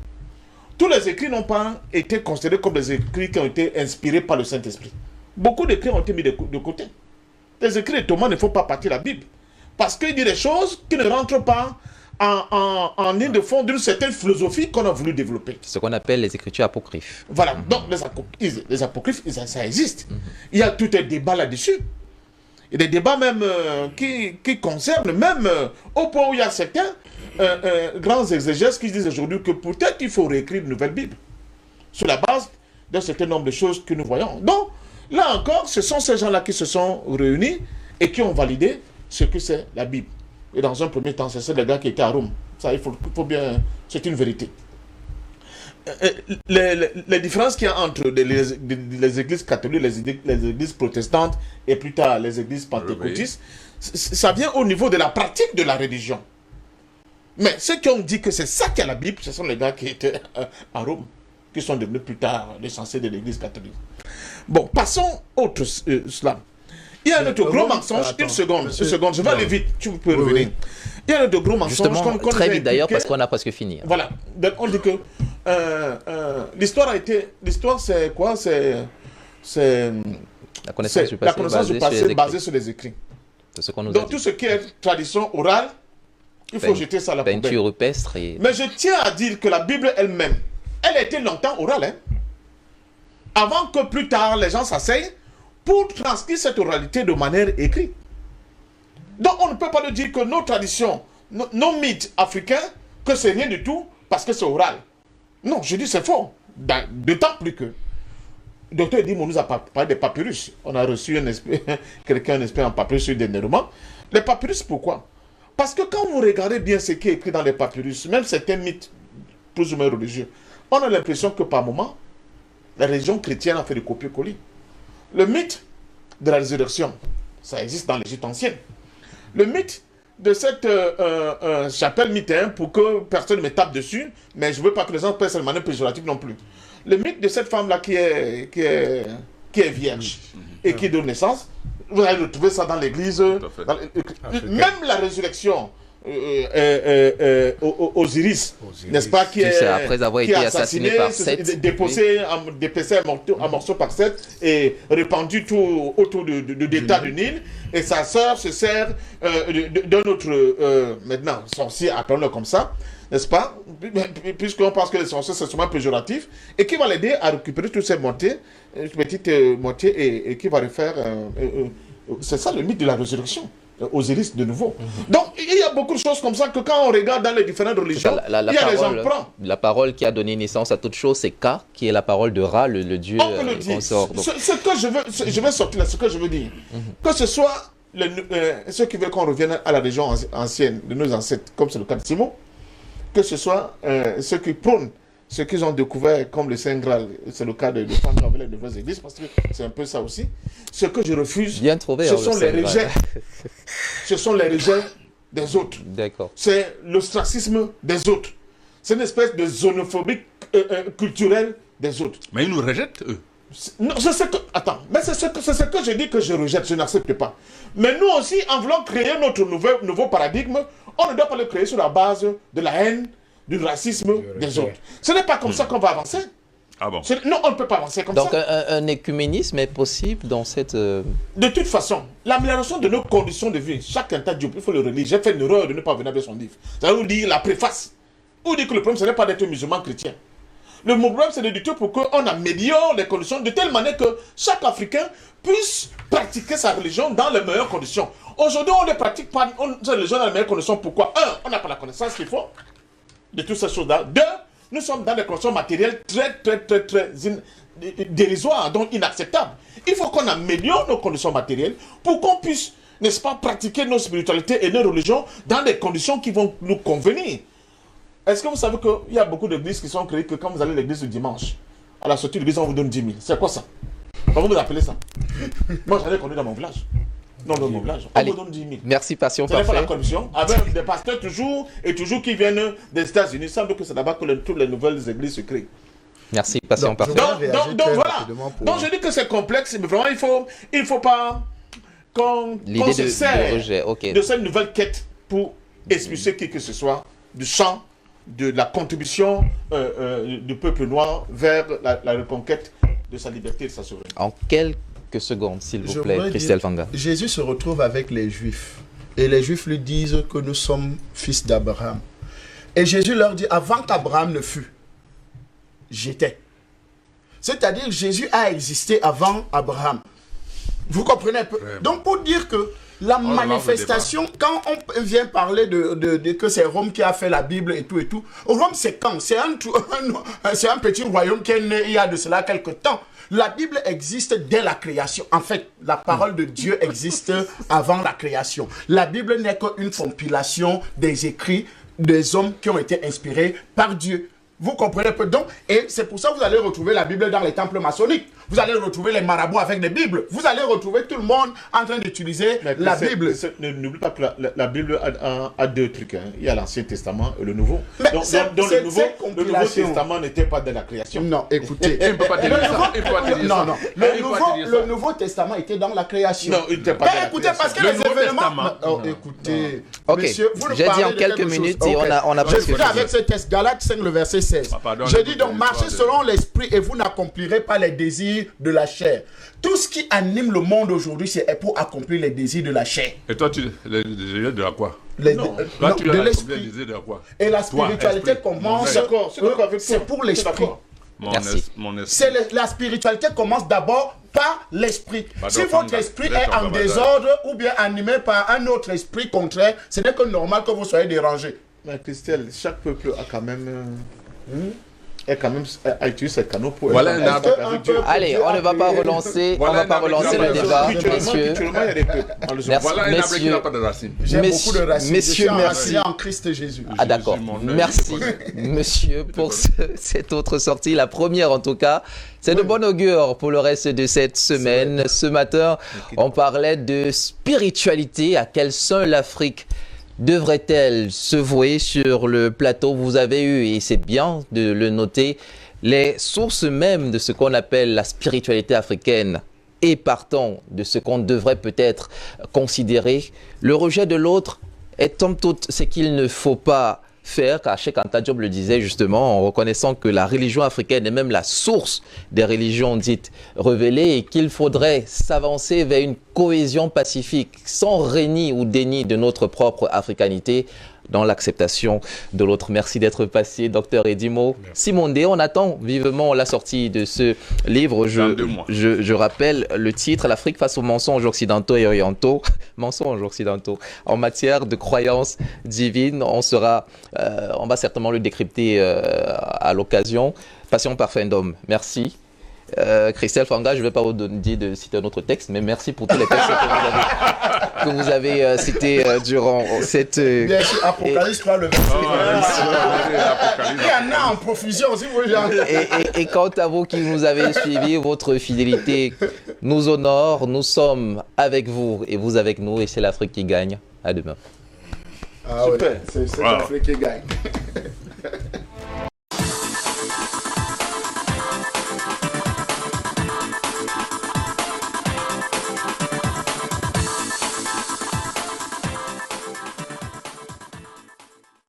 Tous les écrits n'ont pas été considérés comme des écrits qui ont été inspirés par le Saint-Esprit. Beaucoup d'écrits ont été mis de côté. Les écrits de Thomas ne font pas partie de la Bible. Parce qu'il dit des choses qui ne rentrent pas en ligne de fond d'une certaine philosophie qu'on a voulu développer. Ce qu'on appelle les écritures apocryphes. Voilà, donc les apocryphes, ça existe. Il y a tout un débat là-dessus. Il y a des débats même qui concernent même au point où il y a certains grands exégètes qui disent aujourd'hui que peut-être il faut réécrire une nouvelle Bible sur la base d'un certain nombre de choses que nous voyons. Donc, là encore, ce sont ces gens-là qui se sont réunis et qui ont validé ce que c'est la Bible. Et dans un premier temps, c'est les gars qui étaient à Rome. Ça, il faut bien... C'est une vérité. Les différences qu'il y a entre les églises catholiques, les églises protestantes et plus tard les églises pentecôtistes, ça vient au niveau de la pratique de la religion. Mais ceux qui ont dit que c'est ça qui est la Bible, ce sont les gars qui étaient à Rome, qui sont devenus plus tard les censés de l'église catholique. Bon, passons autre cela. Il y a un autre gros mensonge. Une seconde, je vais aller vite, tu peux revenir. Il y a un autre gros mensonge. Justement, très vite d'ailleurs, parce qu'on a presque fini. Voilà, donc on dit que l'histoire c'est quoi? C'est la connaissance du passé basée sur les écrits. Donc tout ce qui est tradition orale, il faut jeter ça à la poubelle. Peinture rupestre. Mais je tiens à dire que la Bible elle-même, elle a été longtemps orale. Hein? Avant que plus tard les gens s'asseyent pour transcrire cette oralité de manière écrite. Donc on ne peut pas le dire que nos traditions, nos mythes africains, que c'est rien du tout parce que c'est oral. Non, je dis c'est faux. D'autant plus que le docteur Edimo nous a parlé des papyrus. On a reçu quelqu'un, un expert en papyrus dernièrement. Les papyrus, pourquoi? Parce que quand vous regardez bien ce qui est écrit dans les papyrus, même certains mythes plus ou moins religieux, on a l'impression que par moment, la religion chrétienne a fait des copier-coller. Le mythe de la résurrection, ça existe dans l'Égypte ancienne. Le mythe de cette chapelle mythienne, pour que personne ne me tape dessus, mais je ne veux pas que les gens prennent une manière péjorative non plus. Le mythe de cette femme-là qui est vierge et qui donne naissance, vous allez retrouver ça dans l'église. Même la résurrection, Osiris, n'est-ce pas, qui est après avoir été assassiné par Seth, dépecé en morceaux par Seth et répandu tout autour de l'état du Nil. Et sa sœur se sert d'un autre, maintenant, sorcier, appelons-le comme ça, n'est-ce pas, puisqu'on pense que les sorciers, c'est souvent péjoratif, et qui va l'aider à récupérer toutes ces petites moitiés et qui va refaire... c'est ça le mythe de la résurrection. Osiris de nouveau. Donc, il y a beaucoup de choses comme ça que quand on regarde dans les différentes religions, il y a des emprunts. La parole qui a donné naissance à toute chose, c'est Ka, qui est la parole de Ra, le dieu consort. Ce que je veux sortir là, ce que je veux dire, que ce soit ceux qui veulent qu'on revienne à la religion ancienne de nos ancêtres, comme c'est le cas de Simon, que ce soit ceux qui prônent ce qu'ils ont découvert comme le Saint Graal, c'est le cas de prendre avec les vraies églises, parce que c'est un peu ça aussi. Ce que je refuse, bien trouvé, ce sont les rejets. Ce sont les rejets des autres. D'accord. C'est l'ostracisme des autres. C'est une espèce de xénophobie culturelle des autres. Mais ils nous rejettent, eux. Non, c'est ce que... Attends, mais c'est ce que je dis que je rejette, je n'accepte pas. Mais nous aussi, en voulant créer notre nouveau paradigme, on ne doit pas le créer sur la base de la haine, du racisme des autres. Ce n'est pas comme ça qu'on va avancer. Ah bon? Non, on ne peut pas avancer comme Donc, ça. Donc un écuménisme est possible dans cette... De toute façon, l'amélioration de nos conditions de vie, chaque Dieu, il faut le relire. J'ai fait une erreur de ne pas venir avec son livre. Ça veut dire la préface. Vous dites que le problème, ce n'est pas d'être musulman chrétien. Le problème, c'est de dire pour qu'on améliore les conditions de telle manière que chaque Africain puisse pratiquer sa religion dans les meilleures conditions. Aujourd'hui, on ne pratique pas sa religion dans les meilleures conditions. Pourquoi? Un, on n'a pas la connaissance qu'il faut de toutes ces choses-là. Deux, nous sommes dans des conditions matérielles très dérisoires, donc inacceptables. Il faut qu'on améliore nos conditions matérielles pour qu'on puisse, n'est-ce pas, pratiquer nos spiritualités et nos religions dans des conditions qui vont nous convenir. Est-ce que vous savez qu'il y a beaucoup d'églises qui sont créées que quand vous allez à l'église le dimanche, à la sortie de l'église, on vous donne 10 000. C'est quoi ça? Comment vous appelez ça? Moi, j'en ai connu dans mon village. Non, dans mon village. On vous donne 10 000. Merci, Passion Ce n'est pas Parfait. la corruption. Avec des pasteurs toujours qui viennent des États-Unis. Il semble que c'est là-bas que toutes les nouvelles églises se créent. Merci, Passion Parfait. Donc voilà. Donc je dis que c'est complexe, mais vraiment, il faut pas qu'on se sert de cette nouvelle quête pour expulser qui que ce soit du champ de la contribution du peuple noir vers la reconquête de sa liberté et de sa souveraineté. En quelques secondes, s'il vous plaît, Christelle Fanga. Jésus se retrouve avec les Juifs. Et les Juifs lui disent que nous sommes fils d'Abraham. Et Jésus leur dit, avant qu'Abraham ne fût, j'étais. C'est-à-dire Jésus a existé avant Abraham. Vous comprenez un peu? Donc pour dire que la manifestation, quand on vient parler de que c'est Rome qui a fait la Bible et tout, Rome c'est quand? C'est un petit royaume qui est né il y a de cela quelque temps. La Bible existe dès la création. En fait, la parole de Dieu existe avant la création. La Bible n'est qu'une compilation des écrits des hommes qui ont été inspirés par Dieu. Vous comprenez un peu donc? Et c'est pour ça que vous allez retrouver la Bible dans les temples maçonniques. Vous allez retrouver les marabouts avec des Bibles. Vous allez retrouver tout le monde en train d'utiliser la Bible. N'oublie pas que la Bible a deux trucs. Hein. Il y a l'Ancien Testament et le Nouveau. Mais donc le Nouveau Testament n'était pas de la création. Non, écoutez. Il ne peut pas dire ça. Non, non. Le Nouveau Testament était dans la création. Non, il n'était pas dans la écoutez, création. parce que les événements... Oh, écoutez. Ok, monsieur, vous nous j'ai dit parlez en de quelques quelque minutes chose. et on a Je presque suis fini. avec ce texte, Galates 5, le verset 16. Je dis donc, marchez selon l'esprit et vous n'accomplirez pas les désirs de la chair. Tout ce qui anime le monde aujourd'hui, c'est pour accomplir les désirs de la chair. Et toi, les désirs de quoi? De l'esprit. Et la spiritualité commence... C'est pour l'esprit. Merci. La spiritualité commence d'abord par l'esprit. Si votre esprit est en désordre ou bien animé par un autre esprit contraire, ce n'est que normal que vous soyez dérangé. Mais Christelle, chaque peuple a quand même est quand même a utilisé ses canaux pour... Voilà un être en arbre. contact avec Dieu. Allez, on ne va pas relancer, Voilà on va un pas arbre relancer qui le n'a pas de débat, racines. messieurs. Culturellement, il y a des peuples. malheureusement. Merci. Voilà un arbre qui messieurs. n'a pas de racines. J'ai Messieurs- beaucoup de racines. messieurs, je suis merci. en Christ Jésus. Ah d'accord, Jésus, mon Dieu, merci je connais. monsieur pour cette autre sortie, la première en tout cas. C'est de bon augure pour le reste de cette semaine. Ce matin, on parlait de spiritualité, à quel sein l'Afrique devrait-elle se vouer sur le plateau. Vous avez eu, et c'est bien de le noter, les sources même de ce qu'on appelle la spiritualité africaine et partant de ce qu'on devrait peut-être considérer. Le rejet de l'autre est en tout ce qu'il ne faut pas faire, car Cheikh Anta Diop le disait justement, en reconnaissant que la religion africaine est même la source des religions dites révélées et qu'il faudrait s'avancer vers une cohésion pacifique sans reni ou déni de notre propre africanité dans l'acceptation de l'autre. Merci d'être passé, docteur Edimo. Simon D, on attend vivement la sortie de ce livre. Dans 2 mois. Je rappelle le titre, l'Afrique face aux mensonges occidentaux et orientaux, mensonges occidentaux en matière de croyances divines. On va certainement le décrypter à l'occasion. Passion Parfendum, merci. Christelle Fanga, je ne vais pas vous dire de citer un autre texte, mais merci pour tous les textes que vous avez cités durant cette... Bien sûr, Apocalypse, pas le verset. Il y en a en profusion, si vous voulez. Et quant à vous qui nous avez suivis, votre fidélité nous honore. Nous sommes avec vous et vous avec nous, et c'est l'Afrique qui gagne. À demain. Ah, Super. ouais, c'est Wow. l'Afrique qui gagne.